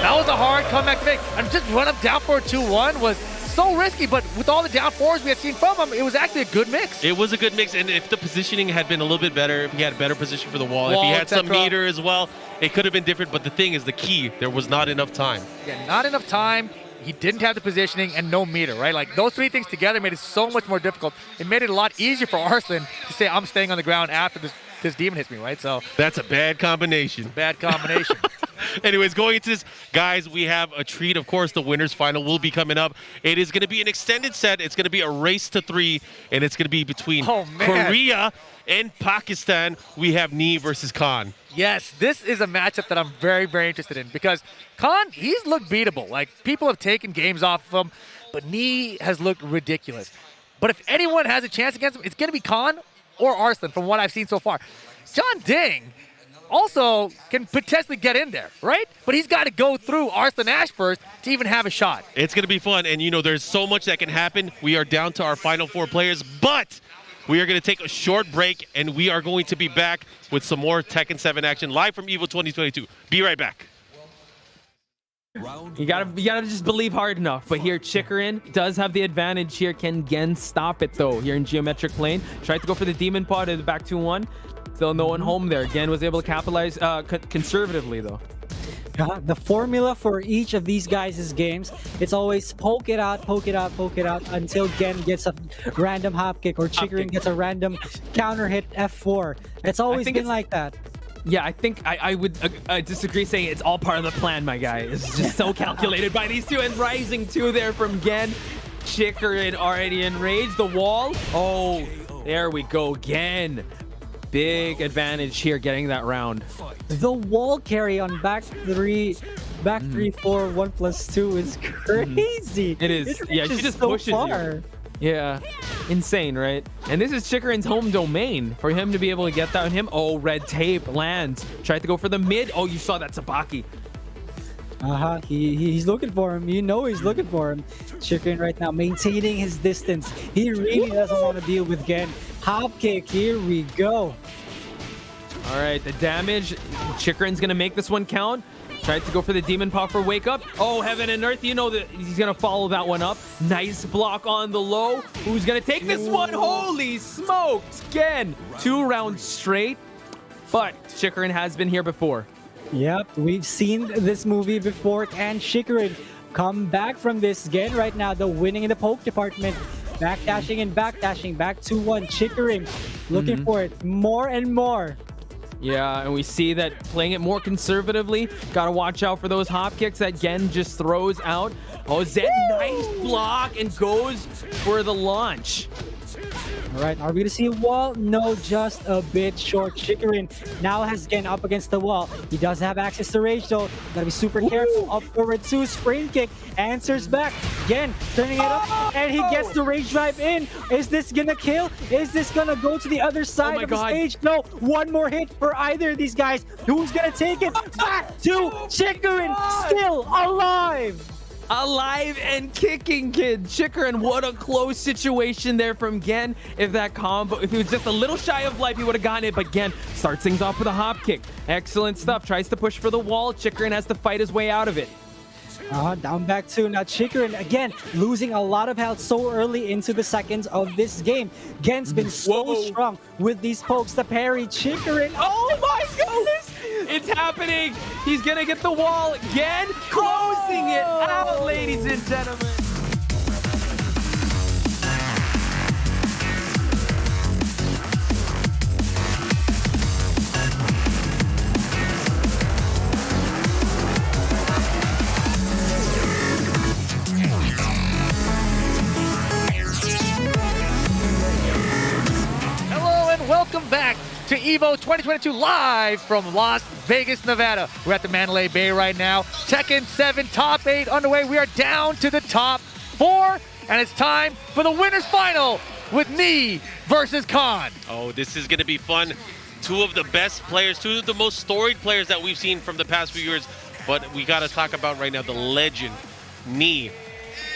S5: that was a hard comeback to make. And just run up down for a 2-1 was so risky, but with all the down 4s we had seen from him, it was actually a good mix.
S6: It was a good mix, and if the positioning had been a little bit better, if he had better position for the wall, if he had some meter as well, it could have been different. But the thing is, the key, there was not enough time.
S5: Yeah, not enough time. He didn't have the positioning and no meter, right? Like, those 3 things together made it so much more difficult. It made it a lot easier for Arslan to say, I'm staying on the ground after this demon hits me, right? So
S6: that's a bad combination.
S5: Bad combination.
S6: Anyways, going into this, guys, we have a treat. Of course, the winners final will be coming up. It is going to be an extended set. It's going to be a race to 3, and it's going to be between Korea and Pakistan. We have Knee versus Khan.
S5: Yes, this is a matchup that I'm very, very interested in because Khan, he's looked beatable. Like, people have taken games off of him, but Knee has looked ridiculous. But if anyone has a chance against him, it's going to be Khan or Arslan from what I've seen so far. John Ding also can potentially get in there, right? But he's got to go through Arslan Ash first to even have a shot.
S6: It's going to be fun, and you know, there's so much that can happen. We are down to our final 4 players, but we are going to take a short break, and we are going to be back with some more Tekken 7 action live from EVO 2022. Be right back.
S13: You gotta just believe hard enough. But here, Chikarin does have the advantage here. Can Gen stop it though? Here in geometric plane, tried to go for the demon pod at the back 2-1. Still no one home there. Gen was able to capitalize conservatively though.
S16: The formula for each of these guys' games, it's always poke it out until Gen gets a random hop kick or Chikarin gets a random counter hit F4. It's always been like that.
S13: Yeah, I think I would disagree saying it's all part of the plan, my guy. It's just so calculated by these two. And rising 2 there from Gen. Chikarin already enraged. The wall. Oh, there we go. Gen. Big advantage here getting that round.
S16: The wall carry on back 3 Back 3-4, 1+2 is crazy.
S13: It is. Yeah, she just
S16: so
S13: pushes
S16: far.
S13: you. Yeah, insane, right? And this is Chikarin's home domain. For him to be able to get that on him. Oh, red tape lands. Tried to go for the mid. Oh, you saw that Sabaki.
S16: He's looking for him. You know he's looking for him. Chikarin right now maintaining his distance. He really doesn't want to deal with Gen. Hop kick. Here we go.
S13: All right, the damage. Chikarin's going to make this one count. Tried to go for the Demon Paw for Wake Up. Oh, Heaven and Earth. You know that he's going to follow that one up. Nice block on the low. Who's going to take this one? Holy smokes. Again, 2 rounds straight. But Chikarin has been here before.
S16: Yep, we've seen this movie before. And Chikarin come back from this again right now. The winning in the poke department. Backdashing and backdashing. Back 2-1. Chikarin looking for it more and more.
S13: Yeah, and we see that playing it more conservatively. Got to watch out for those hop kicks that Gen just throws out. Oh, Zed, nice block and goes for the launch.
S16: All right, are we going to see a wall? No, just a bit short. Chikarin now has Gen up against the wall. He does have access to rage, though. Gotta be super careful. Up forward 2, spring kick, answers back. Gen turning it up, and he gets the rage drive in. Is this gonna kill? Is this gonna go to the other side of the stage? No, one more hit for either of these guys. Who's gonna take it? Back to Chikarin, still alive.
S13: Alive and kicking, kid. Chikarin, what a close situation there from Gen. If that combo, if he was just a little shy of life, he would have gotten it. But Gen starts things off with a hop kick. Excellent stuff. Tries to push for the wall. Chikarin has to fight his way out of it.
S16: Down back 2. Now Chikarin, again, losing a lot of health so early into the seconds of this game. Gen's been so strong with these pokes. The parry, Chikarin.
S13: Oh my goodness! It's happening. He's going to get the wall again. Closing it out, ladies and gentlemen.
S5: Hello and welcome back to EVO 2022 live from Las Vegas, Nevada. We're at the Mandalay Bay right now. Tekken 7 top 8 underway. We are down to the top 4, and it's time for the winner's final with Knee versus Khan.
S6: Oh, this is going to be fun. 2 of the best players, 2 of the most storied players that we've seen from the past few years. But we got to talk about right now the legend, Knee,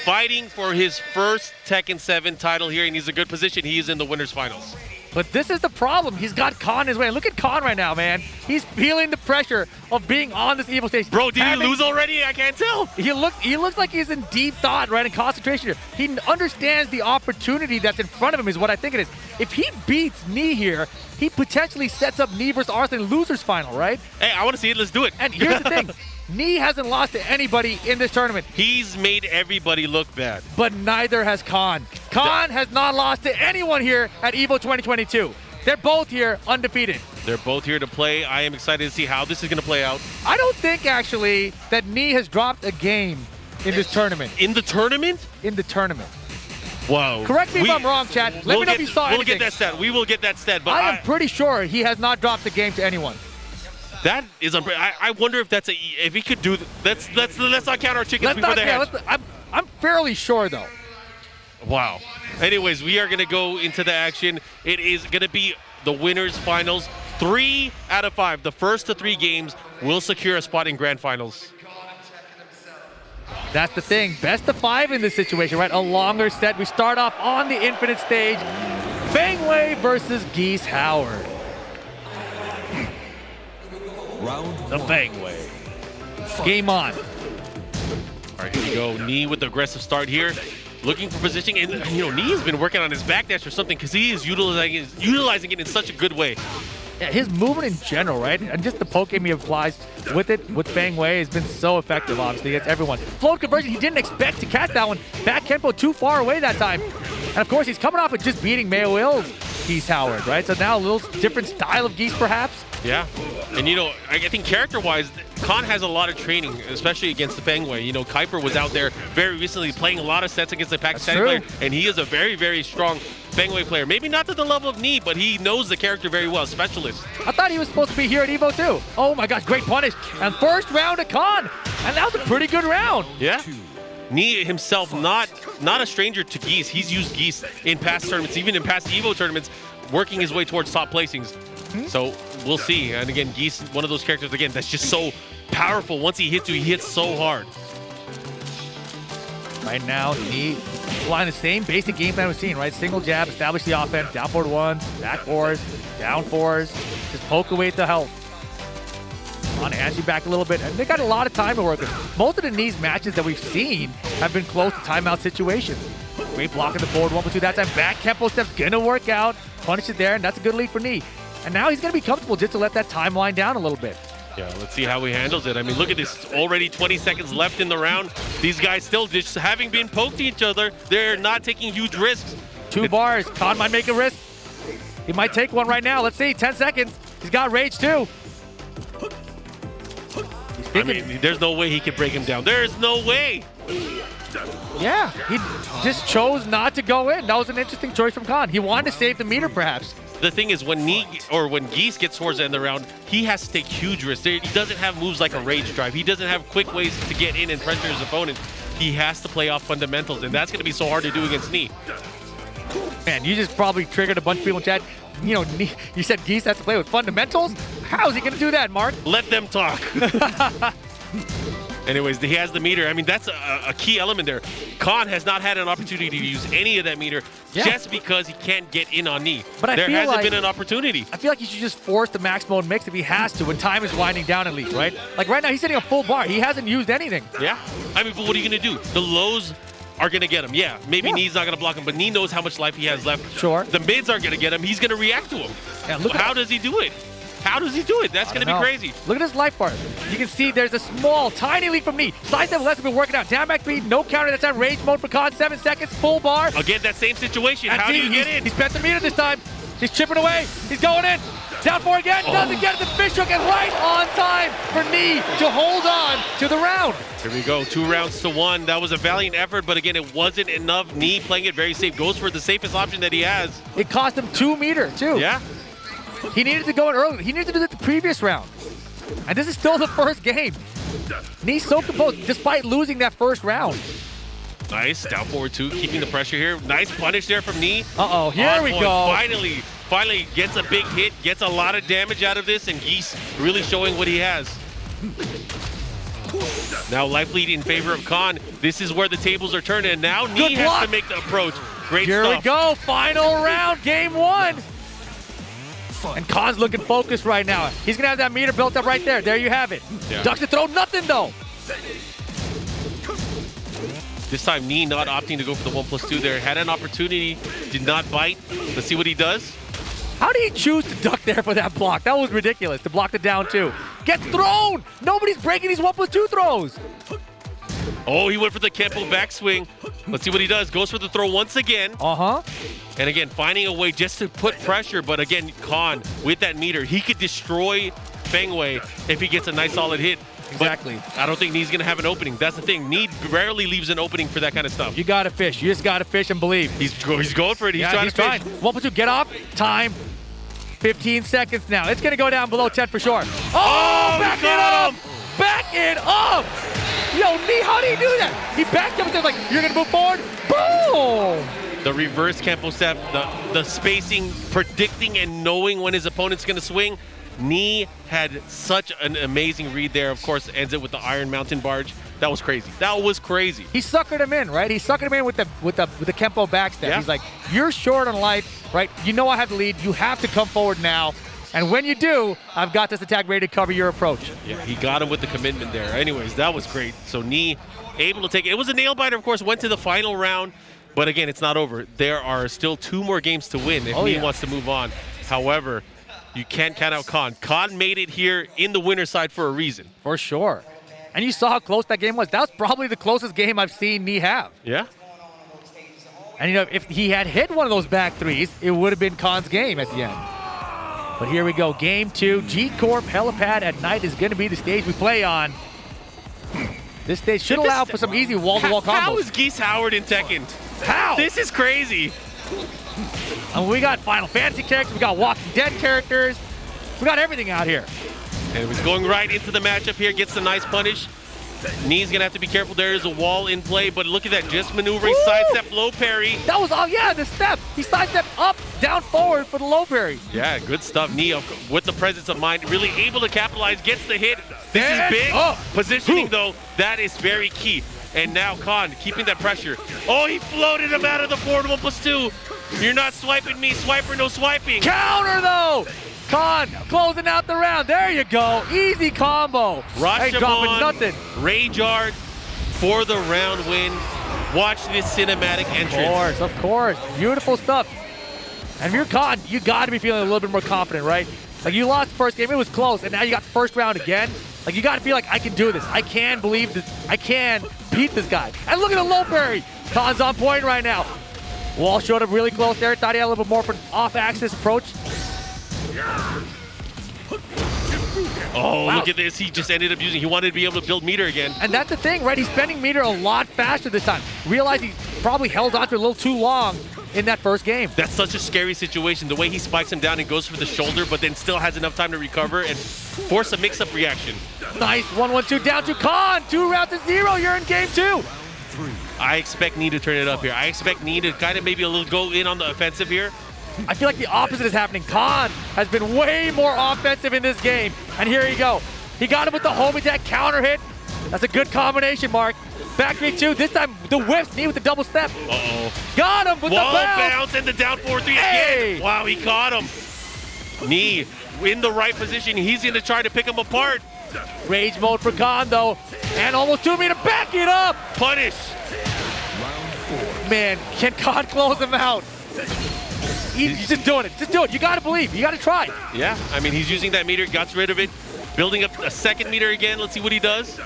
S6: fighting for his first Tekken 7 title here, and he's in a good position. He's in the winner's finals.
S5: But this is the problem. He's got Khan his way. Look at Khan right now, man. He's feeling the pressure of being on this EVO stage.
S6: Bro, did he lose already? I can't tell.
S5: He looks like he's in deep thought, right, in concentration here. He understands the opportunity that's in front of him is what I think it is. If he beats Knee here, he potentially sets up Knee versus Arslan in losers final, right?
S6: Hey, I want to see it. Let's do it.
S5: And here's the thing. Knee hasn't lost to anybody in this tournament.
S6: He's made everybody look bad.
S5: But neither has Khan. Khan has not lost to anyone here at EVO 2022. They're both here undefeated.
S6: They're both here to play. I am excited to see how this is going to play out.
S5: I don't think, actually, that Knee has dropped a game in this tournament.
S6: In the tournament?
S5: In the tournament.
S6: Whoa.
S5: Correct me if I'm wrong, Chad. Let me know if you saw anything.
S6: We'll get that stat. We will get that stat. But
S5: I am pretty sure he has not dropped a game to anyone.
S6: That is I wonder if that's if he could do let's not count our chickens before they hatch.
S5: I'm fairly sure though.
S6: Wow. Anyways, we are gonna go into the action. It is gonna be the winners finals. 3 out of 5. The first to 3 games will secure a spot in grand finals.
S5: That's the thing. Best of 5 in this situation, right? A longer set. We start off on the Infinite stage. Fangway versus Geese Howard. The Fangway. Game on.
S6: All right, here we go. Knee with the aggressive start here. Looking for positioning. And, Knee has been working on his backdash or something because he is utilizing it in such a good way.
S5: Yeah, his movement in general, right? And just the poke game he applies with it, with Fangway, has been so effective, obviously, against everyone. Float conversion, he didn't expect to catch that one. Back tempo too far away that time. And, of course, he's coming off of just beating Mayo Ills Geese Howard, right? So now a little different style of Geese, perhaps.
S6: Yeah, and you know, I think character-wise, Khan has a lot of training, especially against the Fengwei. You know, Kuiper was out there very recently playing a lot of sets against the Pakistani player, and he is a very, very strong Fengwei player. Maybe not to the level of Knee, but he knows the character very well, specialist.
S5: I thought he was supposed to be here at EVO too. Oh my gosh, great punish. And first round of Khan, and that was a pretty good round.
S6: Yeah. Knee himself, not a stranger to Geese. He's used Geese in past tournaments, even in past EVO tournaments, working his way towards top placings. So we'll see. And again, Geese, one of those characters, again, that's just so powerful. Once he hits you, he hits so hard.
S5: Right now, Knee applying the same basic game plan we've seen, right? Single jab, establish the offense, down forward ones, back fours, down fours, just poke away at the health. On edge back a little bit, and they got a lot of time to work with. Most of the Knee's matches that we've seen have been close to timeout situations. Great block in the forward 1-2. That time back Kempo step's gonna work out. Punish it there, and that's a good lead for Knee. And now he's gonna be comfortable just to let that timeline down a little bit.
S6: Yeah, let's see how he handles it. I mean, look at this. Already 20 seconds left in the round. These guys still just having been poked each other. They're not taking huge risks.
S5: 2 bars. Khan might make a risk. He might take one right now. Let's see. 10 seconds. He's got rage too.
S6: I mean, there's no way he can break him down. There's no way.
S5: Yeah, he just chose not to go in. That was an interesting choice from Khan. He wanted to save the meter, perhaps.
S6: The thing is, when Geese gets towards the end of the round, he has to take huge risks. He doesn't have moves like a rage drive. He doesn't have quick ways to get in and pressure his opponent. He has to play off fundamentals, and that's going to be so hard to do against Knee.
S5: Man, you just probably triggered a bunch of people in chat. You know, you said Geese has to play with fundamentals? How is he going to do that, Mark?
S6: Let them talk. Anyways, he has the meter. I mean, that's a key element there. Khan has not had an opportunity to use any of that meter just because he can't get in on Knee.
S5: But
S6: there hasn't been an opportunity.
S5: I feel like he should just force the max mode mix if he has to when time is winding down at least, right? Like right now, he's hitting a full bar. He hasn't used anything.
S6: Yeah. I mean, but what are you going to do? The lows are going to get him. Yeah, maybe Knee's not going to block him, but Knee knows how much life he has left.
S5: Sure.
S6: The mids aren't going to get him. He's going to react to him.
S5: Yeah, look
S6: how does he do it? How does he do it? That's going to be crazy.
S5: Look at his life bar. You can see there's a small, tiny lead from Knee. Side step less has been working out. Down back speed, no counter. That's on rage mode for Khan. 7 seconds, full bar.
S6: Again, that same situation. How do you get in?
S5: He spent the meter this time. He's chipping away. He's going in. Down 4 again. Doesn't get it. The fish hook, and right on time for Knee to hold on to the round.
S6: Here we go. 2 rounds to 1. That was a valiant effort, but again, it wasn't enough. Knee playing it very safe. Goes for the safest option that he has.
S5: It cost him 2 meter, too.
S6: Yeah.
S5: He needed to go in early. He needed to do that the previous round. And this is still the first game. Knee's so composed despite losing that first round.
S6: Nice. Down forward 2, keeping the pressure here. Nice punish there from Knee.
S5: Uh-oh, here we go.
S6: Finally gets a big hit, gets a lot of damage out of this, and Geese really showing what he has. Now life lead in favor of Khan. This is where the tables are turning, and now Knee has to make the approach. Great
S5: Here
S6: stuff.
S5: we go. Final round, game 1. And Khan's looking focused right now. He's going to have that meter built up right there. There you have it.
S6: Yeah.
S5: Ducks to throw nothing, though.
S6: This time, Knee not opting to go for the 1+2 there. Had an opportunity, did not bite. Let's see what he does.
S5: How did he choose to duck there for that block? That was ridiculous, to block the down 2. Gets thrown! Nobody's breaking these 1+2 throws.
S6: Oh, he went for the Kempo backswing. Let's see what he does. Goes for the throw once again.
S5: Uh-huh.
S6: And again, finding a way just to put pressure. But again, Khan, with that meter, he could destroy Fengwei if he gets a nice solid hit.
S5: Exactly.
S6: But I don't think Knee's going to have an opening. That's the thing. Knee rarely leaves an opening for that kind of stuff.
S5: You got to fish. You just got to fish and believe.
S6: He's going for it. He's trying to fish.
S5: 1+2, get off. Time. 15 seconds now. It's going to go down below 10 for sure. Oh, back it up! Back it up! Yo, Knee, how do you do that? He backed up and said, like, you're going to move forward? Boom!
S6: The reverse Kempo step, the spacing, predicting and knowing when his opponent's going to swing. Knee had such an amazing read there. Of course, ends it with the Iron Mountain Barge. That was crazy. That was crazy.
S5: He suckered him in, right? He suckered him in with the Kempo backstep.
S6: Yeah.
S5: He's like, you're short on life, right? You know I have the lead. You have to come forward now. And when you do, I've got this attack ready to cover your approach.
S6: Yeah, he got him with the commitment there. Anyways, that was great. So Knee able to take it. It was a nail biter, of course, went to the final round. But again, it's not over. There are still 2 more games to win if Knee wants to move on. However, you can't count out Khan. Khan made it here in the winner's side for a reason.
S5: For sure. And you saw how close that game was. That was probably the closest game I've seen Knee have.
S6: Yeah.
S5: And you know, if he had hit one of those back threes, it would have been Khan's game at the end. But here we go, game 2. G-Corp Helipad at night is going to be the stage we play on. This stage should allow for some easy wall-to-wall combos.
S6: How is Geese Howard in Tekken?
S5: How?
S6: This is crazy.
S5: And we got Final Fantasy characters, we got Walking Dead characters, we got everything out here.
S6: And he's going right into the matchup here, gets a nice punish. Knee's gonna have to be careful. There is a wall in play, but look at that, just maneuvering, sidestep, low parry.
S5: That was, oh yeah, the step. He sidestepped up, down, forward for the low parry.
S6: Yeah, good stuff. Knee with the presence of mind, really able to capitalize, gets the hit. This is big. Positioning though, that is very key. And now Khan keeping that pressure. Oh, he floated him out of the forward 1+2. You're not swiping me, swiper, no swiping.
S5: Counter though! Khan closing out the round. There you go. Easy combo. Ain't dropping nothing.
S6: Rage Art for the round win. Watch this cinematic entrance.
S5: Of course. Beautiful stuff. And if you're Khan, you got to be feeling a little bit more confident, right? Like you lost the first game, it was close, and now you got the first round again. Like you got to feel like I can do this. I can believe this. I can beat this guy. And look at the low parry. Khan's on point right now. Wall showed up really close there. Thought he had a little bit more of an off-axis approach.
S6: Oh, wow. Look at this. He just ended up he wanted to be able to build meter again.
S5: And that's the thing, right? He's spending meter a lot faster this time. Realize he probably held on to it a little too long in that first game.
S6: That's such a scary situation. The way he spikes him down and goes for the shoulder, but then still has enough time to recover and force a mix-up reaction.
S5: Nice. 1-1-2 down to Khan. 2 rounds to 0. You're in game 2.
S6: I expect Knee to turn it up here. I expect Knee to kind of maybe a little go in on the offensive here.
S5: I feel like the opposite is happening. Khan has been way more offensive in this game. And here you go. He got him with the home attack counter hit. That's a good combination, Mark. Back 3-2. This time the whiffs. Knee with the double step.
S6: Uh-oh.
S5: Got him with
S6: Wall
S5: the bounce.
S6: bounce and the down 4-3 again. Wow, he caught him. Knee in the right position. He's going to try to pick him apart.
S5: Rage mode for Khan, though. And almost 2 meter. Back it up.
S6: Punish.
S5: Man, can Khan close him out? He's just doing it. Just do it. You got to believe. You got to try.
S6: Yeah, I mean, he's using that meter, got rid of it, building up a second meter again. Let's see what he does.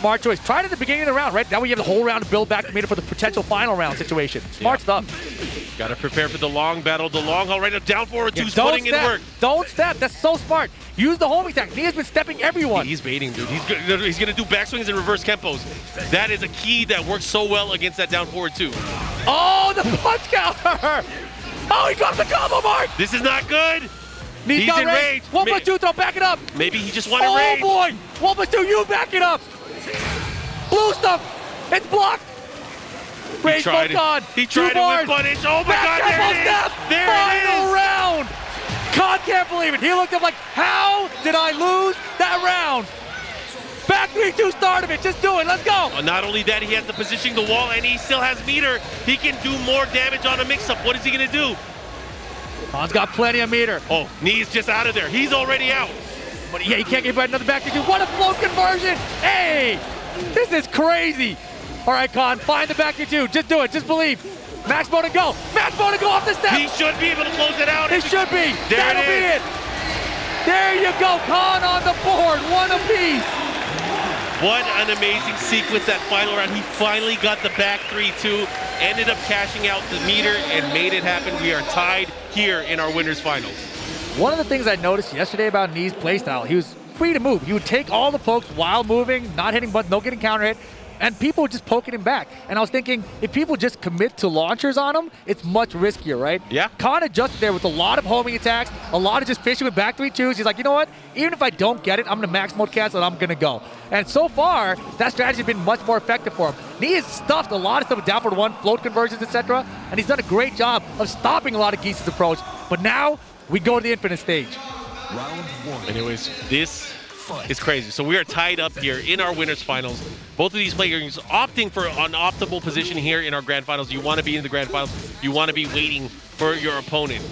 S5: Smart choice. Try it at the beginning of the round, right? Now we have the whole round to build back the meter for the potential final round situation. Smart stuff.
S6: Got to prepare for the long battle, the long haul, right up, down forward, two's putting in work.
S5: Don't step. That's so smart. Use the home attack. He has been stepping everyone.
S6: He's baiting, dude. He's going to do backswings and reverse kempos. That is a key that works so well against that down forward, too.
S5: Oh, the punch counter. Oh, he dropped the combo, Mark.
S6: This is not good.
S5: He's in rage. 1+2, throw, back it up.
S6: Maybe he just wanted rage.
S5: Oh, boy. 1+2, you back it up. Blue stuff. It's blocked. Rage mode gone.
S6: He tried it with punish. Oh, my God, there it is. There it is.
S5: Final round. Khan can't believe it. He looked up like, how did I lose that round? Back 3-2 start of it. Just do it. Let's go.
S6: Not only that, he has the positioning, the wall, and he still has meter. He can do more damage on a mix-up. What is he going to do?
S5: Khan's got plenty of meter.
S6: Oh, Knee's just out of there. He's already out.
S5: But yeah, he can't get by another back 3-2. What a float conversion. Hey, this is crazy. All right, Khan, find the back 3-2. Just do it. Just believe. Max mode and go. Max mode and go off the step.
S6: He should be able to close it out.
S5: It should be.
S6: That'll
S5: be it. There you go. Khan on the board. One apiece.
S6: What an amazing sequence that final round. He finally got the back 3-2, ended up cashing out the meter, and made it happen. We are tied here in our winners finals.
S5: One of the things I noticed yesterday about Knee's playstyle, he was free to move. He would take all the pokes while moving, not hitting buttons, no getting counter hit, and people were just poking him back. And I was thinking, if people just commit to launchers on him, it's much riskier, right?
S6: Yeah.
S5: Khan adjusted there with a lot of homing attacks, a lot of just fishing with back 3-2s. He's like, you know what? Even if I don't get it, I'm going to max mode cancel and I'm going to go. And so far, that strategy has been much more effective for him. Knee has stuffed a lot of stuff with down for one, float conversions, etc. And he's done a great job of stopping a lot of Geese's approach. But now, we go to the infinite stage.
S10: Round 1.
S6: Anyways, this is crazy. So we are tied up here in our winners finals. Both of these players opting for an optimal position here in our grand finals. You want to be in the grand finals. You want to be waiting for your opponent.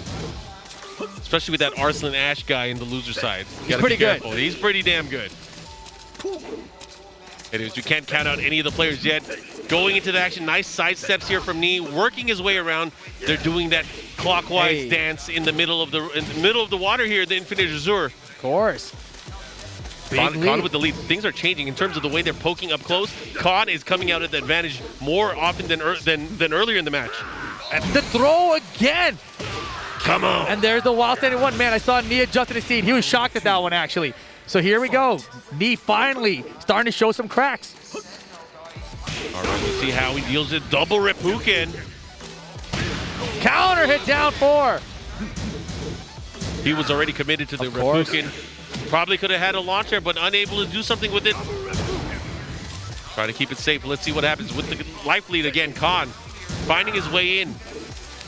S6: Especially with that Arslan Ash guy in the loser side.
S5: He's pretty good.
S6: He's pretty damn good. Anyways, you can't count out any of the players yet. Going into the action, nice side steps here from Knee, working his way around. They're doing that clockwise dance in the middle of the water here, the Infinite Azure.
S5: Of course.
S6: Khan with the lead. Things are changing in terms of the way they're poking up close. Khan is coming out at the advantage more often than earlier in the match.
S5: And the throw again.
S6: Come on.
S5: And there's the wild standing one. Man, I saw Knee adjusting his seat. He was shocked at that one, actually. So here we go. Knee finally starting to show some cracks.
S6: All right, we'll see how he deals with double Reppuken.
S5: Counter hit down 4.
S6: He was already committed to the Reppuken. Probably could have had a launcher, but unable to do something with it. Trying to keep it safe. Let's see what happens with the life lead again. Khan finding his way in.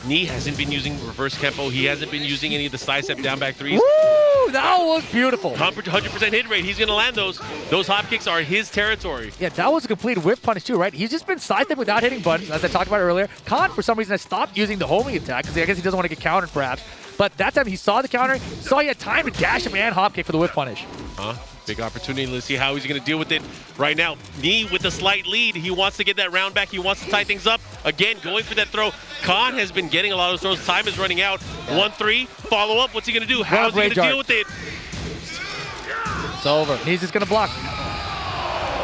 S6: Knee hasn't been using reverse tempo. He hasn't been using any of the side step down back threes.
S5: Woo! That was beautiful.
S6: 100% hit rate. He's going to land those. Those hop kicks are his territory.
S5: Yeah, that was a complete whip punish too, right? He's just been sidestepping without hitting buttons, as I talked about earlier. Khan, for some reason, has stopped using the homing attack because I guess he doesn't want to get countered, perhaps. But that time he saw the counter, saw he had time to dash him and hop kick for the whip punish.
S6: Big opportunity. Let's see how he's going to deal with it right now. Knee with a slight lead. He wants to get that round back. He wants to tie things up. Again, going for that throw. Khan has been getting a lot of those throws. Time is running out. 1-3. Follow up. What's he going to do? How's he going to deal with it?
S5: It's over. Knee's just going to block.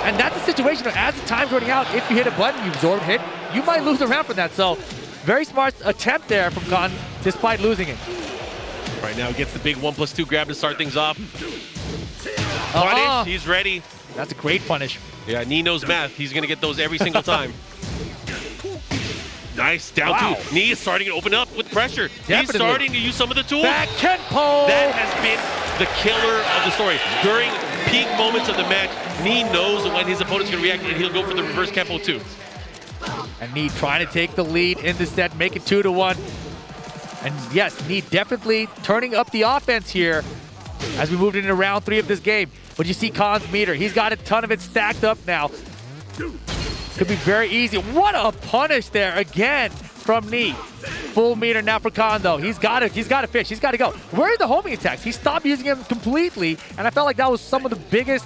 S5: And that's the situation. As the time's running out, if you hit a button, you absorb a hit, you might lose the round from that. So very smart attempt there from Khan, despite losing it.
S6: Right now, gets the big 1+2 grab to start things off. Punish, he's ready.
S5: That's a great punish.
S6: Yeah, Knee knows math. He's going to get those every single time. Nice, down 2. Knee is starting to open up with pressure.
S5: Definitely.
S6: He's starting to use some of the tools.
S5: Back Kenpo!
S6: That has been the killer of the story. During peak moments of the match, Knee knows when his opponent's going to react, and he'll go for the reverse Kenpo too.
S5: And Knee trying to take the lead in the set, make it 2-1. And yes, Knee definitely turning up the offense here as we moved into round 3 of this game. But you see Khan's meter. He's got a ton of it stacked up now. Could be very easy. What a punish there again from Knee. Full meter now for Khan though. He's got to fish. He's got to go. Where are the homing attacks? He stopped using them completely, and I felt like that was some of the biggest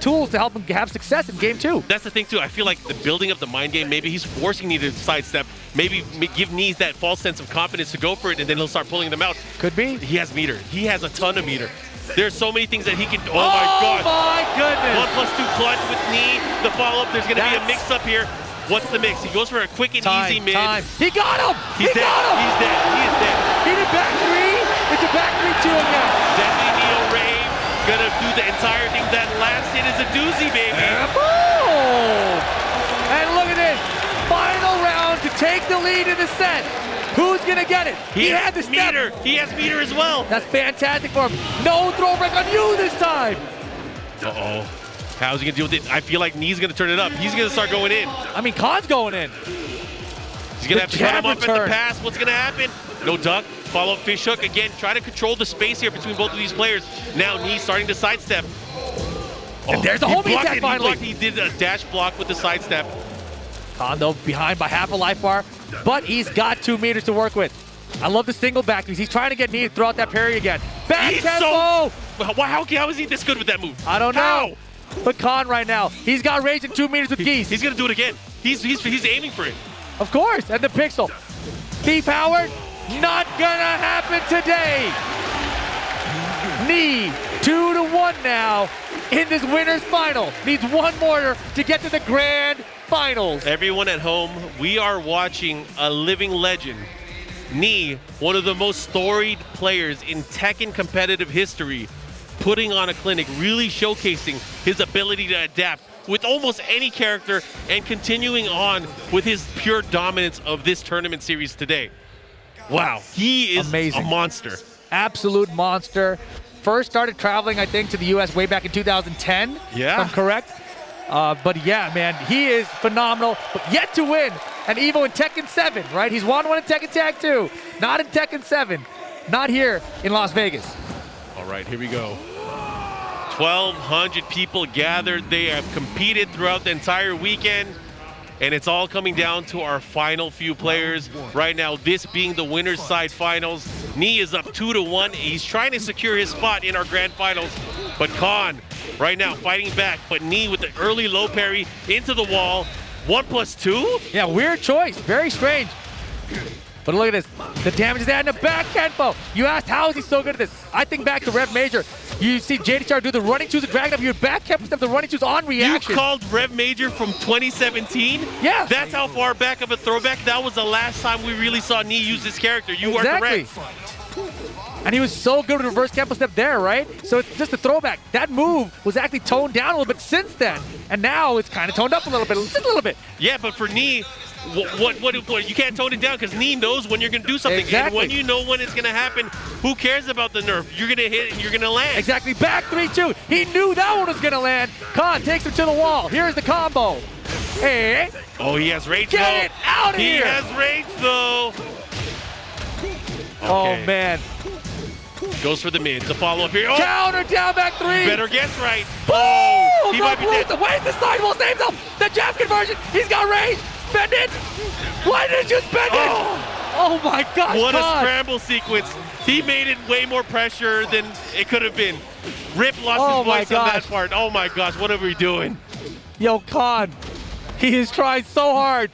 S5: tools to help him have success in game 2.
S6: That's the thing too. I feel like the building up the mind game, maybe he's forcing Knee to sidestep, maybe give Knee that false sense of confidence to go for it, and then he'll start pulling them out.
S5: Could be.
S6: He has meter. He has a ton of meter. There's so many things that he can. Oh my God!
S5: My goodness!
S6: 1+2 clutch with Knee. The follow up. There's going to be a mix up here. What's the mix? He goes for a quick and easy mid.
S5: He got him!
S6: He's dead. He's dead. He is dead.
S5: He did back 3. It's a back 3-2 again.
S6: Deadly Neo Rave. Gonna do the entire thing. That last hit is a doozy, baby.
S5: Boom! And look at this. Final round to take the lead in the set. Who's gonna get it?
S6: He
S5: had the step.
S6: meter. He has meter as well.
S5: That's fantastic for him. No throw break on you this time.
S6: Uh-oh. How's he gonna deal with it? I feel like Knee's gonna turn it up. He's gonna start going in.
S5: I mean, Khan's going in.
S6: He's gonna have to cut him off at the pass. What's gonna happen? No duck. Follow up fish hook again. Try to control the space here between both of these players. Now Knee starting to sidestep.
S5: And there's the homing attack finally.
S6: He did a dash block with the sidestep.
S5: Khan though behind by half a life bar, but he's got 2 meters to work with. I love the single back because he's trying to get Knee to throw out that parry again. Back tempo!
S6: How is he this good with that move?
S5: I don't know. But Khan right now, he's got range in 2 meters with Geese.
S6: He's gonna do it again. He's aiming for it.
S5: Of course, and the pixel. Thief Howard, not gonna happen today. Knee 2-1 now in this winner's final. Needs one more to get to the grand finals.
S6: Everyone at home, we are watching a living legend. Knee, one of the most storied players in Tekken competitive history, putting on a clinic, really showcasing his ability to adapt with almost any character and continuing on with his pure dominance of this tournament series today. Wow, he is amazing. A monster.
S5: Absolute monster. First started traveling, I think, to the U.S. way back in 2010,
S6: yeah.
S5: If I'm correct. But yeah, man, he is phenomenal, but yet to win an EVO in Tekken 7, right? He's won one in Tekken Tag 2, not in Tekken 7, not here in Las Vegas.
S6: All right, here we go. 1,200 people gathered. They have competed throughout the entire weekend, and it's all coming down to our final few players. Right now, this being the winner's side finals. Knee is up 2-1. He's trying to secure his spot in our grand finals, but Khan right now fighting back, but Knee with the early low parry into the wall. 1+2?
S5: Yeah, weird choice. Very strange. But look at this. The damage is adding a back Kenpo. You asked how is he so good at this? I think back to Rev Major. You see JDCR do the running twos, dragging up your back camp step, the running twos on reaction.
S6: You called Rev Major from 2017?
S5: Yeah.
S6: That's how far back of a throwback. That was the last time we really saw Nee use this character. You are correct.
S5: And he was so good with reverse campus step there, right? So it's just a throwback. That move was actually toned down a little bit since then. And now it's kind of toned up a little bit, just a little bit.
S6: Yeah, but for Nee, what you can't tone it down because Nee knows when you're going to do something.
S5: Exactly.
S6: And when you know when it's going to happen, who cares about the nerf? You're going to hit and you're going to land.
S5: Exactly. Back 3-2. He knew that one was going to land. Khan takes him to the wall. Here's the combo. Hey.
S6: Oh, he has rage,
S5: Get
S6: though.
S5: it out of
S6: he
S5: here.
S6: He has rage, though. Okay.
S5: Oh, man.
S6: Goes for the mid. The follow-up here. Oh.
S5: Counter down back 3.
S6: You better guess right.
S5: Oh,
S6: he might be dead.
S5: Wait, the sidewall saves him. The jab conversion. He's got range. Spend it. Why did you spend it? Oh my gosh,
S6: What
S5: Khan.
S6: a scramble sequence. He made it way more pressure than it could have been. Rip lost his voice on that part. Oh my gosh, what are we doing?
S5: Yo, Khan. He is trying so hard.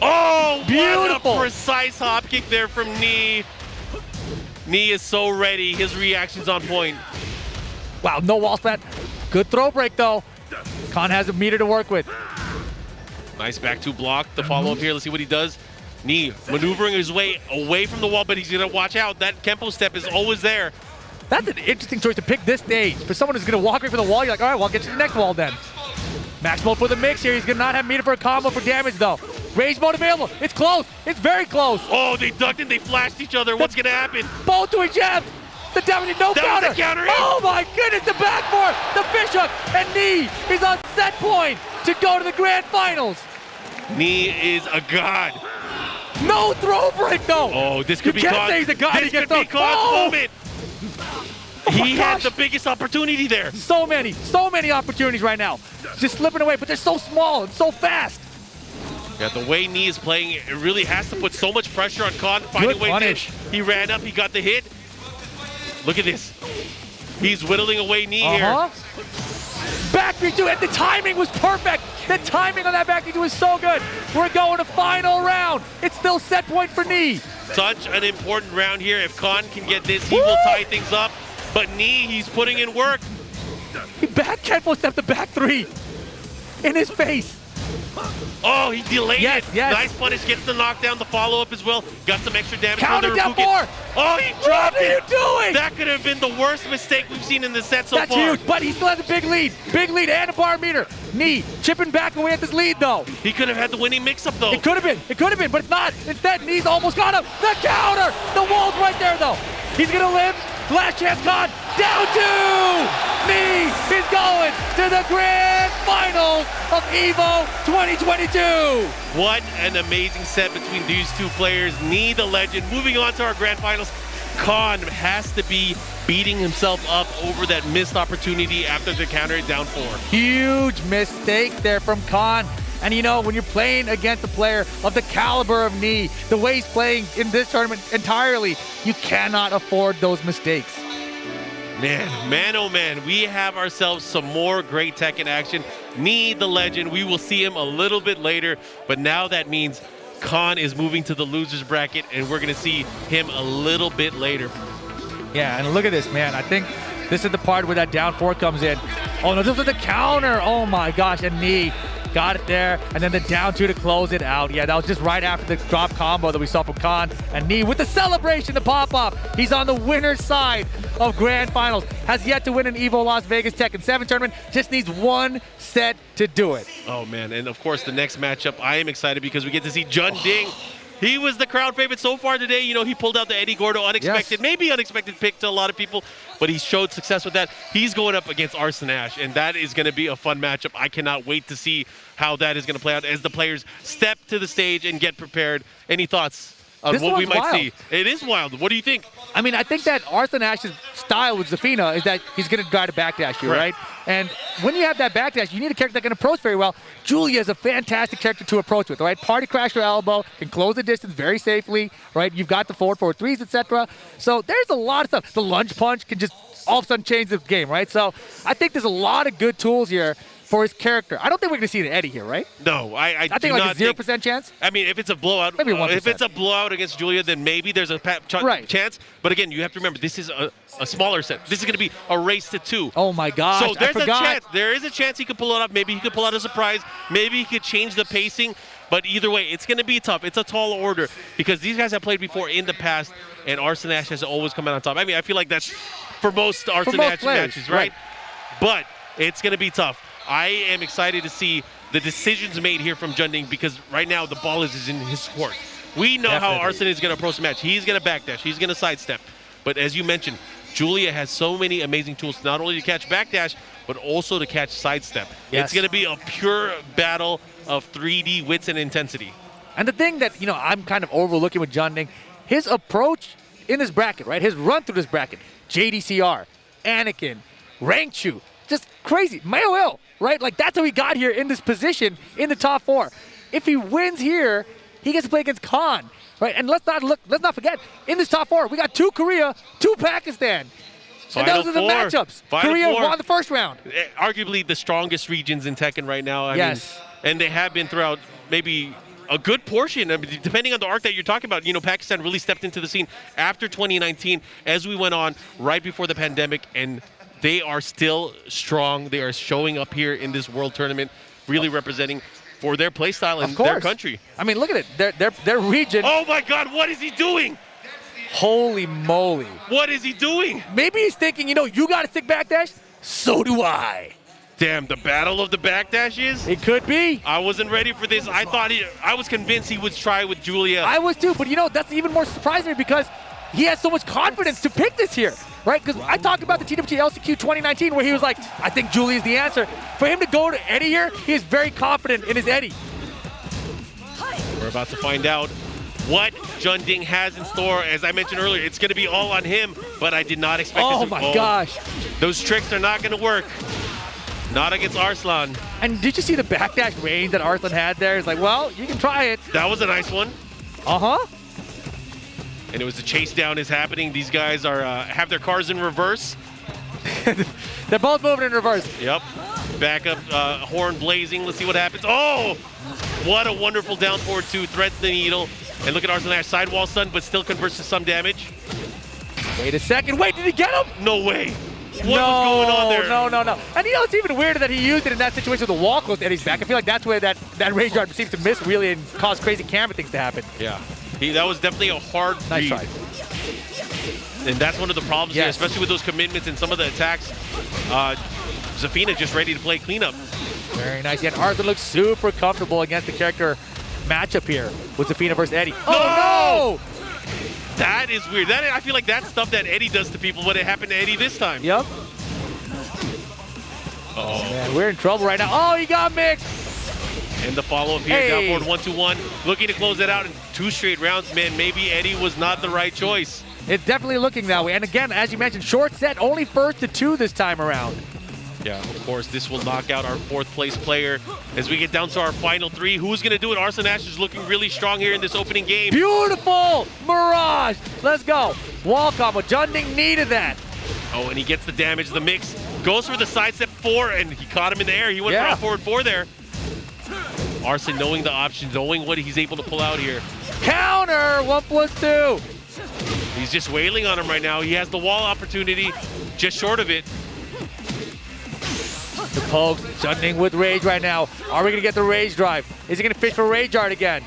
S6: Oh,
S5: beautiful.
S6: What a precise hop kick there from Nee. Nee is so ready. His reaction's on point.
S5: Wow, no wall spat. Good throw break, though. Khan has a meter to work with.
S6: Nice back two block. The follow-up here. Let's see what he does. Nee maneuvering his way away from the wall, but he's going to watch out. That Kempo step is always there.
S5: That's an interesting choice to pick this stage. For someone who's going to walk away from the wall, you're like, all right, well, I'll get you to the next wall then. Max mode for the mix here. He's going to not have meter for a combo for damage, though. Rage mode available. It's close. It's very close.
S6: Oh, they ducked and they flashed each other. What's going to happen?
S5: Both doing jabs. The damage, no counter.
S6: Was a counter.
S5: Oh my goodness, the back four, the fish hook, and Nee is on set point to go to the grand finals.
S6: Nee is a god.
S5: No throw break though.
S6: Oh, this could be
S5: Khan's.
S6: Khan's.
S5: Say he's a god.
S6: This could be Khan's moment. He had the biggest opportunity there.
S5: So many opportunities right now. Just slipping away, but they're so small and so fast.
S6: Yeah, the way Nee is playing, it really has to put so much pressure on Khan. Finding ways. He ran up, he got the hit. Look at this. He's whittling away Nee here.
S5: Back 3-2, and the timing was perfect. The timing on that back 3-2 was so good. We're going to final round. It's still set point for Nee.
S6: Such an important round here. If Khan can get this, he will tie things up. But Nee, he's putting in work.
S5: He back Kenpo stepped the back 3 in his face.
S6: Oh, he delayed it.
S5: Yes.
S6: Nice punish, gets the knockdown, the follow-up as well. Got some extra damage.
S5: Counter down 4.
S6: Oh, he dropped it.
S5: What are you doing?
S6: That could have been the worst mistake we've seen in this set so far.
S5: That's huge, but he still has a big lead. Big lead and a bar meter. Nee chipping back away at this lead, though.
S6: He could have had the winning mix-up, though.
S5: It could have been, but it's not. Instead, Nee's almost got him. The counter. The wall's right there, though. He's going to live. Last chance, Khan. Down 2. Nee is going to the grand finals of EVO 2022.
S6: What an amazing set between these two players. Nee, the legend, moving on to our grand finals. Khan has to be beating himself up over that missed opportunity after the counter down 4.
S5: Huge mistake there from Khan. And you know, when you're playing against a player of the caliber of Nee, the way he's playing in this tournament entirely, you cannot afford those mistakes.
S6: Man, oh man, we have ourselves some more great Tekken action. Nee, the legend, we will see him a little bit later, but now that means Khan is moving to the losers bracket, and we're gonna see him a little bit later.
S5: Yeah, and look at this, man. I think this is the part where that down 4 comes in. Oh no, this is the counter. Oh my gosh, and Nee got it there, and then the down 2 to close it out. Yeah, that was just right after the drop combo that we saw from Khan. And Nee with the celebration to pop up. He's on the winner's side of grand finals. Has yet to win an EVO Las Vegas Tekken 7 tournament. Just needs one set to do it.
S6: Oh man, and of course the next matchup, I am excited because we get to see Jun Ding. He was the crowd favorite so far today. You know, he pulled out the Eddie Gordo unexpected, maybe unexpected pick to a lot of people, but he showed success with that. He's going up against Arson Ash, and that is going to be a fun matchup. I cannot wait to see how that is going to play out as the players step to the stage and get prepared. Any thoughts on what we might see? It is wild. What do you think?
S5: I mean, I think that Arson Ash's style with Zafina is that he's going to try to backdash you, right? And when you have that backdash, you need a character that can approach very well. Julia is a fantastic character to approach with, right? Party crasher elbow, can close the distance very safely, right? You've got the forward 4-3s, etc. So there's a lot of stuff. The lunge punch can just all of a sudden change the game, right? So I think there's a lot of good tools here for his character. I don't think we're going to see an Eddie here, right?
S6: No, I
S5: think like a 0% chance.
S6: I mean, if it's a blowout,
S5: maybe 1%.
S6: If it's a blowout against Julia, then maybe there's a chance. But again, you have to remember, this is a smaller set. This is going to be a race to 2.
S5: Oh my gosh!
S6: So there's a chance. There is a chance he could pull it off. Maybe he could pull out a surprise. Maybe he could change the pacing. But either way, it's going to be tough. It's a tall order because these guys have played before in the past, and Arslan Ash has always come out on top. I mean, I feel like that's for most Arslan Ash matches, right? But it's going to be tough. I am excited to see the decisions made here from Junding because right now the ball is in his court. We know how Arslan is going to approach the match. He's going to backdash. He's going to sidestep. But as you mentioned, Julia has so many amazing tools, not only to catch backdash, but also to catch sidestep.
S5: Yes.
S6: It's going to be a pure battle of 3D wits and intensity.
S5: And the thing that, I'm kind of overlooking with Junding, his approach in this bracket, right? His run through this bracket, JDCR, Anakin, Rangchu, just crazy. Mayo, right? Like, that's how he got here in this position in the top 4. If he wins here, he gets to play against Khan, right? And let's not forget, in this top 4, we got 2 Korea, 2 Pakistan. And those are the matchups. Korea won the first round.
S6: Arguably the strongest regions in Tekken right now. I mean, and they have been throughout maybe a good portion, I mean, depending on the arc that you're talking about. Pakistan really stepped into the scene after 2019 as we went on right before the pandemic, and they are still strong. They are showing up here in this world tournament, really representing for their playstyle and their country.
S5: I mean, look at it. Their region.
S6: Oh my God, what is he doing?
S5: Holy moly.
S6: What is he doing?
S5: Maybe he's thinking, you got to stick backdash? So do I.
S6: Damn, the battle of the backdashes?
S5: It could be.
S6: I wasn't ready for this. I was convinced he would try with Julia.
S5: I was too, but that's even more surprising because he has so much confidence to pick this here, right? Because I talked about the TWT LCQ 2019 where he was like, I think Julia is the answer. For him to go to Eddie here, he is very confident in his Eddie.
S6: We're about to find out what Junding has in store. As I mentioned earlier, it's going to be all on him, but I did not expect this.
S5: Oh my gosh.
S6: Those tricks are not going to work. Not against Arslan.
S5: And did you see the backdash range that Arslan had there? It's like, well, you can try it.
S6: That was a nice one.
S5: Uh-huh.
S6: And it was the chase down is happening. These guys are have their cars in reverse.
S5: They're both moving in reverse.
S6: Yep. Back up, horn blazing. Let's see what happens. Oh! What a wonderful down forward 2. Threads the needle. And look at Arslan Ash, sidewall stun, but still converts to some damage.
S5: Wait a second. Wait, did he get him?
S6: No way. What was going on there?
S5: No. And it's even weirder that he used it in that situation with the wall close to Eddie's back. I feel like that's where that rage guard seems to miss really and cause crazy camera things to happen.
S6: Yeah. That was definitely a hard
S5: nice
S6: read.
S5: Try.
S6: And that's one of the problems here, especially with those commitments and some of the attacks. Zafina just ready to play cleanup.
S5: Very nice. Yeah, and Arslan looks super comfortable against the character matchup here with Zafina versus Eddie. Oh, no!
S6: That is weird. I feel like that's stuff that Eddie does to people, but it happened to Eddie this time.
S5: Yep. Oh, man, we're in trouble right now. Oh, he got mixed.
S6: And the follow-up here, down forward 1-2-1. Looking to close it out in 2 straight rounds. Man, maybe Eddie was not the right choice.
S5: It's definitely looking that way. And again, as you mentioned, short set, only 1st to 2 this time around.
S6: Yeah, of course, this will knock out our 4th place player. As we get down to our final 3, who's going to do it? Arslan Ash is looking really strong here in this opening game.
S5: Beautiful! Mirage! Let's go. Wall combo. Junding needed that.
S6: Oh, and he gets the damage. The mix goes for the sidestep 4, and he caught him in the air. He went for a forward 4 there. Arslan knowing the options, knowing what he's able to pull out here.
S5: Counter! 1+2.
S6: He's just wailing on him right now. He has the wall opportunity, just short of it.
S5: The pokes, Junding with rage right now. Are we going to get the rage drive? Is he going to fish for rage art again?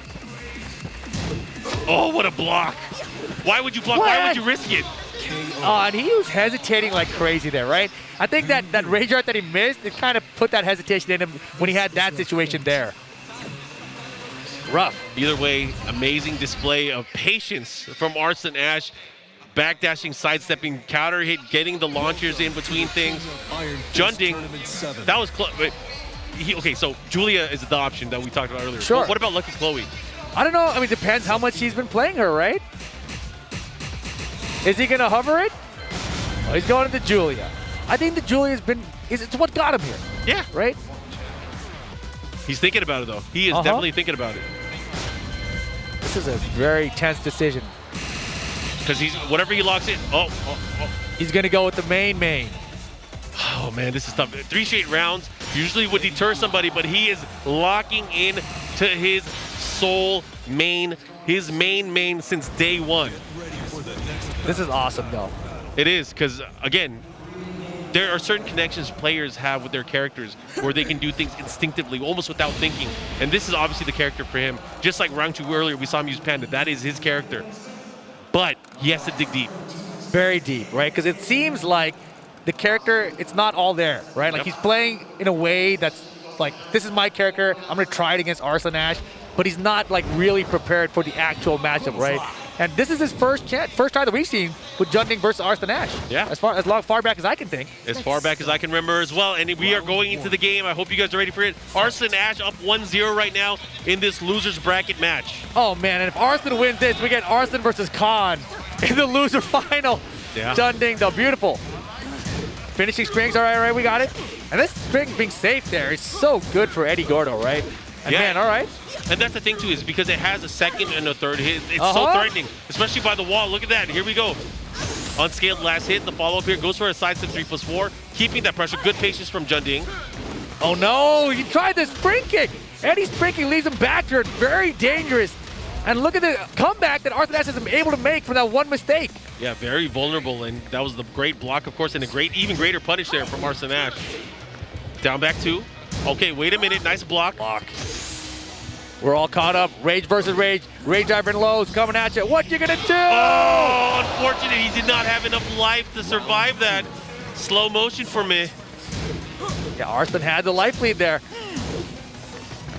S6: Oh, what a block. Why would you block?
S5: What?
S6: Why would you risk it?
S5: And he was hesitating like crazy there, right? I think that rage art that he missed, it kind of put that hesitation in him when he had that situation there. Rough.
S6: Either way, amazing display of patience from Arslan Ash. Backdashing, sidestepping, counter hit, getting the launchers in between things. Junding, that was close. Okay, so Julia is the option that we talked about earlier.
S5: Sure.
S6: But what about Lucky Chloe?
S5: I don't know. I mean, depends how much he's been playing her, right? Is he going to hover it? Oh, he's going into Julia. I think the Julia's been, it's what got him here.
S6: Yeah.
S5: Right?
S6: He's thinking about it, though. He is definitely thinking about it.
S5: This is a very tense decision.
S6: Because whatever he locks in,
S5: he's going to go with the main.
S6: Oh, man, this is tough. 3 straight rounds. usually would deter somebody, but he is locking in to his sole main, his main since day one.
S5: This is awesome, though.
S6: It is, because, again, there are certain connections players have with their characters where they can do things instinctively, almost without thinking. And this is obviously the character for him. Just like round 2 earlier, we saw him use Panda. That is his character. But he has to dig deep.
S5: Very deep, right? Because it seems like the character, it's not all there, right? Like he's playing in a way that's like, this is my character. I'm going to try it against Arslan Ash. But he's not like really prepared for the actual matchup, right? And this is his first try that we've seen with Junding versus Arslan Ash.
S6: Yeah.
S5: As far back as I can think.
S6: As far back as I can remember as well. And we are going into the game. I hope you guys are ready for it. Arslan Ash up 1-0 right now in this loser's bracket match.
S5: Oh, man. And if Arslan wins this, we get Arslan versus Khan in the loser final.
S6: Yeah.
S5: Junding, though. Beautiful. Finishing strings. All right, we got it. And this string being safe there is so good for Eddie Gordo, right? And
S6: yeah.
S5: Man, all right.
S6: And that's the thing, too, is because it has a second and a third hit. It's so threatening, especially by the wall. Look at that. Here we go. Unscaled last hit. The follow-up here goes for a side step 3+4. Keeping that pressure. Good patience from Junding.
S5: Oh, no. He tried the spring kick. Eddie's spring kick leaves him back turn. Very dangerous. And look at the comeback that Arslan Ash is able to make from that one mistake.
S6: Yeah, very vulnerable. And that was the great block, of course, and a even greater punish there from Arslan Ash. Down back 2. Okay, wait a minute. Nice block.
S5: We're all caught up. Rage versus Rage. Rage driver and lows coming at you. What you gonna do?
S6: Oh, unfortunate. He did not have enough life to survive that. Slow motion for me.
S5: Yeah, Arslan had the life lead there.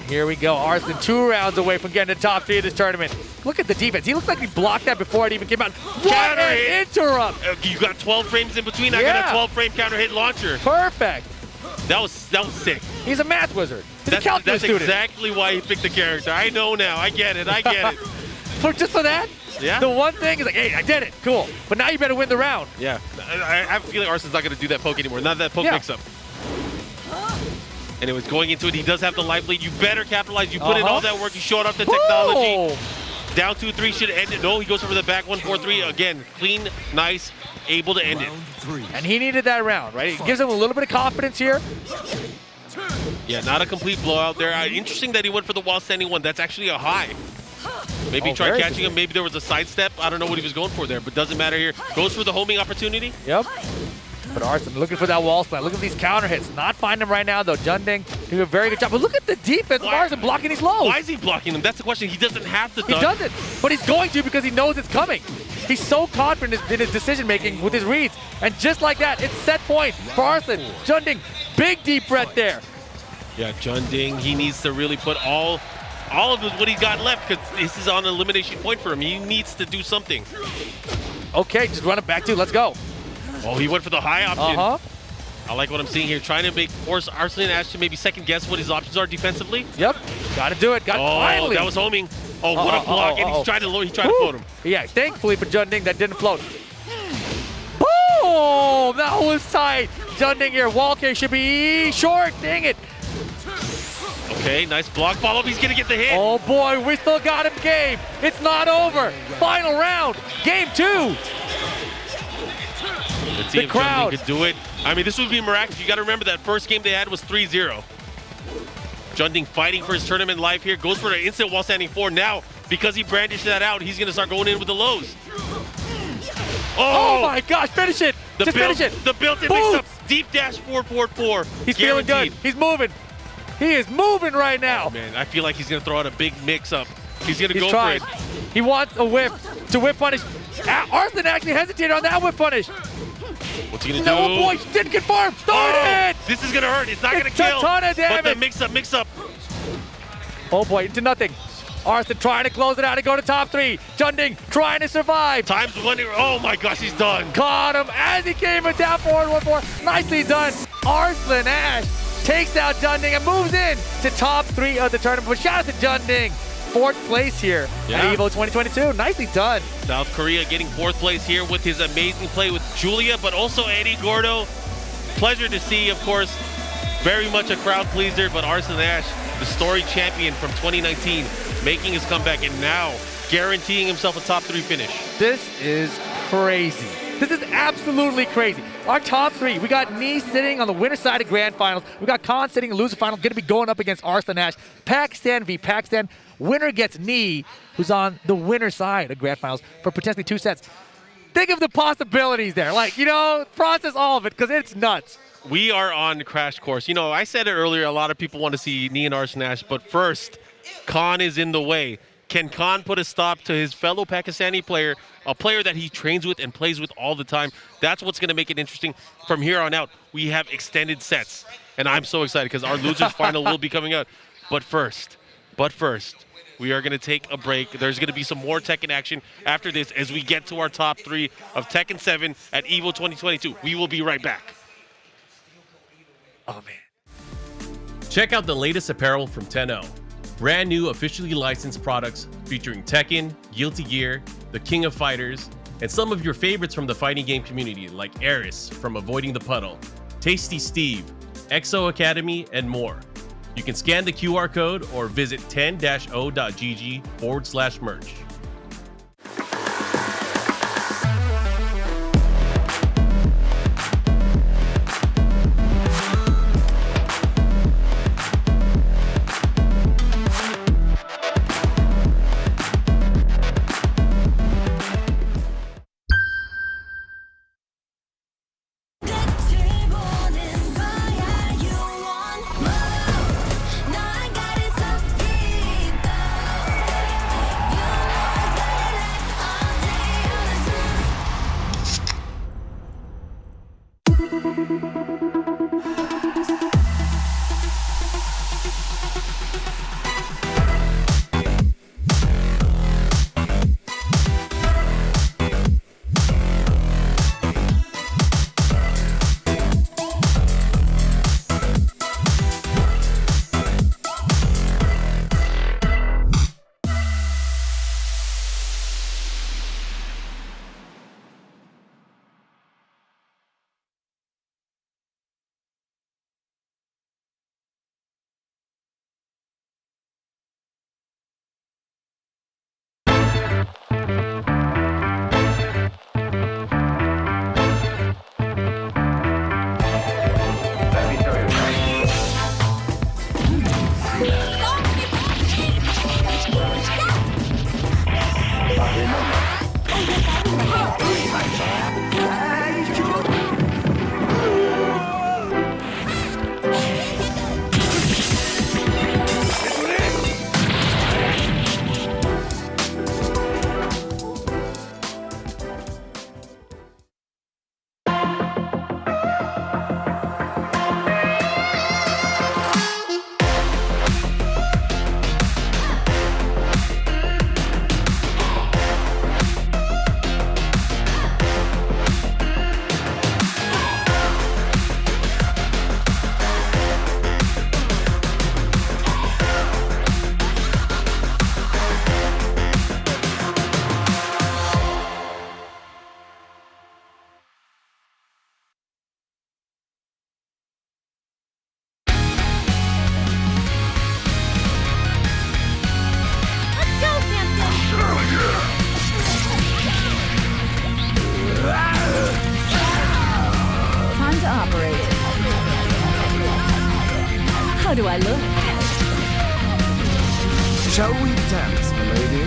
S5: Here we go. Arslan 2 rounds away from getting the top 3 of this tournament. Look at the defense. He looked like he blocked that before it even came out. What an interrupt!
S6: You got 12 frames in between. I got a 12-frame counter hit launcher.
S5: Perfect.
S6: That was sick.
S5: He's a math wizard. He's
S6: that's
S5: a calculus student.
S6: Exactly why he picked the character. I know now. I get it.
S5: Just for that?
S6: Yeah.
S5: The one thing is like, hey, I did it. Cool. But now you better win the round.
S6: Yeah. I have a feeling Arslan's not going to do that poke anymore. Not that poke mix-up. Anyways, going into it, he does have the life lead. You better capitalize. You put in all that work. You showed off the technology. Down 2-3 should end it. No, he goes over the back 1-4-3. Again, clean, nice, able to end it.
S5: And he needed that round, right? It gives him a little bit of confidence here.
S6: Yeah, not a complete blowout there. Interesting that he went for the while standing one. That's actually a high. Maybe he tried catching him. Maybe there was a sidestep. I don't know what he was going for there, but doesn't matter here. Goes for the homing opportunity.
S5: Yep. But Arslan looking for that wall splat. Look at these counter hits. Not finding them right now, though. Junding doing a very good job. But look at the defense of Arslan blocking these lows.
S6: Why is he blocking them? That's the question. He doesn't have to.
S5: He doesn't, but he's going to because he knows it's coming. He's so confident in his decision-making with his reads. And just like that, it's set point for Arslan. Junding, big deep breath there.
S6: Yeah, Junding, he needs to really put all of what he's got left because this is on an elimination point for him. He needs to do something.
S5: Okay, just run it back to. Let's go.
S6: Oh, he went for the high option. I like what I'm seeing here. Trying to force Arslan Ash to maybe second guess what his options are defensively.
S5: Yep. Got to do it. Finally.
S6: That was homing. Oh, what a block. And he's trying to float him.
S5: Yeah, thankfully for Junding, that didn't float. Boom! That was tight. Junding here. Wall kick should be short. Dang it.
S6: Okay, nice block follow-up. He's going to get the hit.
S5: Oh, boy. We still got him game. It's not over. Final round. Game 2.
S6: Let's see if Junding could do it. I mean, this would be miraculous. You got to remember that first game they had was 3-0. Junding fighting for his tournament life here. Goes for an instant while standing 4. Now, because he brandished that out, he's going to start going in with the lows.
S5: Oh my gosh, finish it. Just finish it.
S6: The built-in mix-up. Deep dash 4-4-4.
S5: He's feeling good. He's moving. He is moving right now.
S6: Oh, man, I feel like he's going to throw out a big mix-up. He's going to go for it.
S5: He wants a whip to whip punish. Arslan actually hesitated on that whip punish.
S6: What's he going to do?
S5: No, boy, didn't confirm. Started it.
S6: This is going to hurt. It's not going to kill.
S5: It's a ton of damage.
S6: But the mix-up.
S5: Oh, boy, into nothing. Arslan trying to close it out and go to top 3. Junding trying to survive.
S6: Times one. Oh, my gosh, he's done.
S5: Caught him as he came in down forward 1-4. Nicely done. Arslan Ash takes out Junding and moves in to top 3 of the tournament. But shout out to Junding. 4th place here at EVO 2022. Nicely done.
S6: South Korea getting 4th place here with his amazing play with Julia, but also Eddie Gordo. Pleasure to see, of course. Very much a crowd pleaser, but Arslan Ash, the story champion from 2019, making his comeback and now guaranteeing himself a top 3 finish.
S5: This is crazy. This is absolutely crazy. Our top three, we got Nee sitting on the winner side of Grand Finals. We got Khan sitting in the loser final, going to be going up against Arslan Ash. Pakistan v. Pakistan. Winner gets Nee, who's on the winner side of Grand Finals for potentially 2 sets. Think of the possibilities there. Like, you know, process all of it because it's nuts.
S6: We are on crash course. You know, I said it earlier, a lot of people want to see Nee and Arslan Ash, but first, Khan is in the way. Can Khan put a stop to his fellow Pakistani player, a player that he trains with and plays with all the time? That's what's going to make it interesting. From here on out, we have extended sets, and I'm so excited because our losers final will be coming out. But first, we are going to take a break. There's going to be some more Tekken action after this as we get to our top 3 of Tekken 7 at EVO 2022. We will be right back.
S5: Oh, man.
S17: Check out the latest apparel from 10-0. Brand new officially licensed products featuring Tekken, Guilty Gear, the King of Fighters, and some of your favorites from the fighting game community like Eris from Avoiding the Puddle, Tasty Steve, Exo Academy, and more. You can scan the QR code or visit 10-o.gg/merch.
S9: How do I look?
S12: Shall we dance, milady?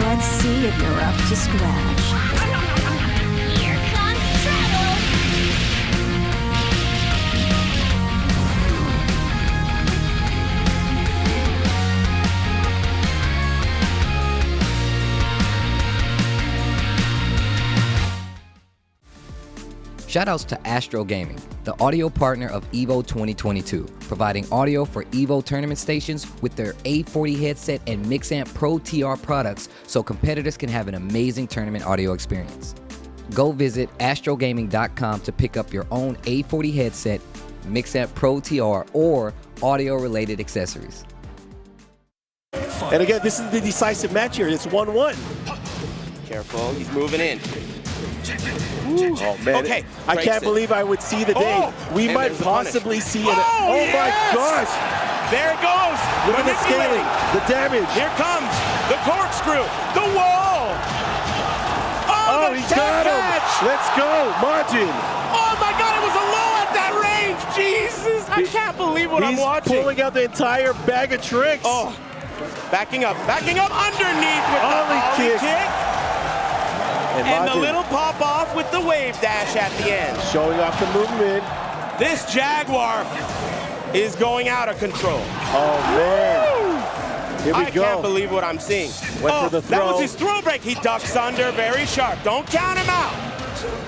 S9: Let's see if you're up to scratch.
S18: Here comes trouble!
S14: Shoutouts to Astro Gaming, the audio partner of EVO 2022, providing audio for EVO tournament stations with their A40 headset and Mixamp Pro TR products so competitors can have an amazing tournament audio experience. Go visit astrogaming.com to pick up your own A40 headset, Mixamp Pro TR, or audio-related accessories.
S19: And again, this is the decisive match here. It's 1-1.
S7: Careful, he's moving in.
S19: Oh, man.
S7: Okay,
S19: I can't believe I would see the day. We might possibly see it. Oh my gosh.
S3: There it goes.
S19: Look at the scaling, the damage.
S3: Here comes the corkscrew, the wall. Oh!
S19: Oh, he got him. Let's go, Majin.
S7: Oh my God, it was a low at that range. Jesus, I can't believe what I'm watching.
S19: He's pulling out the entire bag of tricks.
S7: Oh, backing up underneath with the
S19: Ollie
S7: ollie kick. And the
S19: Majin
S7: little pop off with the wave dash at the end.
S19: showing off the movement.
S7: This Jaguar is going out of control.
S19: Oh, man. Here we
S7: I
S19: go.
S7: can't believe what I'm seeing.
S19: Went for the throw.
S7: That was his throw break. He ducks under, very sharp. Don't count him out.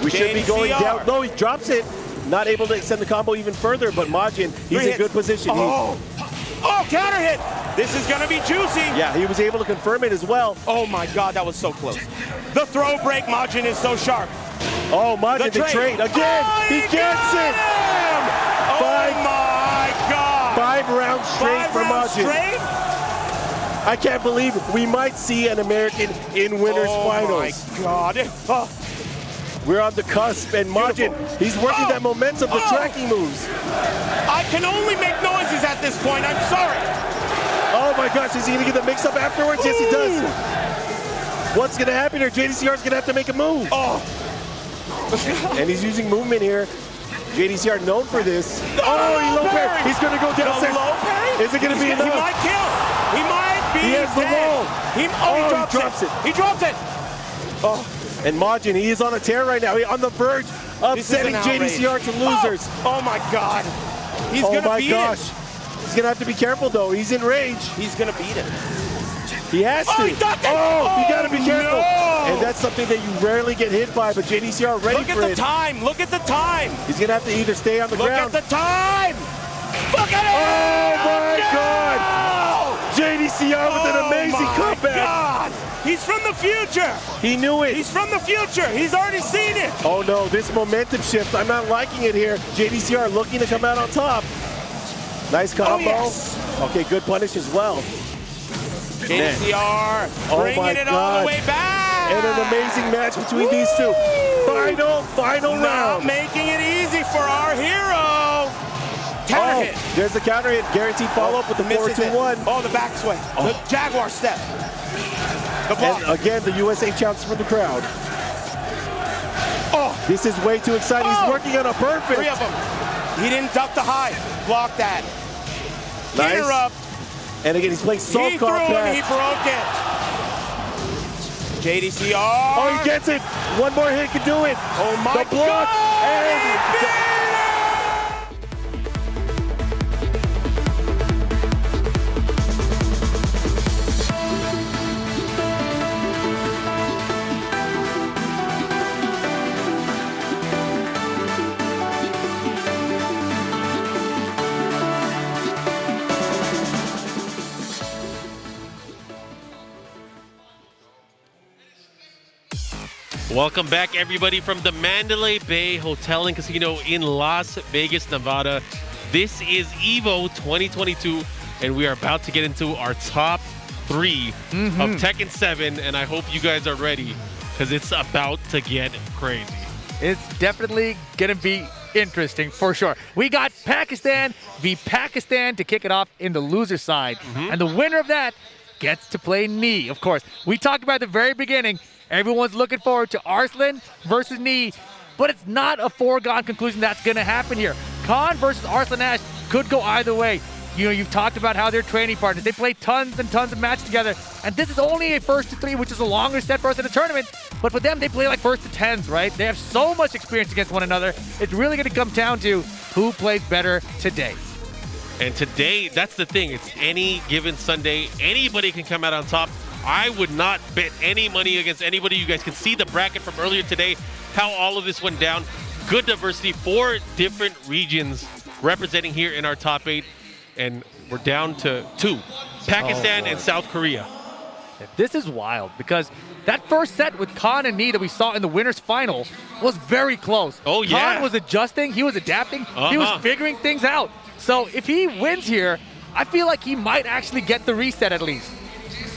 S19: We should be going
S7: JDCR.
S19: down. No, he drops it. Not able to extend the combo even further, but Majin, he's in good position.
S7: Oh, counter hit. This is going to be juicy.
S19: Yeah, he was able to confirm it as well.
S7: Oh my God, that was so close. The throw break, Majin is so sharp.
S19: Oh, Majin, the trade again.
S7: Oh,
S19: he gets it.
S7: Oh my God.
S19: 5 rounds straight for Majin. I can't believe it. We might see an American in winners finals.
S7: Oh my God.
S19: We're on the cusp, and Majin, he's working that momentum, the tracking moves.
S7: I can only make noises at this point. I'm sorry.
S19: Oh my gosh, is he gonna get the mix up afterwards? Yes, he does. What's gonna happen here? JDCR's gonna have to make a move. And he's using movement here. JDCR known for this. Oh, he low parry. He's gonna go downstairs.
S7: Low parry?
S19: Is it gonna be enough?
S7: He might kill. He might be
S19: He has the
S7: dead.
S19: wall.
S7: He drops it. He drops it.
S19: Oh, and Majin, he is on a tear right now. He's on the verge of
S7: This is
S19: setting
S7: an outrage.
S19: JDCR to losers.
S7: Oh my God. He's
S19: Oh
S7: gonna
S19: my
S7: beat
S19: gosh.
S7: it.
S19: He's gonna have to be careful though. He's in rage.
S7: He's gonna beat it.
S19: He has to.
S7: He ducked it.
S19: Oh, you gotta be careful.
S7: No.
S19: And that's something that you rarely get hit by, but JDCR ready
S7: Look
S19: for
S7: at the
S19: it.
S7: time. Look at the time.
S19: He's gonna have to either stay on the
S7: Look
S19: ground.
S7: at the time. Look at it.
S19: Oh my God. JDCR with an amazing comeback.
S7: God. He's from the future.
S19: He knew it.
S7: He's from the future. He's already seen it.
S19: Oh no, this momentum shift, I'm not liking it here. JDCR looking to come out on top. Nice combo.
S7: yes.
S19: Okay, good punish as well.
S7: JDCR
S19: Oh
S7: bringing
S19: my
S7: it all
S19: God.
S7: the way back.
S19: And an amazing match between these two. Final
S7: Not
S19: round.
S7: making it easy for our hero. Counter hit.
S19: There's the counter hit. Guaranteed follow-up with the
S7: Misses it.
S19: 4-2-1.
S7: Oh, the back swing. The Jaguar step. The block.
S19: And again, the USA chants from the crowd. Oh, this is way too exciting. He's working on a perfect.
S7: 3 of them. He didn't duck the high. Block that.
S19: Nice.
S7: Interrupt.
S19: And again, he's playing soft
S7: He threw
S19: combat.
S7: him. He broke it. JDCR.
S19: Oh, he gets it. One more hit can do it.
S7: Oh my
S19: the block.
S7: God.
S19: And
S6: Welcome back, everybody, from the Mandalay Bay Hotel and Casino in Las Vegas, Nevada. This is EVO 2022, and we are about to get into our top 3 of Tekken 7, and I hope you guys are ready, because it's about to get crazy.
S5: It's definitely going to be interesting for sure. We got Pakistan v. Pakistan to kick it off in the loser side, and the winner of that gets to play Knee, of course. We talked about at the very beginning, everyone's looking forward to Arslan versus Knee, but it's not a foregone conclusion that's going to happen here. Khan versus Arslan Ash could go either way. You know, you've talked about how they're training partners. They play tons and tons of matches together, and this is only a first to 3, which is a longer set for us in the tournament, but for them, they play like first to 10s, right? They have so much experience against one another. It's really going to come down to who plays better today.
S6: And today, that's the thing. It's any given Sunday. Anybody can come out on top. I would not bet any money against anybody. You guys can see the bracket from earlier today, how all of this went down. Good diversity, 4 different regions representing here in our top 8. And we're down to 2, Pakistan and South Korea.
S5: This is wild because that first set with Khan and Knee that we saw in the winners final was very close.
S6: Oh, yeah.
S5: Khan was adjusting, he was adapting, he was figuring things out. So if he wins here, I feel like he might actually get the reset at least.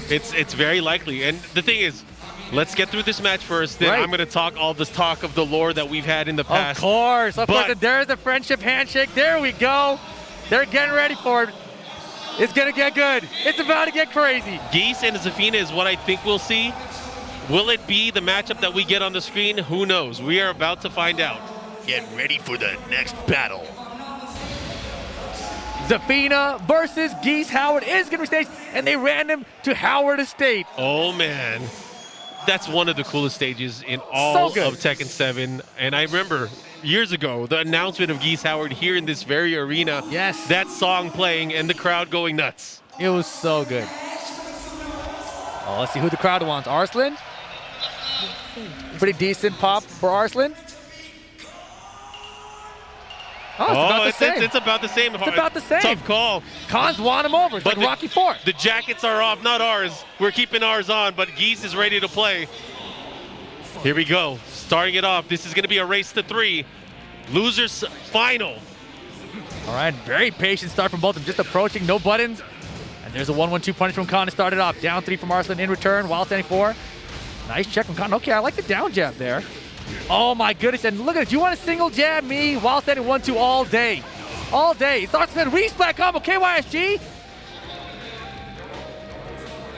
S6: It's very likely. And the thing is, let's get through this match first. Then I'm going to talk all this talk of the lore that we've had in the past.
S5: Of course. There's the friendship handshake. There we go. They're getting ready for it. It's going to get good. It's about to get crazy.
S6: Geese and Zafina is what I think we'll see. Will it be the matchup that we get on the screen? Who knows? We are about to find out.
S3: Get ready for the next battle.
S5: Zafina versus Geese Howard is going to be staged, and they ran him to Howard Estate.
S6: Oh, man. That's one of the coolest stages in all
S5: So good.
S6: of Tekken 7. And I remember years ago, the announcement of Geese Howard here in this very arena.
S5: Yes.
S6: That song playing and the crowd going nuts.
S5: It was so good. Oh, let's see who the crowd wants. Arslan? Pretty decent pop for Arslan. Oh, it's about the same.
S6: It's about the same.
S5: It's about the same.
S6: Tough call.
S5: Khan's won him over. It's like Rocky IV.
S6: The jackets are off, not ours. We're keeping ours on, but Geese is ready to play. Here we go. Starting it off. This is going to be a race to 3. Losers final.
S5: All right, very patient start from both of them. Just approaching, no buttons. And there's a 1-1-2 punish from Khan to start it off. Down 3 from Arslan in return, while standing 4. Nice check from Khan. Okay, I like the down jab there. Oh my goodness, and look at it. You want to single jab me while standing 1-2 all day. All day. Starts with a resplat combo, KYSG.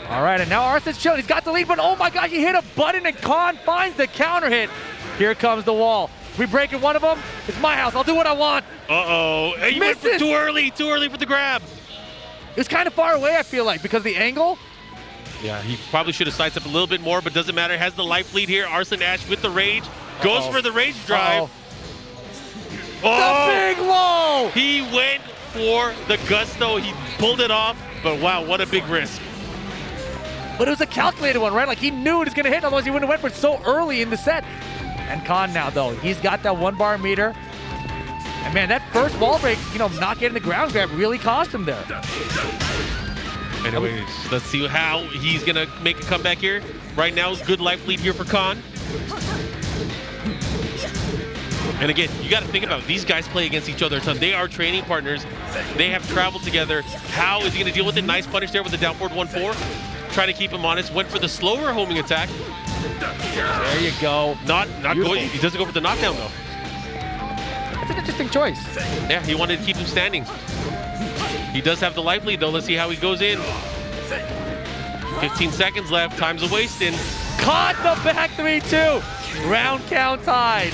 S5: All right, and now Arslan's chilling. He's got the lead, but oh my gosh, he hit a button and Khan finds the counter hit. Here comes the wall. We breaking one of them. It's my house. I'll do what I want.
S6: Uh-oh. Hey, you went for too early for the grab.
S5: It was kind of far away, I feel like, because of the angle.
S6: Yeah, he probably should have sized up a little bit more, but doesn't matter. Has the life lead here. Arslan Ash with the rage. Goes for the rage drive.
S5: The big low!
S6: He went for the gusto. He pulled it off, but wow, what a big risk.
S5: But it was a calculated one, right? Like he knew it was going to hit, otherwise he wouldn't have went for it so early in the set. And Khan now, though, he's got that 1-bar meter. And man, that first wall break, not getting the ground grab really cost him there.
S6: Anyways, let's see how he's going to make a comeback here. Right now, good life lead here for Khan. And again, you got to think about it. These guys play against each other a ton. They are training partners. They have traveled together. How is he going to deal with it? Nice punish there with the down forward 1-4. Trying to keep him honest. Went for the slower homing attack.
S5: There you go.
S6: Not going. He doesn't go for the knockdown, though.
S5: That's an interesting choice.
S6: Yeah, he wanted to keep him standing. He does have the life lead, though. Let's see how he goes in. 15 seconds left. Time's a wasting.
S5: Caught the back 3-2. Round count tied.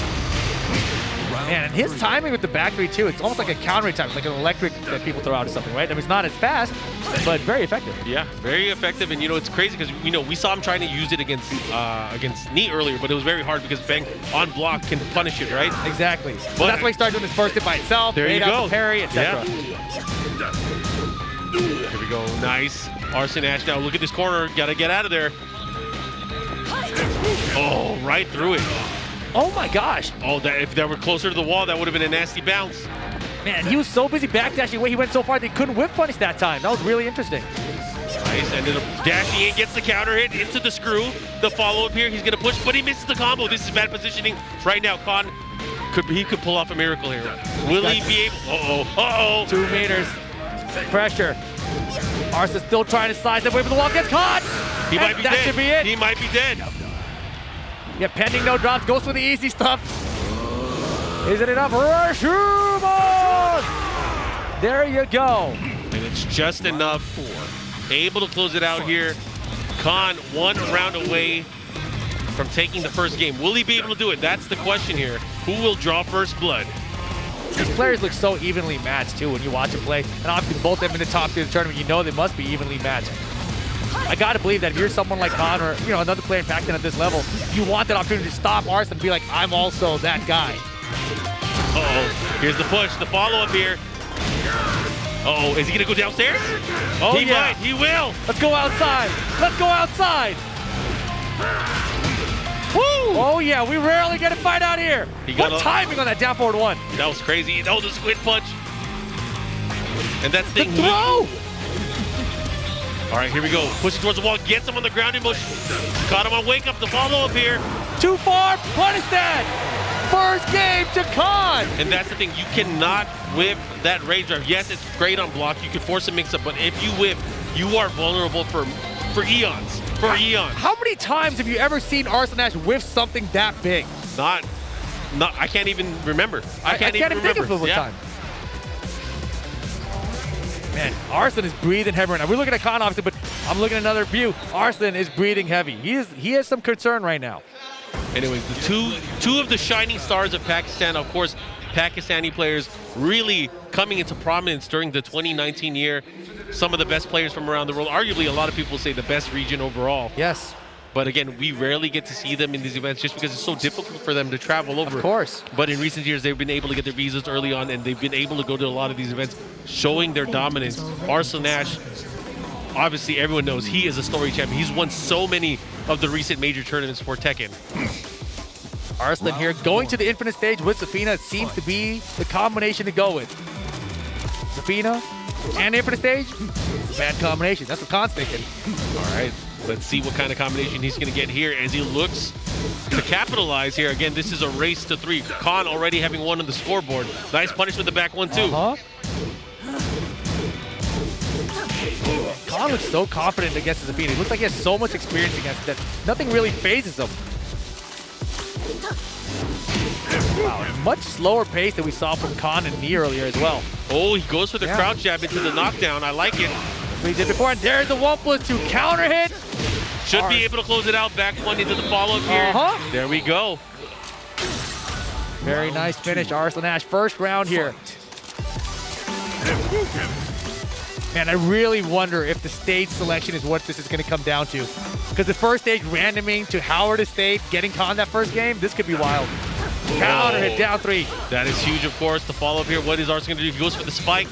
S5: Man, and his timing with the back 3-2, it's almost like a counter time. It's like an electric that people throw out or something, right? I mean, it's not as fast, but very effective.
S6: Yeah, very effective. And, it's crazy because, we saw him trying to use it against Knee earlier, but it was very hard because Bang on block can punish it, right?
S5: Exactly. So that's why he started doing his first hit by itself.
S6: There you go.
S5: The parry, etc.
S6: Yeah. Here we go. Nice. Arslan Ash now. Look at this corner. Got to get out of there. Oh, right through it.
S5: Oh my gosh.
S6: Oh, if that were closer to the wall, that would have been a nasty bounce.
S5: Man, he was so busy backdashing away. He went so far they couldn't whip punish that time. That was really interesting.
S6: Nice. Ended up dashing in, gets the counter hit into the screw. The follow-up here, he's going to push, but he misses the combo. This is bad positioning right now. Khan, he could pull off a miracle here. Will he be able? Uh-oh.
S5: 2 meters. Pressure. Arslan's still trying to slide away from the wall. Gets caught.
S6: He might be
S5: that
S6: dead.
S5: Should be it.
S6: He might be dead.
S5: Yeah, pending no drops. Goes for the easy stuff. Is it enough? Rashomon! There you go.
S6: And it's just enough. Able to close it out here. Khan 1 round away from taking the first game. Will he be able to do it? That's the question here. Who will draw first blood?
S5: These players look so evenly matched, too, when you watch them play. And obviously, both of them in the top tier of the tournament, they must be evenly matched. I got to believe that if you're someone like Khan or another player in Pac-10 at this level, you want that opportunity to stop Arslan and be like, I'm also that guy.
S6: Uh-oh. Here's the push, the follow-up here. Uh-oh, is he going to go downstairs?
S5: Oh,
S6: he might. He will.
S5: Let's go outside. Let's go outside. Woo! Oh, yeah, we rarely get a fight out here. What timing on that down forward 1?
S6: That was crazy. That was a squid punch. And that's the
S5: throw.
S6: All right, here we go. Pushing towards the wall, gets him on the ground in motion. Caught him on wake up, the follow-up here.
S5: Too far, punish that. First game to Khan.
S6: And that's the thing, you cannot whiff that rage drive. Yes, it's great on block. You can force a mix-up, but if you whiff, you are vulnerable for eons. For eons.
S5: How many times have you ever seen Arslan Ash whiff something that big?
S6: Not I can't even remember. I can't even
S5: think of it one
S6: yeah.
S5: time. Man, Arslan is breathing heavy right now. We're looking at Khan, obviously, but I'm looking at another view. Arslan is breathing heavy. He has some concern right now.
S6: Anyways, the two of the shining stars of Pakistan, of course, Pakistani players really coming into prominence during the 2019 year. Some of the best players from around the world. Arguably, a lot of people say the best region overall.
S5: Yes.
S6: But again, we rarely get to see them in these events just because it's so difficult for them to travel over.
S5: Of course.
S6: But in recent years, they've been able to get their visas early on, and they've been able to go to a lot of these events, showing their dominance. Arslan Ash, obviously everyone knows he is a story champion. He's won so many of the recent major tournaments for Tekken.
S5: Arslan here going to the Infinite stage with Zafina seems to be the combination to go with. Zafina and Infinite stage, bad combination. That's what Khan's thinking.
S6: All right, let's see what kind of combination he's going to get here as he looks to capitalize here. Again, this is a race to 3. Khan already having one on the scoreboard. Nice punish with the back 1-2.
S5: Khan looks so confident against Zafina. He looks like he has so much experience against that. Nothing really phases him. Wow, much slower pace than we saw from Khan and Knee earlier as well.
S6: Oh, he goes for the crouch jab into the knockdown. I like it.
S5: What he did before, and there's the 1+2 counter hit.
S6: Should be able to close it out. Back 1 into the follow-up here. There we go.
S5: Very nice finish, Arslan Ash. First round here. Man, I really wonder if the stage selection is what this is going to come down to. Because the first stage randoming to Howard Estate, getting Khan that first game, this could be wild. Counter hit, down 3.
S6: That is huge, of course. The follow-up here, what is Arslan going to do? He goes for the spike.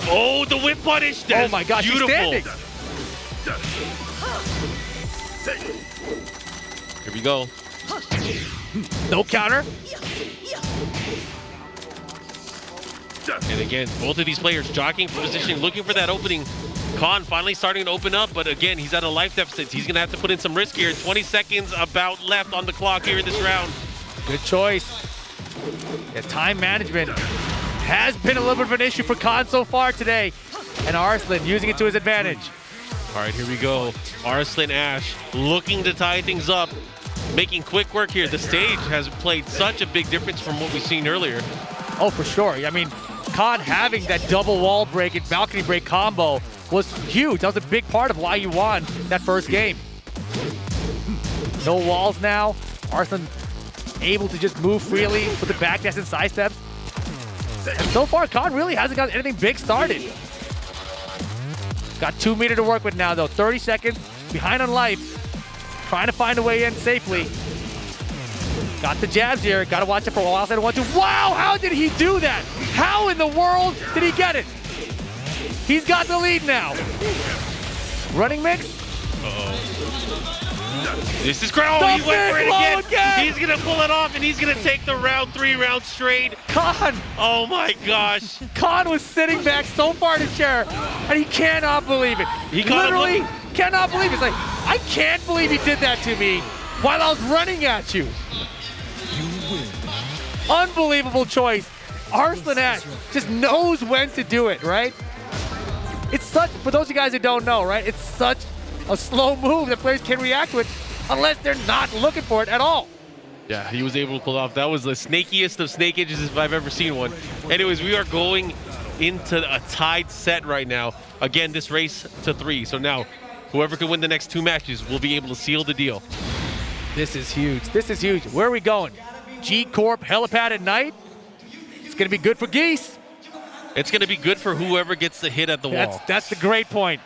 S6: Oh, the whip punish. That's
S5: my gosh,
S6: beautiful.
S5: he's standing.
S6: Here we go.
S5: No counter.
S6: And again, both of these players jockeying for position, looking for that opening. Khan finally starting to open up, but again, he's at a life deficit. He's going to have to put in some risk here. 20 seconds about left on the clock here in this round.
S5: Good choice. Yeah, time management has been a little bit of an issue for Khan so far today. And Arslan using it to his advantage.
S6: All right, here we go. Arslan Ash looking to tie things up, making quick work here. The stage has played such a big difference from what we've seen earlier.
S5: Oh, for sure. I mean, Khan having that double wall break and balcony break combo was huge. That was a big part of why you won that first game. No walls now. Arslan able to just move freely with the back dash and side steps. And so far, Khan really hasn't got anything big started. Got 2 meter to work with now, though. 30 seconds, behind on life. Trying to find a way in safely. Got the jabs here. Got to watch it for a while. 1-2. Wow, how did he do that? How in the world did he get it? He's got the lead now. Running mix.
S6: This is great. Oh, he went for it again. He's going to pull it off, and he's going to take the round 3 round straight.
S5: Khan.
S6: Oh, my gosh.
S5: Khan was sitting back so far in his chair, and he cannot believe it.
S6: He
S5: literally cannot believe it. It's like, I can't believe he did that to me while I was running at you. Unbelievable choice. Arslan Ash just knows when to do it, right? It's such, for those of you guys that don't know, right? It's such a slow move that players can react to it unless they're not looking for it at all.
S6: Yeah, he was able to pull off. That was the snakiest of snake edges if I've ever seen one. Anyways, we are going into a tied set right now. Again, this race to 3. So now, whoever can win the next 2 matches will be able to seal the deal.
S5: This is huge. This is huge. Where are we going? G Corp helipad at night? It's going to be good for Geese.
S6: It's going to be good for whoever gets the hit at the wall.
S5: That's the great point.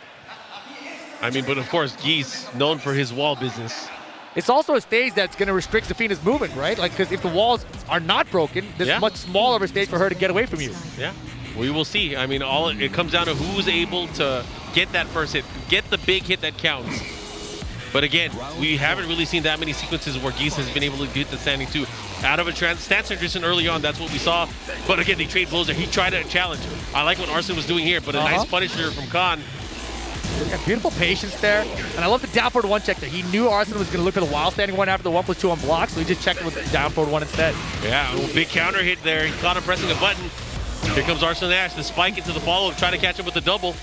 S6: I mean, but of course, Geese, known for his wall business.
S5: It's also a stage that's going to restrict Zafina's movement, right? Like, because if the walls are not broken, there's a much smaller of a stage for her to get away from you.
S6: Yeah, we will see. I mean, it comes down to who's able to get that first hit, get the big hit that counts. But again, we haven't really seen that many sequences where Geese has been able to get the standing 2 out of a stance transition early on. That's what we saw. But again, they trade blows there. He tried to challenge. I like what Arslan was doing here, but a nice punisher from Khan.
S5: Yeah, beautiful patience there. And I love the down forward 1 check there. He knew Arslan was going to look for the wild standing 1 after the 1+2 on block, so he just checked it with the down forward 1 instead.
S6: Yeah, a big counter hit there. He caught him pressing a button. Here comes Arslan Ash, the spike into the follow-up, trying to catch him with the double.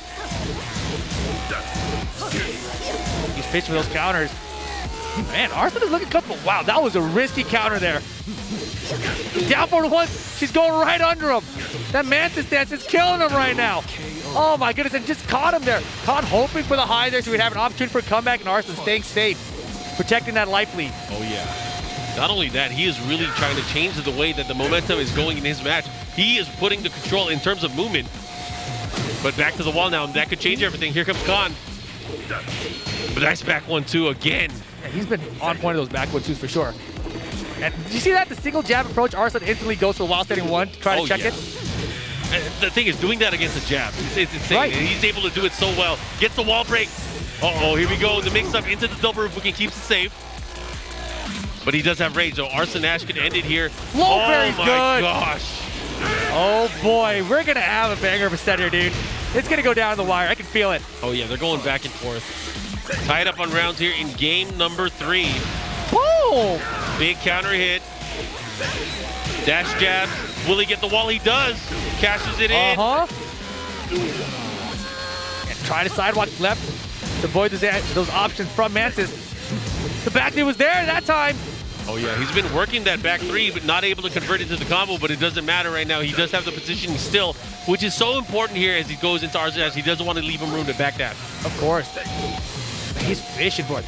S5: He's pitching with those counters. Man, Arslan is looking comfortable. Wow, that was a risky counter there. Down forward 1, she's going right under him. That Mantis dance is killing him right now. Oh my goodness, and just caught him there. Khan hoping for the high there so we'd have an opportunity for a comeback, and Arslan staying safe, protecting that life lead.
S6: Oh yeah. Not only that, he is really trying to change the way that the momentum is going in his match. He is putting the control in terms of movement. But back to the wall now, and that could change everything. Here comes Khan. But nice back 1-2 again.
S5: Yeah, he's been on point of those back 1-2s for sure. And did you see that? The single jab approach, Arslan instantly goes for while standing 1 to try to check it.
S6: And the thing is, doing that against a jab, it's insane.
S5: Right.
S6: And he's able to do it so well. Gets the wall break. Uh-oh, here we go. The mix-up into the double roof. We can keep it safe. But he does have range, so Arslan Ash could end it here.
S5: Low parry's
S6: good.
S5: good.
S6: Gosh.
S5: Oh boy, we're gonna have a banger of a set here, dude. It's gonna go down the wire. I can feel it.
S6: Oh yeah, they're going back and forth. Tied up on rounds here in game number 3.
S5: Boom!
S6: Big counter hit. Dash jab. Will he get the wall? He does. Cashes it in.
S5: And try to sidewalk left to avoid those options from Mantis. The back knee was there that time.
S6: Oh yeah, he's been working that back 3, but not able to convert it to the combo, but it doesn't matter right now. He does have the positioning still, which is so important here as he goes into Arslan Ash. He doesn't want to leave him room to back that.
S5: Of course. He's fishing for it.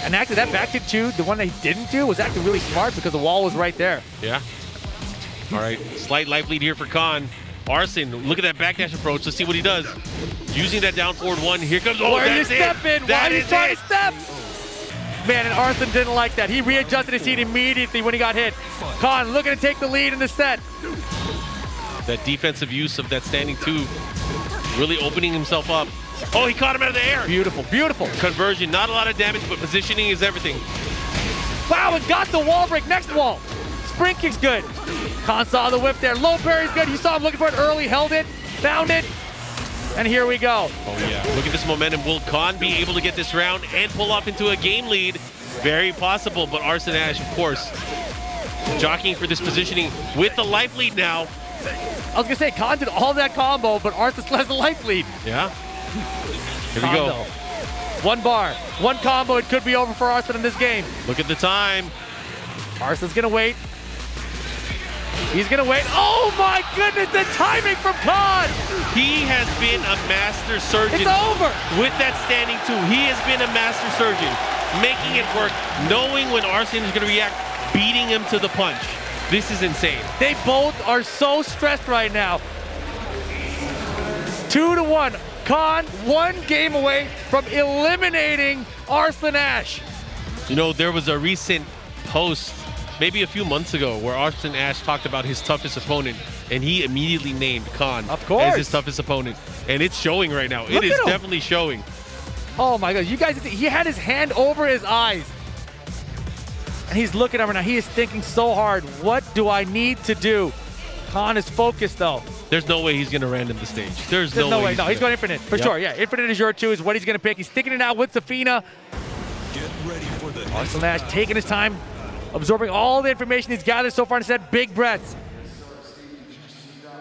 S5: And actually that back kick too, the one that he didn't do, was actually really smart because the wall was right there.
S6: Yeah. All right, slight life lead here for Khan. Arslan, look at that backdash approach. Let's see what he does. Using that down forward 1. Here comes, oh,
S5: Where are you
S6: that's it.
S5: stepping? Why
S6: That
S5: are you
S6: is
S5: trying
S6: it.
S5: to step? Man, and Arslan didn't like that. He readjusted his seat immediately when he got hit. Khan looking to take the lead in the set.
S6: That defensive use of that standing 2, really opening himself up. Oh, he caught him out of the air.
S5: Beautiful, beautiful.
S6: Conversion, not a lot of damage, but positioning is everything.
S5: Wow, and got the wall break, next wall. Spring kick's good. Khan saw the whip there. Low parry's good. You saw him looking for it early, held it, found it, and here we go.
S6: Oh yeah, look at this momentum. Will Khan be able to get this round and pull off into a game lead? Very possible, but Arslan Ash, of course, jockeying for this positioning with the life lead now.
S5: I was gonna say, Khan did all that combo, but Arslan still has the life lead.
S6: Yeah. Here we go.
S5: 1 bar, 1 combo, it could be over for Arslan in this game.
S6: Look at the time.
S5: Arslan's gonna wait. He's gonna wait. Oh my goodness, the timing from Khan!
S6: He has been a master surgeon.
S5: It's over!
S6: With that standing 2, he has been a master surgeon. Making it work, knowing when Arslan is gonna react, beating him to the punch. This is insane.
S5: They both are so stressed right now. 2-1. Khan 1 game away from eliminating Arslan Ash.
S6: You know, there was a recent post, maybe a few months ago, where Arslan Ash talked about his toughest opponent, and he immediately named Khan as his toughest opponent. And it's showing right now. It is definitely showing.
S5: Oh my God, you guys, he had his hand over his eyes. And he's looking over now. He is thinking so hard, what do I need to do? Khan is focused though.
S6: There's no way he's going to random the stage. There's
S5: no way. No, he's going infinite, for sure. Yeah, infinite is your 2 is what he's going to pick. He's sticking it out with Safina.
S10: Get ready for the
S5: Arslan Ash taking his time, absorbing all the information he's gathered so far and said big breaths.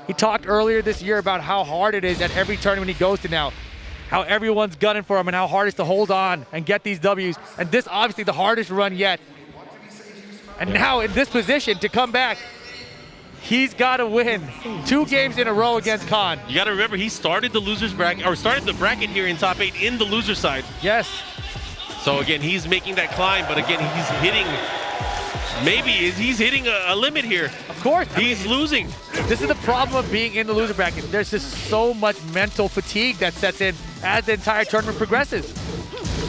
S5: He talked earlier this year about how hard it is at every tournament he goes to now, how everyone's gunning for him and how hard it is to hold on and get these W's. And this obviously the hardest run yet. And now in this position to come back, he's got to win 2 games in a row against Khan.
S6: You got to remember, he started the loser's bracket, or started the bracket here in top 8 in the loser side.
S5: Yes.
S6: So again, he's making that climb, but again, he's hitting, he's hitting a limit here.
S5: Of course.
S6: He's losing.
S5: This is the problem of being in the loser bracket. There's just so much mental fatigue that sets in as the entire tournament progresses.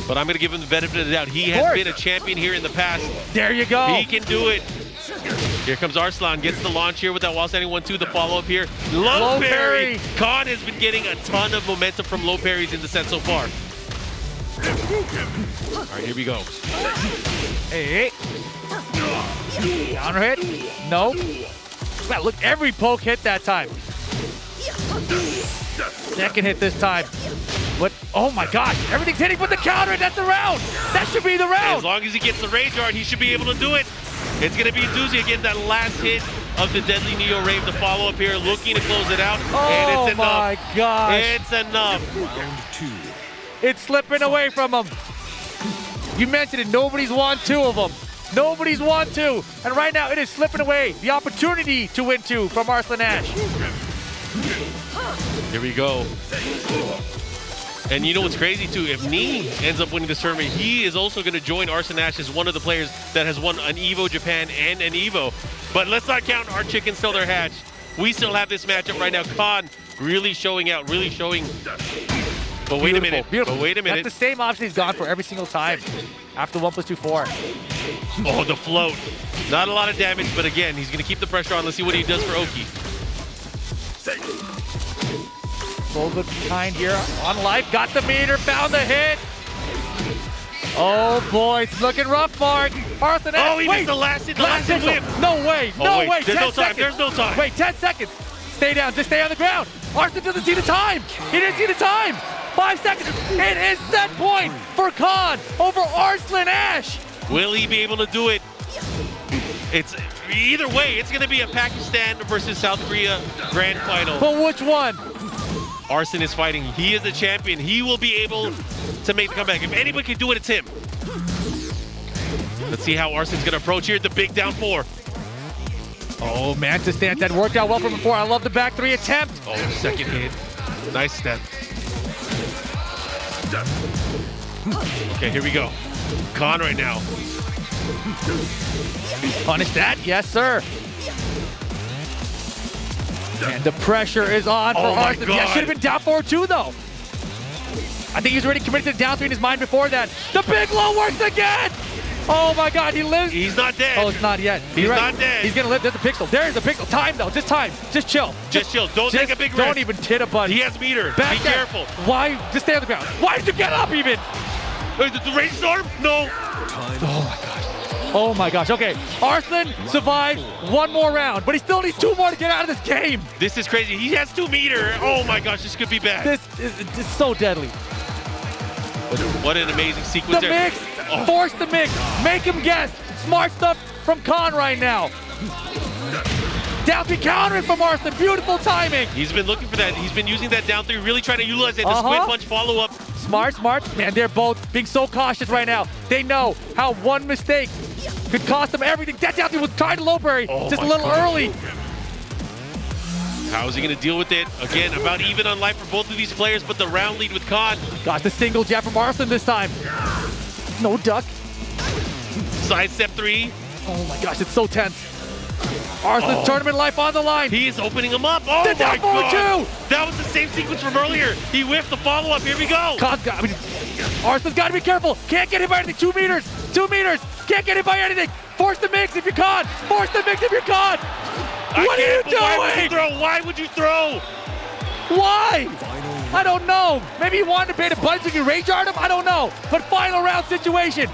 S6: But I'm going to give him the benefit of the doubt. He has been a champion here in the past.
S5: There you go.
S6: He can do it. Here comes Arslan, gets the launch here with that wall standing 1-2, the follow-up here. Low parry. Khan has been getting a ton of momentum from low parries in the set so far. All right, here we go.
S5: Hey. Counter hit. No. Wow, look, every poke hit that time. Second hit this time. What? Oh my gosh, everything's hitting but the counter, and that's the round. That should be the round.
S6: As long as he gets the rage guard, he should be able to do it. It's going to be a doozy. Again, that last hit of the Deadly Neo Rave, the follow-up here, looking to close it out. And it's enough.
S5: Oh my gosh.
S6: It's enough.
S10: round 2.
S5: It's slipping away from him. You mentioned it, nobody's won 2 of them. Nobody's won 2. And right now it is slipping away. The opportunity to win 2 from Arslan Ash.
S6: Here we go. And you know what's crazy too? If Nee ends up winning this tournament, he is also going to join Arslan Ash as one of the players that has won an EVO Japan and an EVO. But let's not count our chickens till they're hatched. We still have this matchup right now. Khan really showing out, really showing. But wait a minute.
S5: Beautiful.
S6: But wait a minute.
S5: That's the same option he's gone for every single time after 1+2, 4.
S6: Oh, the float. Not a lot of damage, but again, he's going to keep the pressure on. Let's see what he does for Oki.
S5: Full good behind here on life. Got the meter, found the hit. Oh boy, it's looking rough, Mark. Arslan Ash.
S6: Oh, he missed the last hit whip.
S5: No way, no way.
S6: There's
S5: 10
S6: no time,
S5: seconds.
S6: there's no time.
S5: Wait, 10 seconds. Stay down, just stay on the ground. Arslan doesn't see the time. He didn't see the time. 5 seconds. It is set point for Khan over Arslan Ash.
S6: Will he be able to do it? It's either way, it's going to be a Pakistan versus South Korea grand final.
S5: But which one?
S6: Arslan is fighting. He is the champion. He will be able to make the comeback. If anybody can do it, it's him. Let's see how Arslan's going to approach here. The big down 4.
S5: Oh, Manta stance that worked out well from before. I love the back 3 attempt.
S6: Oh, second hit. Nice step. Okay, here we go. Khan right now.
S5: Punish that, yes, sir. And the pressure is on for Arslan. Yeah, should have been down 4-2 though. I think he's already committed to the down 3 in his mind before that. The big low works again. Oh my God, he lives.
S6: He's not dead.
S5: Oh, it's not yet.
S6: He's not dead.
S5: He's gonna live. There's a pixel. There's a pixel. Time though. Just time. Just chill.
S6: Just chill. Don't take a big risk.
S5: Don't even hit a button.
S6: He has meter.
S5: Back
S6: Be
S5: there.
S6: careful.
S5: Why? Just stay on the ground. Why did you get up even?
S6: The rainstorm? No.
S5: Oh my gosh. Oh my gosh. Okay. Arslan survived one more round, but he still needs 2 more to get out of this game.
S6: This is crazy. He has 2 meter. Oh my gosh, this could be bad.
S5: This is so deadly.
S6: What an amazing sequence
S5: The
S6: there.
S5: mix. Force the mix. Make him guess. Smart stuff from Khan right now. Down 3 countering from Arslan. Beautiful timing.
S6: He's been looking for that. He's been using that down 3, really trying to utilize that. The squid punch follow-up.
S5: Smart. Man, they're both being so cautious right now. They know how one mistake could cost them everything. That down 3 was trying to low berry. Just a little early.
S6: How is he going to deal with it? Again, about even on life for both of these players, but the round lead with Khan.
S5: Got the single jab from Arslan this time. No duck.
S6: Side step 3.
S5: Oh my gosh, it's so tense. Arslan's tournament life on the line.
S6: He is opening him up. Oh
S5: the
S6: my God.
S5: 4-2.
S6: That was the same sequence from earlier. He whiffed the follow-up. Here we go.
S5: Arslan's got to be careful. Can't get hit by anything. 2 meters. 2 meters. Can't get hit by anything. Force the mix if you're Khan. Force the mix if you're Khan. What are you doing?
S6: Why would you throw? Why would you throw?
S5: Why? I don't know. Maybe he wanted to bait a button so you can rage art him? I don't know. But final round situation.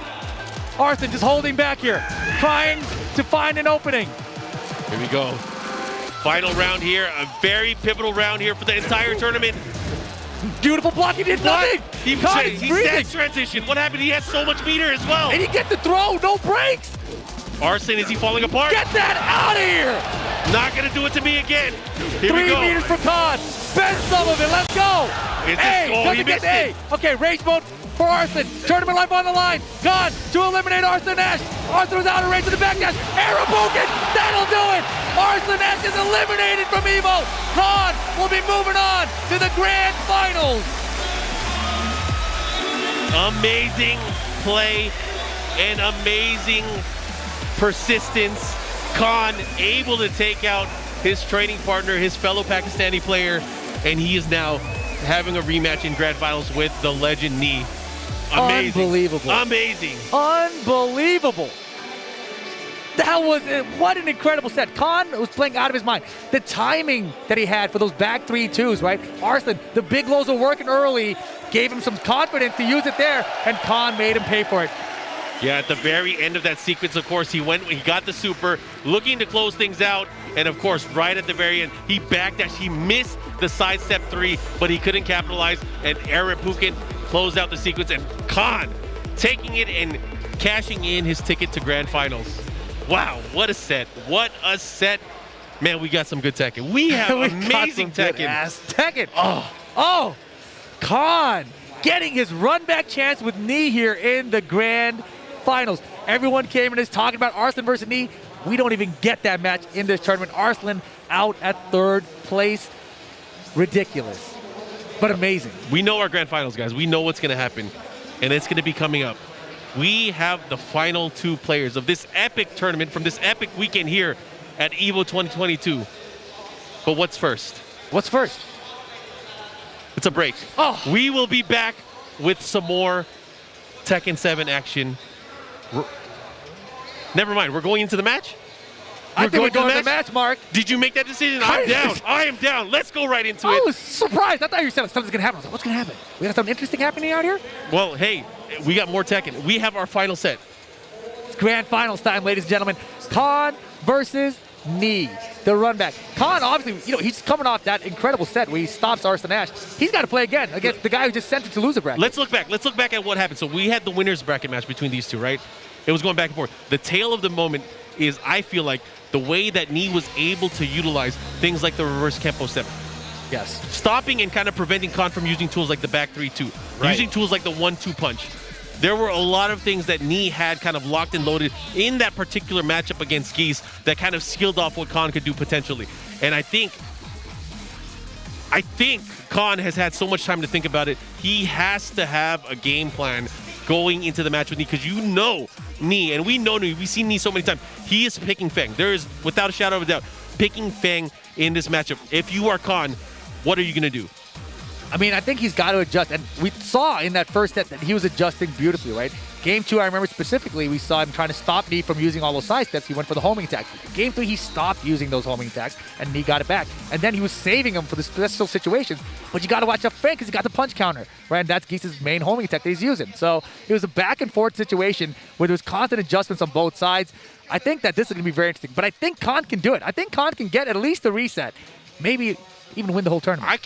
S5: Arslan just holding back here. Trying to find an opening.
S6: Here we go. Final round here. A very pivotal round here for the entire tournament.
S5: Beautiful block. He did nothing.
S6: He stands transition. What happened? He has so much meter as well.
S5: And he gets the throw. No breaks.
S6: Arslan, is he falling apart?
S5: Get that out of here.
S6: Not going to do it to me again. Here
S5: 3
S6: we go.
S5: meters for Khan. Bend some of it. Let's go.
S6: He missed it.
S5: Okay, rage mode for Arslan. Tournament life on the line. Khan to eliminate Arslan Ash. Arslan was out of range of the back dash. Arabuken. That'll do it. Arslan Ash is eliminated from EVO. Khan will be moving on to the grand finals.
S6: Amazing play and amazing persistence. Khan able to take out his training partner, his fellow Pakistani player, and he is now having a rematch in grand finals with the legend Nee. Amazing.
S5: Unbelievable.
S6: Amazing.
S5: Unbelievable. That was, what an incredible set. Khan was playing out of his mind. The timing that he had for those back 3-2s, right? Arslan, the big lows were working early, gave him some confidence to use it there, and Khan made him pay for it.
S6: Yeah, at the very end of that sequence, of course, he got the super, looking to close things out, and of course, right at the very end, he backdashed. He missed the side step 3, but he couldn't capitalize, and Arabuken closed out the sequence, and Khan taking it and cashing in his ticket to grand finals. Wow, what a set. What a set. Man, we got some good Tekken. We have amazing Tekken.
S5: Tekken. Oh, Khan getting his run back chance with Nee here in the grand finals. Everyone came and is talking about Arslan versus Nee. We don't even get that match in this tournament. Arslan out at 3rd place. ridiculous, but amazing.
S6: We know our grand finals, guys. We know what's going to happen, and it's going to be coming up. We have the final 2 players of this epic tournament from this epic weekend here at EVO 2022. But what's first?
S5: What's first?
S6: It's a break.
S5: Oh.
S6: We will be back with some more Tekken 7 action. Never mind. We're going into the match?
S5: I think we're going to the match, Mark.
S6: Did you make that decision? I'm down. I am down. Let's go right into
S5: I
S6: it.
S5: was surprised. I thought you said something's going to happen. I was like, what's going to happen? We got something interesting happening out here?
S6: Well, hey, we got more Tekken. We have our final set.
S5: It's grand finals time, ladies and gentlemen. Khan versus Knee, the run back. Khan, obviously, he's coming off that incredible set where he stops Arslan Ash. He's got to play again against the guy who just sent it to loser bracket.
S6: Let's look back. Let's look back at what happened. So we had the winner's bracket match between these two, right? It was going back and forth. The tale of the moment is, I feel like, the way that Knee was able to utilize things like the reverse Kempo step.
S5: Yes.
S6: Stopping and kind of preventing Khan from using tools like the back 3-2.
S5: Right.
S6: Using tools like the 1-2 punch. There were a lot of things that Knee had kind of locked and loaded in that particular matchup against Geese that kind of sealed off what Khan could do potentially. And I think Khan has had so much time to think about it. He has to have a game plan going into the match with Knee, because Knee, and we know Knee, we've seen Knee so many times. He is picking Fang. There is, without a shadow of a doubt, picking Fang in this matchup. If you are Khan, what are you going to do?
S5: I mean, I think he's got to adjust. And we saw in that first set that he was adjusting beautifully, right? Game 2, I remember specifically, we saw him trying to stop Knee from using all those side steps. He went for the homing attack. Game 3, he stopped using those homing attacks, and Knee got it back. And then he was saving him for the special situations. But you got to watch out for Fang because he got the punch counter, right? And that's Geese's main homing attack that he's using. So it was a back and forth situation where there was constant adjustments on both sides. I think that this is going to be very interesting. But I think Khan can do it. I think Khan can get at least a reset. Maybe even win the whole tournament.
S6: I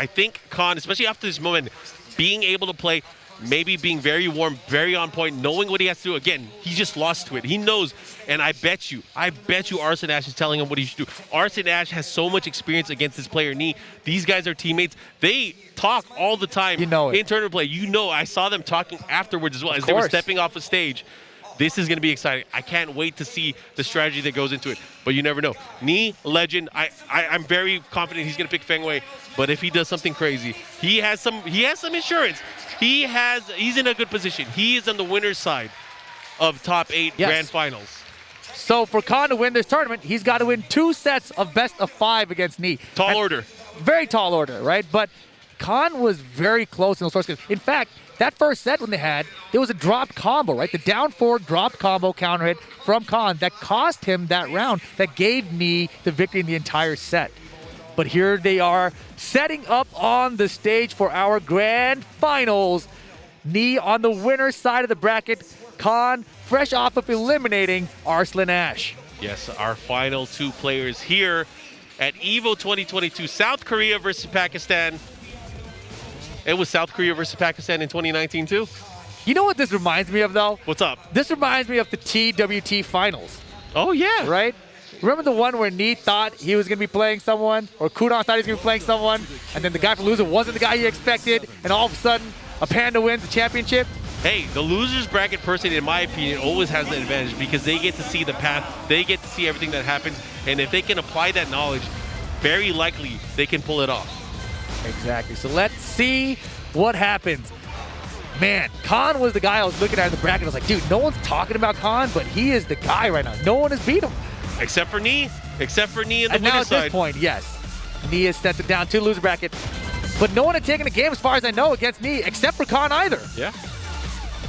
S6: think Khan, especially after this moment, being able to play, maybe being very warm, very on point, knowing what he has to do. Again, he just lost to it. He knows, and I bet you Arslan Ash is telling him what he should do. Arslan Ash has so much experience against this player, Knee. These guys are teammates. They talk all the time in tournament play. I saw them talking afterwards as well as they were stepping off the stage. This is going to be exciting. I can't wait to see the strategy that goes into it. But you never know. Knee, legend. I'm very confident he's going to pick Feng Wei. But if he does something crazy, he has some insurance. He's in a good position. He is on the winner's side of top 8 grand finals.
S5: So for Khan to win this tournament, he's got to win 2 sets of best of 5 against Knee.
S6: Tall order.
S5: Very tall order, right? But Khan was very close in those first games. In fact, that first set when they had, there was a dropped combo, right? The down forward dropped combo counter hit from Khan that cost him that round, that gave Knee the victory in the entire set. But here they are setting up on the stage for our grand finals. Knee on the winner's side of the bracket. Khan fresh off of eliminating Arslan Ash.
S6: Yes, our final 2 players here at EVO 2022. South Korea versus Pakistan. It was South Korea versus Pakistan in 2019 too.
S5: You know what this reminds me of though?
S6: What's up?
S5: This reminds me of the TWT finals.
S6: Oh yeah.
S5: Right? Remember the one where Knee thought he was going to be playing someone, or Kudon thought he was going to be playing someone, and then the guy from loser wasn't the guy he expected, and all of a sudden a Panda wins the championship?
S6: Hey, the losers bracket person, in my opinion, always has the advantage because they get to see the path, they get to see everything that happens, and if they can apply that knowledge, very likely they can pull it off.
S5: Exactly. So let's see what happens. Man, Khan was the guy I was looking at in the bracket. I was like, dude, no one's talking about Khan, but he is the guy right now. No one has beat him.
S6: Except for Knee. Except for Knee in the
S5: and now
S6: winner's
S5: at this
S6: side.
S5: point, yes. Knee has sent it down to the loser bracket. But no one had taken a game, as far as I know, against Knee, except for Khan either.
S6: Yeah.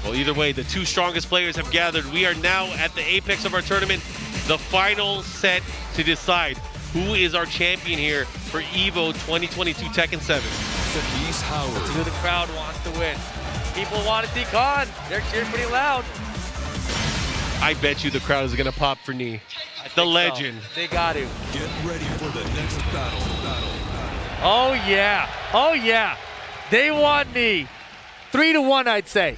S6: Well, either way, the 2 strongest players have gathered. We are now at the apex of our tournament, the final set to decide who is our champion here for EVO 2022 Tekken 7.
S5: Geese Howard. Who the crowd wants to win. People want to see Khan. They're cheering pretty loud.
S6: I bet you the crowd is going to pop for Knee. The legend.
S5: So. They got to.
S10: Get ready for the next battle.
S5: Oh, yeah. Oh, yeah. They want Knee. 3-1, I'd say.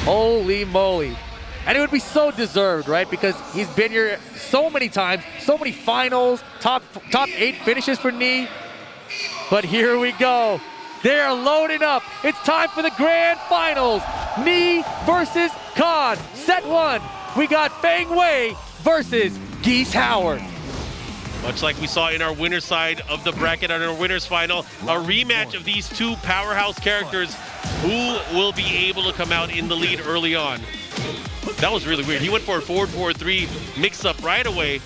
S5: Holy moly. And it would be so deserved, right? Because he's been here so many times, so many finals, top 8 finishes for Knee. But here we go. They are loading up. It's time for the grand finals. Knee versus Khan. Set 1. We got Feng Wei versus Geese Howard.
S6: Much like we saw in our winner's side of the bracket and our winner's final, a rematch of these two powerhouse characters. Who will be able to come out in the lead early on? That was really weird. He went for a forward 4-3 mix-up right away.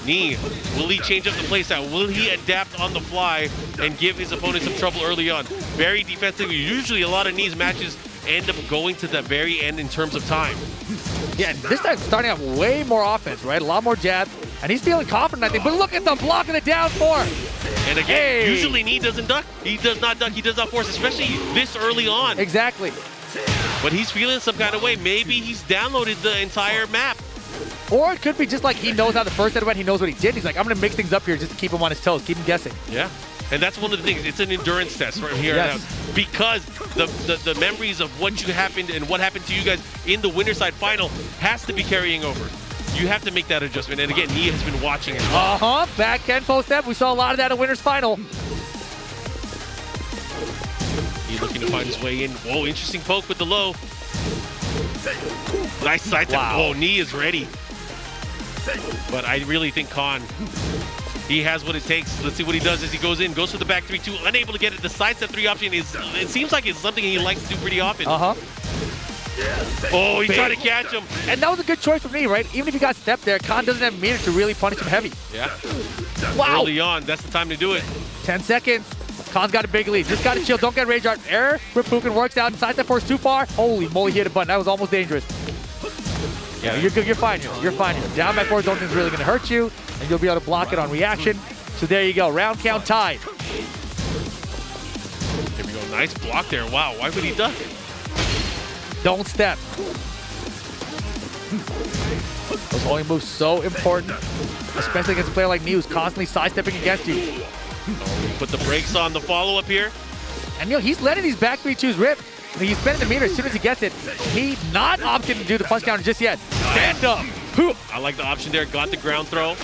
S6: Knee, will he change up the playstyle? Will he adapt on the fly and give his opponent some trouble early on? Very defensive. Usually a lot of Knee's matches end up going to the very end in terms of time.
S5: Yeah, this time starting out way more offense, right? A lot more jabs, and he's feeling confident, I think. But look at the block of the down four.
S6: And again, usually Knee doesn't duck. He does not duck. He does not force, especially this early on.
S5: Exactly.
S6: But he's feeling some kind of way. Maybe he's downloaded the entire map.
S5: Or it could be just like he knows how the first set went. He knows what he did. He's like, I'm going to mix things up here just to keep him on his toes, keep him guessing.
S6: Yeah. And that's one of the things. It's an endurance test right here
S5: Yes.
S6: now. Because the memories of what you happened and what happened to you guys in the winner side final has to be carrying over. You have to make that adjustment. And again, Nia has been watching it.
S5: Back end post step. We saw a lot of that at winner's final.
S6: He's looking to find his way in. Whoa, interesting poke with the low. Nice side step.
S5: Wow.
S6: Oh, Knee is ready. But I really think Khan, he has what it takes. Let's see what he does as he goes in. Goes for the back 3-2, unable to get it. The side step 3 option is, it seems like it's something he likes to do pretty often. Oh, he tried to catch him.
S5: And that was a good choice for me, right? Even if he got stepped there, Khan doesn't have meter to really punish him heavy.
S6: Yeah.
S5: Wow.
S6: Early on, that's the time to do it.
S5: 10 seconds. Khan's got a big lead. Just got to chill. Don't get rage art. Error. Rippuken works out. Side step force too far. Holy moly, he hit a button. That was almost dangerous. Yeah, you're good. You're fine here. You're fine here. Down by 4 don't think it's really going to hurt you, and you'll be able to block it on reaction. So there you go. Round count tied.
S6: Here we go. Nice block there. Wow. Why would he duck?
S5: Don't step. Those holding moves so important, especially against a player like me who's constantly sidestepping against you.
S6: Put the brakes on the follow-up here.
S5: And he's letting these back 3-2s rip. He's spending the meter as soon as he gets it. He not opting to do the punch counter just yet. Stand up.
S6: I like the option there. Got the ground throw.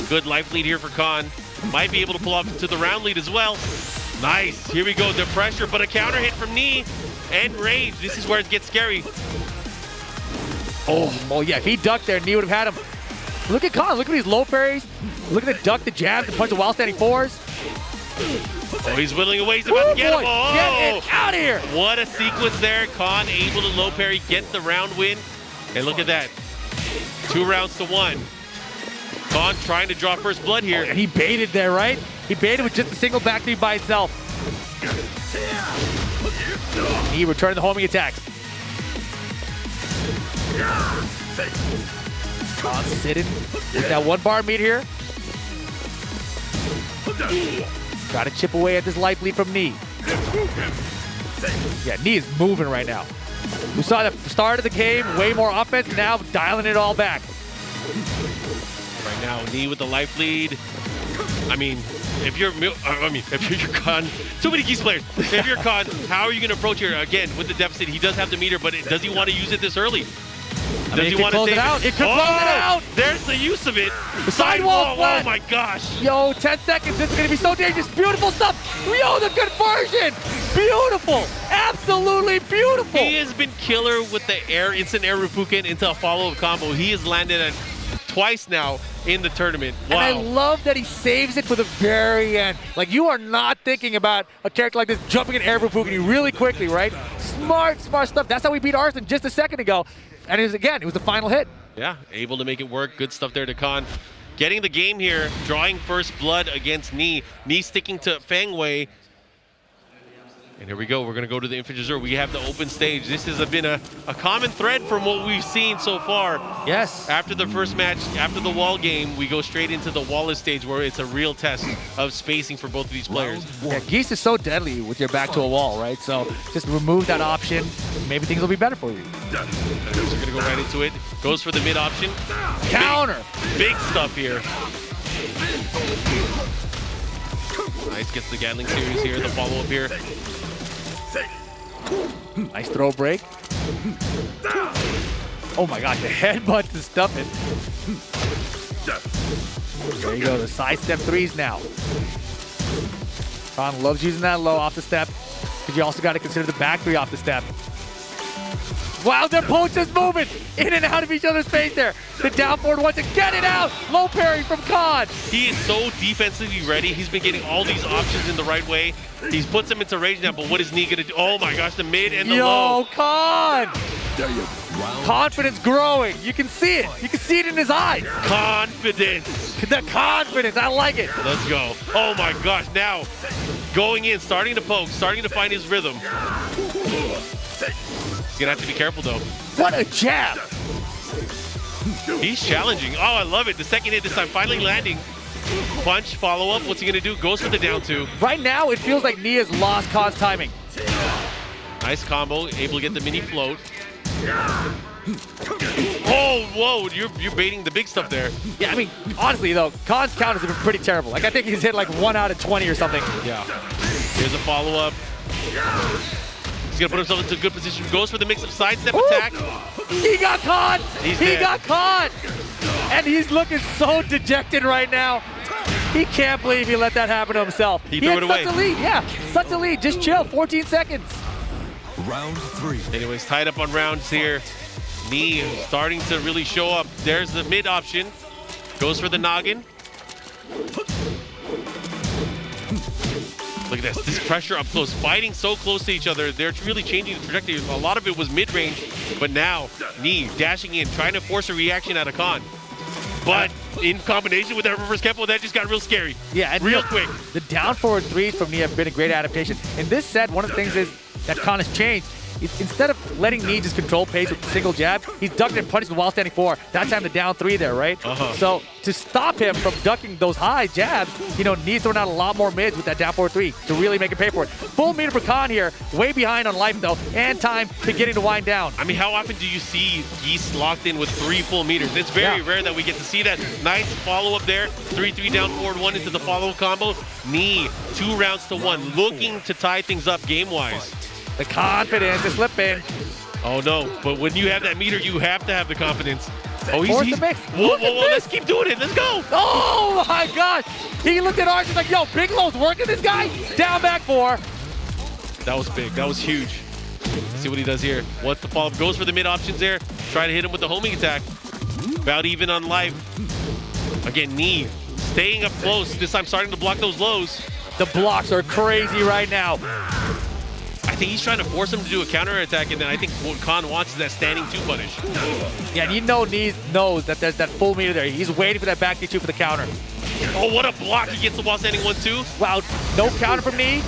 S6: Good life lead here for Khan. Might be able to pull off to the round lead as well. Nice. Here we go. The pressure, but a counter hit from Knee and Rage. This is where it gets scary.
S5: Oh, yeah. If he ducked there, Knee would have had him. Look at Khan. Look at these low parries. Look at the duck, the jab, the punch of wild standing fours.
S6: Oh, he's whittling away. He's about to get him. Oh,
S5: get it out of here.
S6: What a sequence there. Khan able to low parry, get the round win. And look at that. 2 rounds to 1. Khan trying to draw first blood here.
S5: And he baited there, right? He baited with just a single back 3 by itself. He returned the homing attacks. Khan sitting with that 1 bar meat here. Got to chip away at this life lead from Knee. Yeah, Knee is moving right now. We saw the start of the game, way more offense, now dialing it all back.
S6: Right now, Knee with the life lead. I mean, if you're Khan, too many Geese players. If you're Khan, how are you going to approach here? Again, with the deficit, he does have the meter, but does he want to use it this early? Does he want to
S5: close it out? It could close it out.
S6: There's the use of it.
S5: Sidewall flat.
S6: Oh my gosh.
S5: Yo, 10 seconds. This is going to be so dangerous. Beautiful stuff. Yo, the conversion. Beautiful. Absolutely beautiful.
S6: He has been killer with the instant air Rippuken into a follow-up combo. He has landed it twice now in the tournament. Wow.
S5: And I love that he saves it for the very end. Like, you are not thinking about a character like this jumping in air Rippuken really quickly, right? Smart stuff. That's how we beat Arson just a second ago. And it was the final hit.
S6: Yeah, able to make it work. Good stuff there to Khan. Getting the game here, drawing first blood against Knee. Knee sticking to Fangwei. And here we go. We're going to go to the Infinite Reserve. We have the open stage. This has been a common thread from what we've seen so far.
S5: Yes.
S6: After the first match, after the wall game, we go straight into the Wallace stage where it's a real test of spacing for both of these players.
S5: Yeah, Geese is so deadly with your back to a wall, right? So just remove that option. Maybe things will be better for you.
S6: We're going to go right into it. Goes for the mid option.
S5: Counter.
S6: Big stuff here. Nice, gets the Gatling series here, the follow-up here.
S5: Nice throw break. Oh my god, the headbutt to stuff it. There you go, the side step 3s now. Khan loves using that low off the step, but you also got to consider the back 3 off the step. Wow, their poach is moving in and out of each other's face there. The down forward wants to get it out. Low parry from Khan.
S6: He is so defensively ready. He's been getting all these options in the right way. He's puts him into rage now, but what is Nee gonna do? Oh my gosh, the mid and the low.
S5: Yo, Khan! Confidence growing. You can see it. You can see it in his eyes.
S6: Confidence.
S5: The confidence. I like it.
S6: Let's go. Oh my gosh. Now going in, starting to poke, starting to find his rhythm. He's gonna have to be careful though.
S5: What a jab.
S6: He's challenging. Oh, I love it. The second hit this time finally landing. Punch, follow up. What's he gonna do? Goes for the down two.
S5: Right now, it feels like Nee has lost Khan's timing.
S6: Nice combo. Able to get the mini float. Oh, whoa, you're baiting the big stuff there.
S5: Yeah, I mean, honestly, though, Khan's counters have been pretty terrible. Like, I think he's hit like 1 out of 20 or something.
S6: Yeah. Here's a follow-up. He's going to put himself into a good position. Goes for the mix-up sidestep attack.
S5: He got caught. He
S6: dead.
S5: got caught. And he's looking so dejected right now. He can't believe he let that happen to himself.
S6: He threw it away.
S5: Such a lead, yeah. Such a lead. Just chill. 14 seconds.
S10: Round 3.
S6: Anyways, tied up on rounds here. Nee starting to really show up. There's the mid option. Goes for the noggin. Look at this. This pressure up close. Fighting so close to each other. They're really changing the trajectory. A lot of it was mid-range, but now Nee dashing in, trying to force a reaction out of Khan. But in combination with that reverse Kempo, that just got real scary.
S5: Yeah, and
S6: real quick.
S5: The down forward threes from Nee have been a great adaptation. In this set, one of the things is that Khan has changed. Instead of letting Nee just control pace with a single jab, he's ducked and punished with while standing 4. That time the down 3 there, right? So to stop him from ducking those high jabs, you know, Nee's throwing out a lot more mids with that down 4-3 to really make it pay for it. Full meter for Khan here, way behind on life though, and time beginning to wind down.
S6: I mean, how often do you see Geese locked in with 3 full meters? It's very rare that we get to see that. Nice follow-up there. 3-3 down forward 1 into the follow-up combo. Nee, 2 rounds to 1, looking to tie things up game-wise.
S5: The confidence is slipping.
S6: Oh no, but when you have that meter, you have to have the confidence. Oh,
S5: Force the mix.
S6: Whoa, let's keep doing it. Let's go.
S5: Oh my gosh. He looked at Arch and like, yo, Bigelow's working this guy. Down back 4.
S6: That was big. That was huge. Let's see what he does here. What's the follow-up? Goes for the mid options there. Try to hit him with the homing attack. About even on life. Again, Nee staying up close. This time starting to block those lows.
S5: The blocks are crazy right now.
S6: I think he's trying to force him to do a counter attack, and then I think what Khan wants is that standing 2 punish.
S5: Yeah, and you know Nee knows that there's that full meter there. He's waiting for that back D2 for the counter.
S6: Oh, what a block. He gets the while standing 1-2.
S5: Wow, no counter from Nee.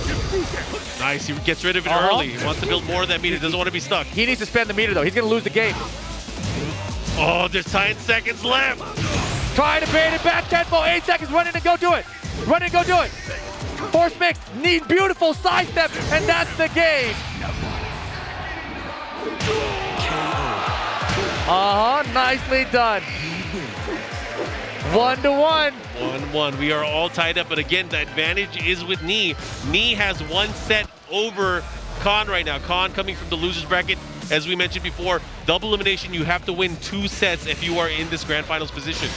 S6: Nice, he gets rid of it early. He wants to build more of that meter, doesn't want to be stuck.
S5: He needs to spend the meter though. He's going to lose the game.
S6: Oh, there's 10 seconds left.
S5: Trying to bait it back, tempo, 8 seconds, run in and go do it. Run in and go do it. Force mix, Nee, beautiful sidestep, and that's the game. Nicely done. 1-1.
S6: 1-1. We are all tied up, but again, the advantage is with Nee. Nee has 1 set over Khan right now. Khan coming from the loser's bracket. As we mentioned before, double elimination, you have to win 2 sets if you are in this grand finals position.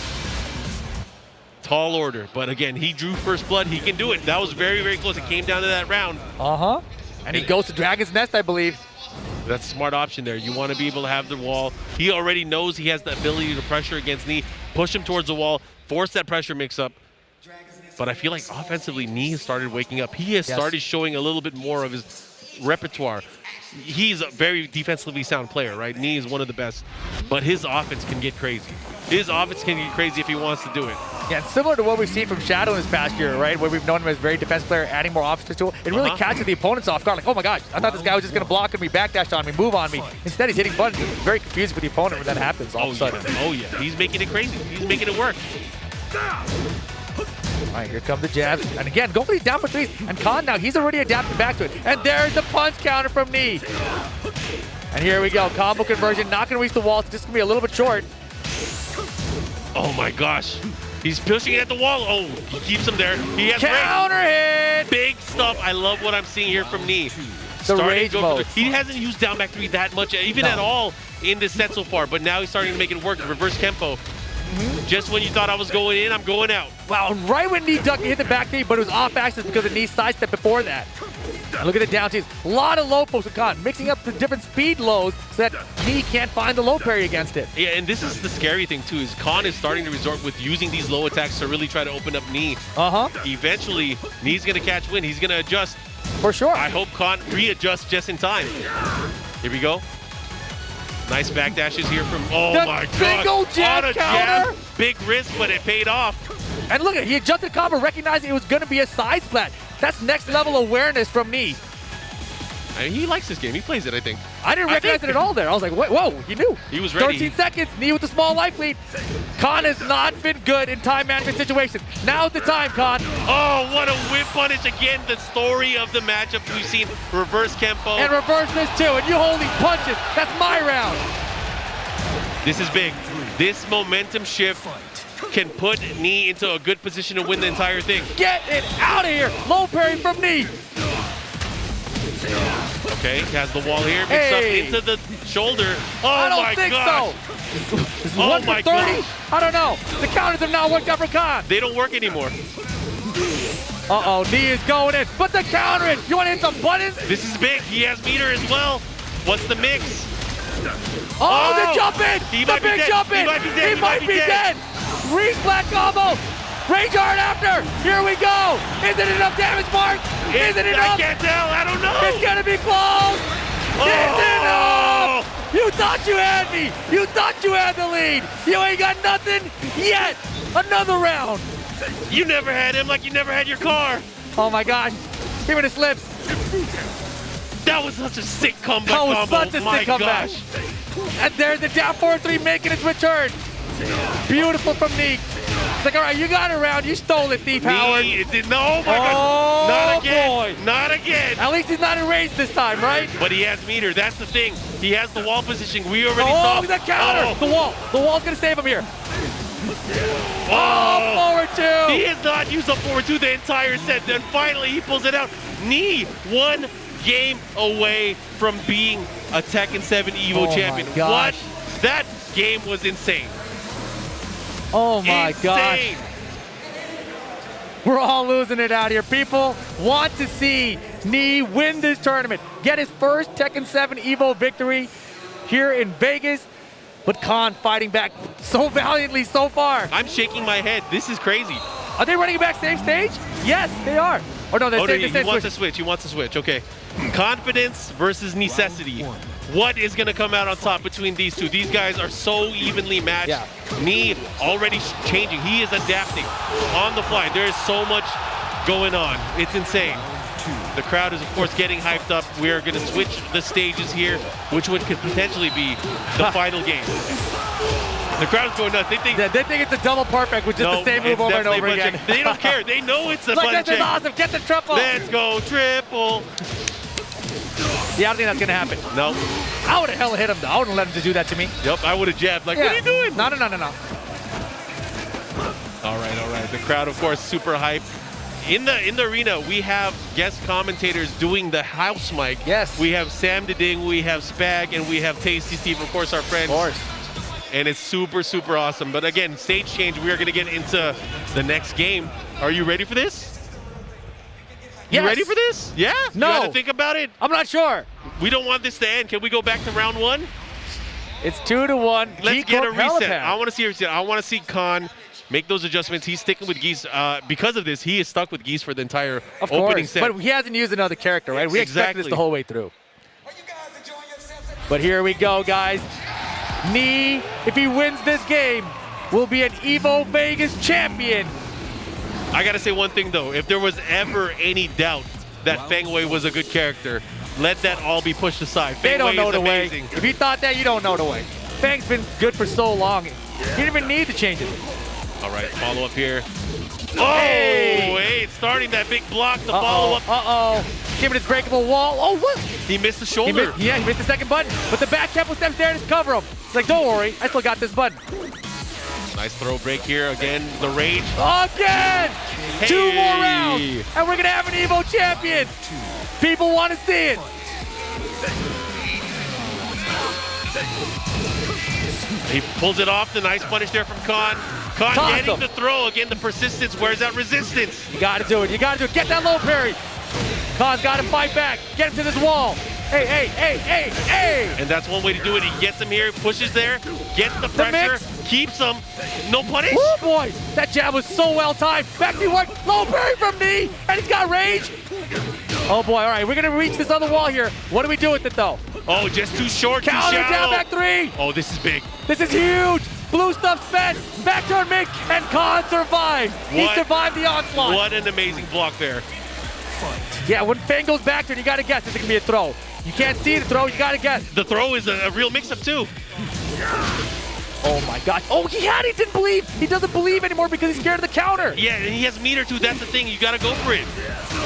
S6: Tall order, but again, he drew first blood. He can do it. That was very, very close. It came down to that round.
S5: And he goes to Dragon's Nest, I believe.
S6: That's a smart option there. You want to be able to have the wall. He already knows he has the ability to pressure against Nee, push him towards the wall, force that pressure mix-up. But I feel like offensively, Nee has started waking up. He has started showing a little bit more of his repertoire. He's a very defensively sound player, right? Nee is one of the best, but his offense can get crazy. His offense can get crazy if he wants to do it.
S5: Yeah, it's similar to what we've seen from Shadow in this past year, right? Where we've known him as a very defensive player, adding more offense to it. It really catches the opponents off guard. Like, oh my gosh, I thought this guy was just going to block and me, backdash on me, move on me. Instead, he's hitting buttons. It's very confusing for the opponent when that happens all of a sudden.
S6: Oh yeah, he's making it crazy. He's making it work.
S5: All right, here come the jabs. And again, go for these down for 3s. And Khan now, he's already adapted back to it. And there's the punch counter from Nee. And here we go, combo conversion, not going to reach the wall. It's just going to be a little bit short.
S6: Oh my gosh. He's pushing it at the wall. Oh, he keeps him there. He has
S5: counter hit.
S6: Big stuff. I love what I'm seeing here from Nee.
S5: The rage mode.
S6: He hasn't used down back 3 that much, even at all in this set so far. But now he's starting to make it work. Reverse Kempo. Just when you thought I was going in, I'm going out.
S5: Wow, right when knee ducked, he hit the back knee, but it was off axis because of knee sidestep before that. And look at the down tees. A lot of low posts with Khan, mixing up the different speed lows so that knee can't find the low parry against it.
S6: Yeah, and this is the scary thing too, is Khan is starting to resort with using these low attacks to really try to open up knee. Eventually, knee's gonna catch wind. He's gonna adjust.
S5: For sure.
S6: I hope Khan readjusts just in time. Here we go. Nice backdashes here from, oh my god.
S5: Single jab
S6: On a
S5: counter.
S6: jab. Big risk, but it paid off.
S5: And look at, he adjusted combo, recognizing it was gonna be a side splat. That's next level awareness from knee.
S6: I mean, he likes this game. He plays it, I think.
S5: I didn't recognize it at all there. I was like, whoa, he knew.
S6: He was ready.
S5: 13 seconds, knee with the small life lead. Khan has not been good in time management situations. Now's the time, Khan.
S6: Oh, what a whip punish. Again, the story of the matchup. We've seen reverse Kempo.
S5: And reverse this too, and you hold these punches. That's my round.
S6: This is big. This momentum shift can put knee into a good position to win the entire thing.
S5: Get it out of here. Low parry from knee.
S6: Okay, has the wall here, mixed up into the shoulder. Oh
S5: I don't
S6: my
S5: think
S6: gosh.
S5: so. This is
S6: Oh
S5: 1 for
S6: my
S5: 30?
S6: gosh.
S5: I don't know. The counters have now worked out for Khan.
S6: They don't work anymore.
S5: Uh-oh, knee is going in. But the counter it. You want to hit some buttons?
S6: This is big. He has meter as well. What's the mix?
S5: Oh, the jump in.
S6: He
S5: the
S6: might be
S5: big
S6: dead.
S5: jump in.
S6: He might be dead.
S5: He might be dead. Re-splat combo. Rage hard after. Here we go. Is it enough damage, Mark? Is it enough?
S6: I can't tell. I don't know.
S5: It's going to be close. Is it enough? You thought you had me. You thought you had the lead. You ain't got nothing yet. Another round.
S6: You never had him like you never had your car.
S5: Oh my God. Give me the slips.
S6: That was such a sick comeback.
S5: That was
S6: combo.
S5: such a
S6: My
S5: sick comeback.
S6: gosh.
S5: And there's the down 4-3 making its return. Beautiful from Neek. It's like, all right, you got it around. You stole it, Thief Howard.
S6: No, oh my God. Not again.
S5: Boy.
S6: Not again.
S5: At least he's not in range this time, right?
S6: But he has meter. That's the thing. He has the wall position. We already
S5: Oh,
S6: saw.
S5: the counter.
S6: Oh.
S5: The wall. The wall's going to save him here. Oh, forward two.
S6: He has not used a forward two the entire set. Then finally he pulls it out. Knee, 1 game away from being a Tekken 7 EVO champion.
S5: My gosh.
S6: What? That game was insane.
S5: Oh my gosh. We're all losing it out here. People want to see Knee win this tournament, get his first Tekken 7 EVO victory here in Vegas. But Khan fighting back so valiantly so far.
S6: I'm shaking my head. This is crazy.
S5: Are they running back same stage? Yes, they are. Or no,
S6: He wants to switch. He wants to switch. Okay. Confidence versus necessity. What is going to come out on top between these two? These guys are so evenly matched.
S5: Yeah.
S6: Knee already changing. He is adapting on the fly. There is so much going on. It's insane. The crowd is, of course, getting hyped up. We are going to switch the stages here, which could potentially be the final game. The crowd's going nuts. They think
S5: it's a double perfect with just the same move over and over again.
S6: They don't care. They know it's a
S5: Look,
S6: button
S5: this is
S6: check.
S5: awesome. Get the triple.
S6: Let's go triple.
S5: Yeah, I don't think that's going to happen.
S6: No.
S5: I would have hella hit him, though. I wouldn't let him to do that to me.
S6: Yep, I would have jabbed. Like, what are you doing?
S5: No.
S6: All right. The crowd, of course, super hyped. In the arena, we have guest commentators doing the house mic.
S5: Yes.
S6: We have Sam Deding, we have Spag, and we have Tasty Steve, of course, our friends.
S5: Of course.
S6: And it's super, super awesome. But again, stage change, we are going to get into the next game. Are you ready for this?
S5: Yes.
S6: You ready for this? Yeah?
S5: No.
S6: You got to think about it?
S5: I'm not sure.
S6: We don't want this to end. Can we go back to round 1?
S5: It's 2-1.
S6: Let's get a reset. I want to see a reset. I want to see Khan make those adjustments. He's sticking with Geese. Because of this, he is stuck with Geese for the entire opening set.
S5: But he hasn't used another character, right? We expect this the whole way through. But here we go, guys. Knee, if he wins this game, will be an EVO Vegas champion.
S6: I got to say one thing, though. If there was ever any doubt that Feng Wei was a good character, let that all be pushed aside.
S5: They don't know the way.
S6: Amazing.
S5: If you thought that, you don't know the way. Feng's been good for so long. He didn't even need to change it.
S6: All right, follow up here. Oh, hey, starting that big block to follow up.
S5: Giving his breakable wall. Oh, what?
S6: He missed the shoulder.
S5: He missed the second button. But the back tempo steps there to cover him. It's like, don't worry, I still got this button.
S6: Nice throw break here. Again, the rage.
S5: Again!
S6: Hey.
S5: 2 more rounds, and we're going to have an EVO champion. People want to see it.
S6: He pulls it off. The nice punish there from Khan. Khan getting the throw. Again, the persistence. Where's that resistance?
S5: You got to do it. You got to do it. Get that low parry. Khan's got to fight back. Get him to this wall. Hey, hey, hey, hey, hey.
S6: And that's one way to do it. He gets him here, pushes there, gets the pressure, keeps him. No punish.
S5: Oh boy, that jab was so well timed. Back knee work, low parry from knee, and he's got rage. Oh boy, all right, we're gonna reach this other wall here. What do we do with it though?
S6: Oh, just too short, too
S5: Counter
S6: shallow.
S5: down back three.
S6: Oh, this is big.
S5: This is huge. Blue stuff spent, back turn mix, and Khan survived. He survived the onslaught.
S6: What an amazing block there.
S5: Yeah, when Fang goes back turn, you gotta guess, is it gonna be a throw? You can't see the throw, you gotta guess.
S6: The throw is a real mix-up too.
S5: Oh my God. Oh, he didn't believe. He doesn't believe anymore because he's scared of the counter.
S6: Yeah, and he has meter too. That's the thing. You gotta go for it.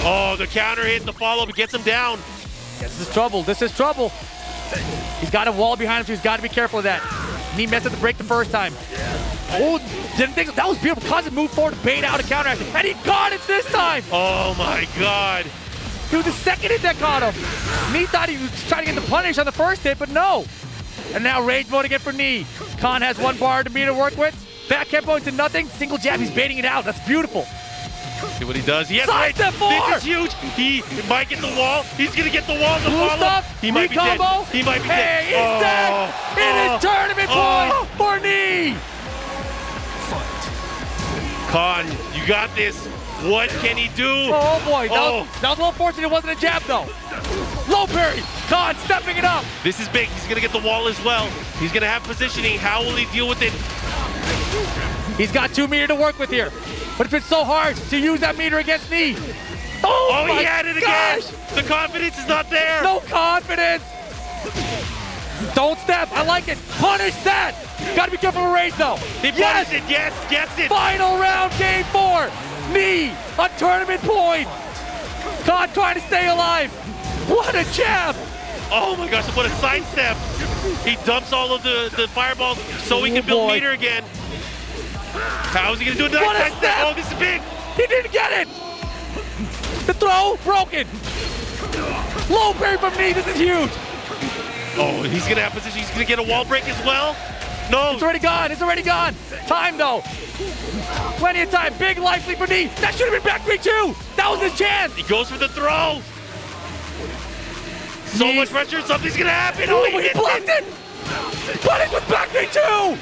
S6: Oh, the counter hit, the follow-up, gets him down.
S5: Yeah, this is trouble. This is trouble. He's got a wall behind him, so he's got to be careful of that. And he messed up the break the first time. Oh, didn't think so. That was beautiful. Cause it moved forward to bait out a counter, and he got it this time.
S6: Oh my God.
S5: It was the second hit that caught him. Knee thought he was trying to get the punish on the first hit, but no. And now rage mode again for Knee. Khan has one bar to me to work with. Back tempo into nothing. Single jab, he's baiting it out. That's beautiful.
S6: See what he does. He has
S5: Side step four.
S6: This is huge. He might get the wall. He's gonna get the wall. The
S5: Blue
S6: follow.
S5: stuff.
S6: He might be
S5: combo.
S6: dead. He might be dead.
S5: Hey, he's dead. It is tournament point for Knee.
S6: Khan, you got this. What can he do?
S5: Oh boy, that was a little fortunate it wasn't a jab though. Low parry, Khan stepping it up.
S6: This is big, he's gonna get the wall as well. He's gonna have positioning, how will he deal with it?
S5: He's got 2 meter to work with here, but it's been so hard to use that meter against Knee.
S6: Oh, he had it
S5: gosh.
S6: again. The confidence is not there.
S5: No confidence. Don't step, I like it. Punish that. Gotta be careful with rage though.
S6: He punished it, yes, gets it.
S5: Final round, game 4. Knee, a tournament point. Khan trying to stay alive. What a jab.
S6: Oh my gosh, what a sidestep. He dumps all of the fireballs so he can build meter again. How is he gonna do another
S5: What a
S6: sidestep?
S5: step.
S6: Oh, this is big.
S5: He didn't get it. The throw, broken. Low parry from Knee, this is huge.
S6: Oh, he's gonna have position. He's gonna get a wall break as well. No.
S5: It's already gone, it's already gone. Time though. Plenty of time, big life lead for Knee. That should have been back 3-2. That was his chance.
S6: He goes for the throw. So much pressure, something's gonna happen.
S5: Oh,
S6: Oh,
S5: he blocked it. Punish with back 3-2.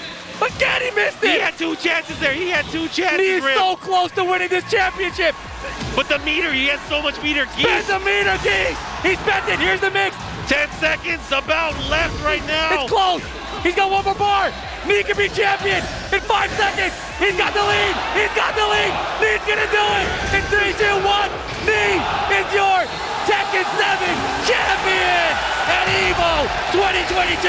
S5: Again, he missed it.
S6: He had 2 chances there. He had 2 chances.
S5: Knee is
S6: Rip.
S5: so close to winning this championship.
S6: But the meter, he has so much meter.
S5: Spend the meter, Geese. He spent it. Here's the mix.
S6: 10 seconds about left right now.
S5: It's close. He's got one more bar. Knee can be champion in 5 seconds. He's got the lead. He's got the lead. Knee's gonna do it. In 3, 2, 1. Knee is your Tekken 7 champion at EVO 2022.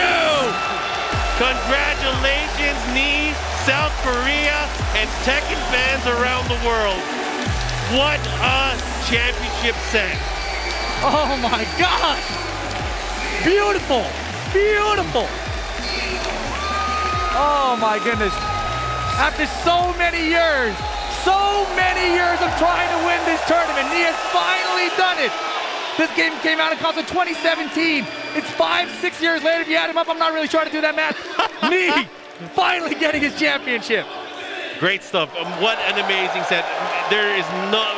S6: Congratulations, Knee, South Korea, and Tekken fans around the world. What a championship set.
S5: Oh my God. Beautiful. Beautiful. Oh my goodness. After so many years of trying to win this tournament, he has finally done it. This game came out in console 2017. It's 5-6 years later. If you add him up, I'm not really trying to do that math. Knee finally getting his championship.
S6: Great stuff. What an amazing set. There is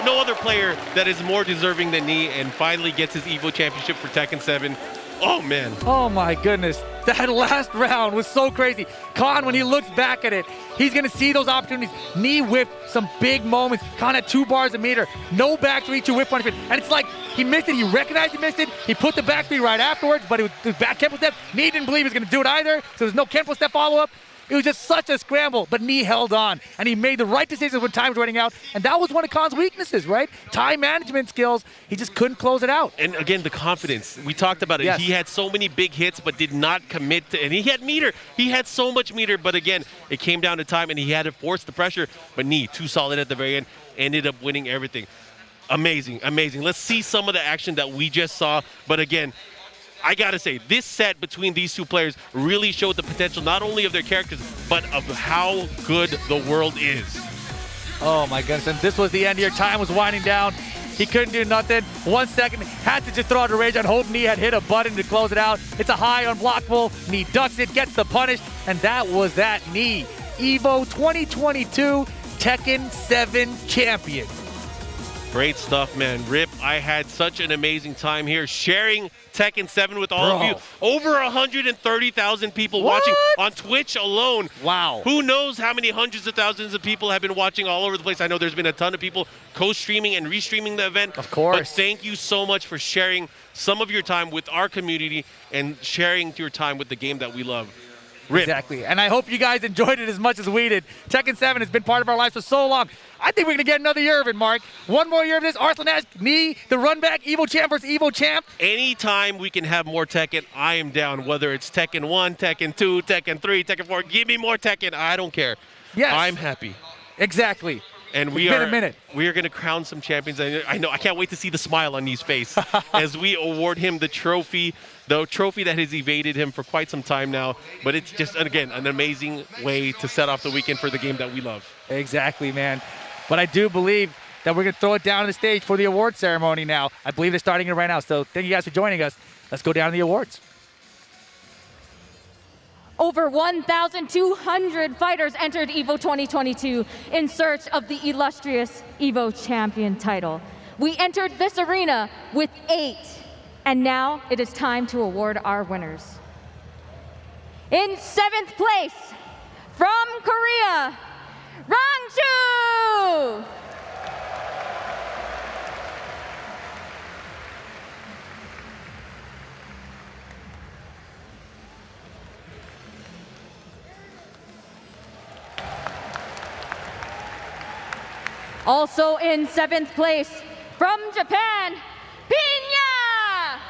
S6: no other player that is more deserving than Knee and finally gets his EVO championship for Tekken 7. Oh, man.
S5: Oh, my goodness. That last round was so crazy. Khan, when he looks back at it, he's going to see those opportunities. Knee whipped some big moments. Khan had 2 bars a meter. No back 3-2 whip punishment. And it's like he missed it. He recognized he missed it. He put the back 3 right afterwards, but it was back Kempo step. Knee didn't believe he was going to do it either, so there's no Kempo step follow-up. It was just such a scramble, but Knee held on, and he made the right decisions when time was running out, and that was one of Khan's weaknesses, right? Time management skills, he just couldn't close it out.
S6: And again, the confidence. We talked about it.
S5: Yes.
S6: He had so many big hits, but did not commit to, and he had meter. He had so much meter, but again, it came down to time, and he had to force the pressure, but Knee, too solid at the very end, ended up winning everything. Amazing, amazing. Let's see some of the action that we just saw, but again, I gotta say, this set between these 2 players really showed the potential not only of their characters, but of how good the world is.
S5: Oh my goodness, and this was the end here. Time was winding down. He couldn't do nothing. 1 second, had to just throw out a rage on hope Knee had hit a button to close it out. It's a high unblockable. Knee ducks it, gets the punish, and that was that. Knee. EVO 2022 Tekken 7 champion.
S6: Great stuff, man. Rip, I had such an amazing time here sharing Tekken 7 with all of you. Over 130,000 people watching on Twitch alone.
S5: Wow.
S6: Who knows how many hundreds of thousands of people have been watching all over the place. I know there's been a ton of people co-streaming and restreaming the event.
S5: Of course.
S6: But thank you so much for sharing some of your time with our community and sharing your time with the game that we love. Rip.
S5: Exactly. And I hope you guys enjoyed it as much as we did. Tekken 7 has been part of our lives for so long. I think we're going to get another year of it, Mark. One more year of this. Arslan Ash, Knee, the run back, EVO champ versus EVO champ.
S6: Anytime we can have more Tekken, I am down. Whether it's Tekken 1, Tekken 2, Tekken 3, Tekken 4. Give me more Tekken. I don't care.
S5: Yes.
S6: I'm happy.
S5: Exactly.
S6: And we are going to crown some champions. I know. I can't wait to see the smile on Knee's face as we award him the trophy that has evaded him for quite some time now. But it's just, again, an amazing way to set off the weekend for the game that we love.
S5: Exactly, man. But I do believe that we're going to throw it down on the stage for the award ceremony now. I believe they're starting it right now. So thank you guys for joining us. Let's go down to the awards.
S1: Over 1,200 fighters entered EVO 2022 in search of the illustrious EVO champion title. We entered this arena with 8, and now it is time to award our winners. In 7th place, from Korea, Rangju! Also in 7th place, from Japan, Pinya!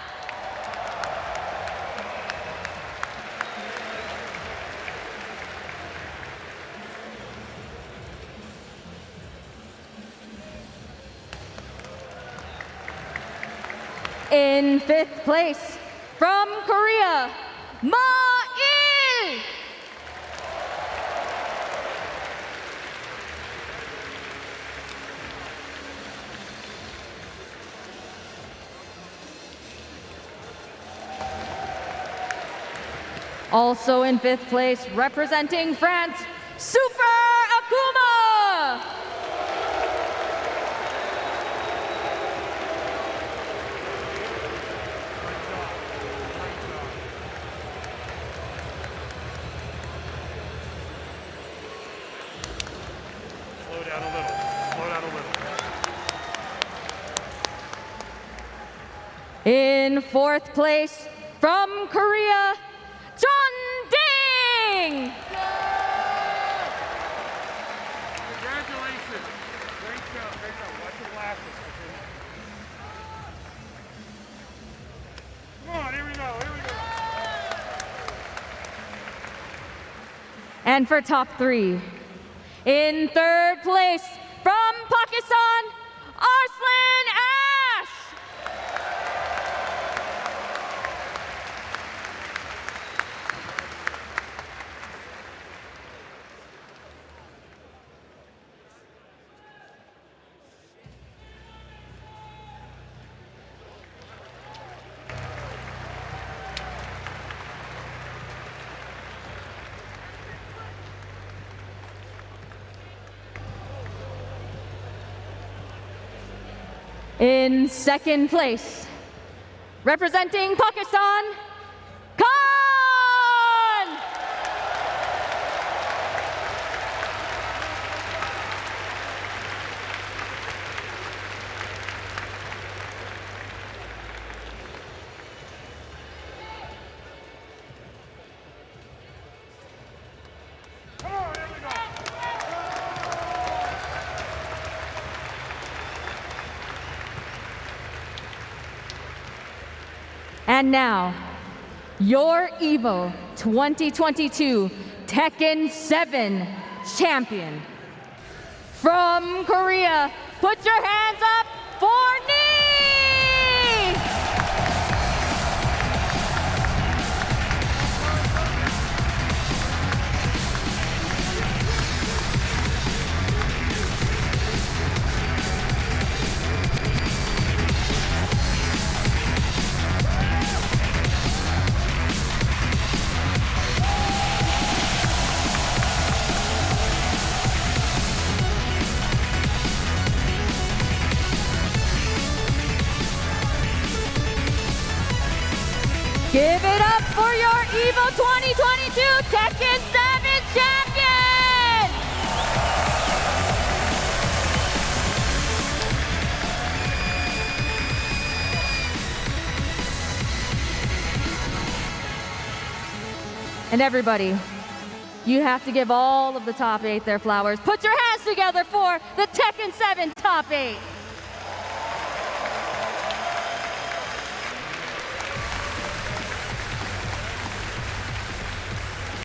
S1: In 5th place, from Korea, Ma-il! Also in 5th place, representing France, Super Akuma!
S19: Slow down a little. Slow down a little.
S1: In 4th place, from Korea, John Ding!
S19: Congratulations. Great job. Great job. Watch your glasses. Come on, here we go. Here we go.
S1: And for top 3, in 3rd place, from Pakistan, Arslan Ash! In 2nd place, representing Pakistan, Khan! And now, your EVO 2022 Tekken 7 champion. From Korea, put your hands up for Knee! Give it up for your EVO 2022 Tekken 7 champion! And everybody, you have to give all of the top 8 their flowers. Put your hands together for the Tekken 7 top 8.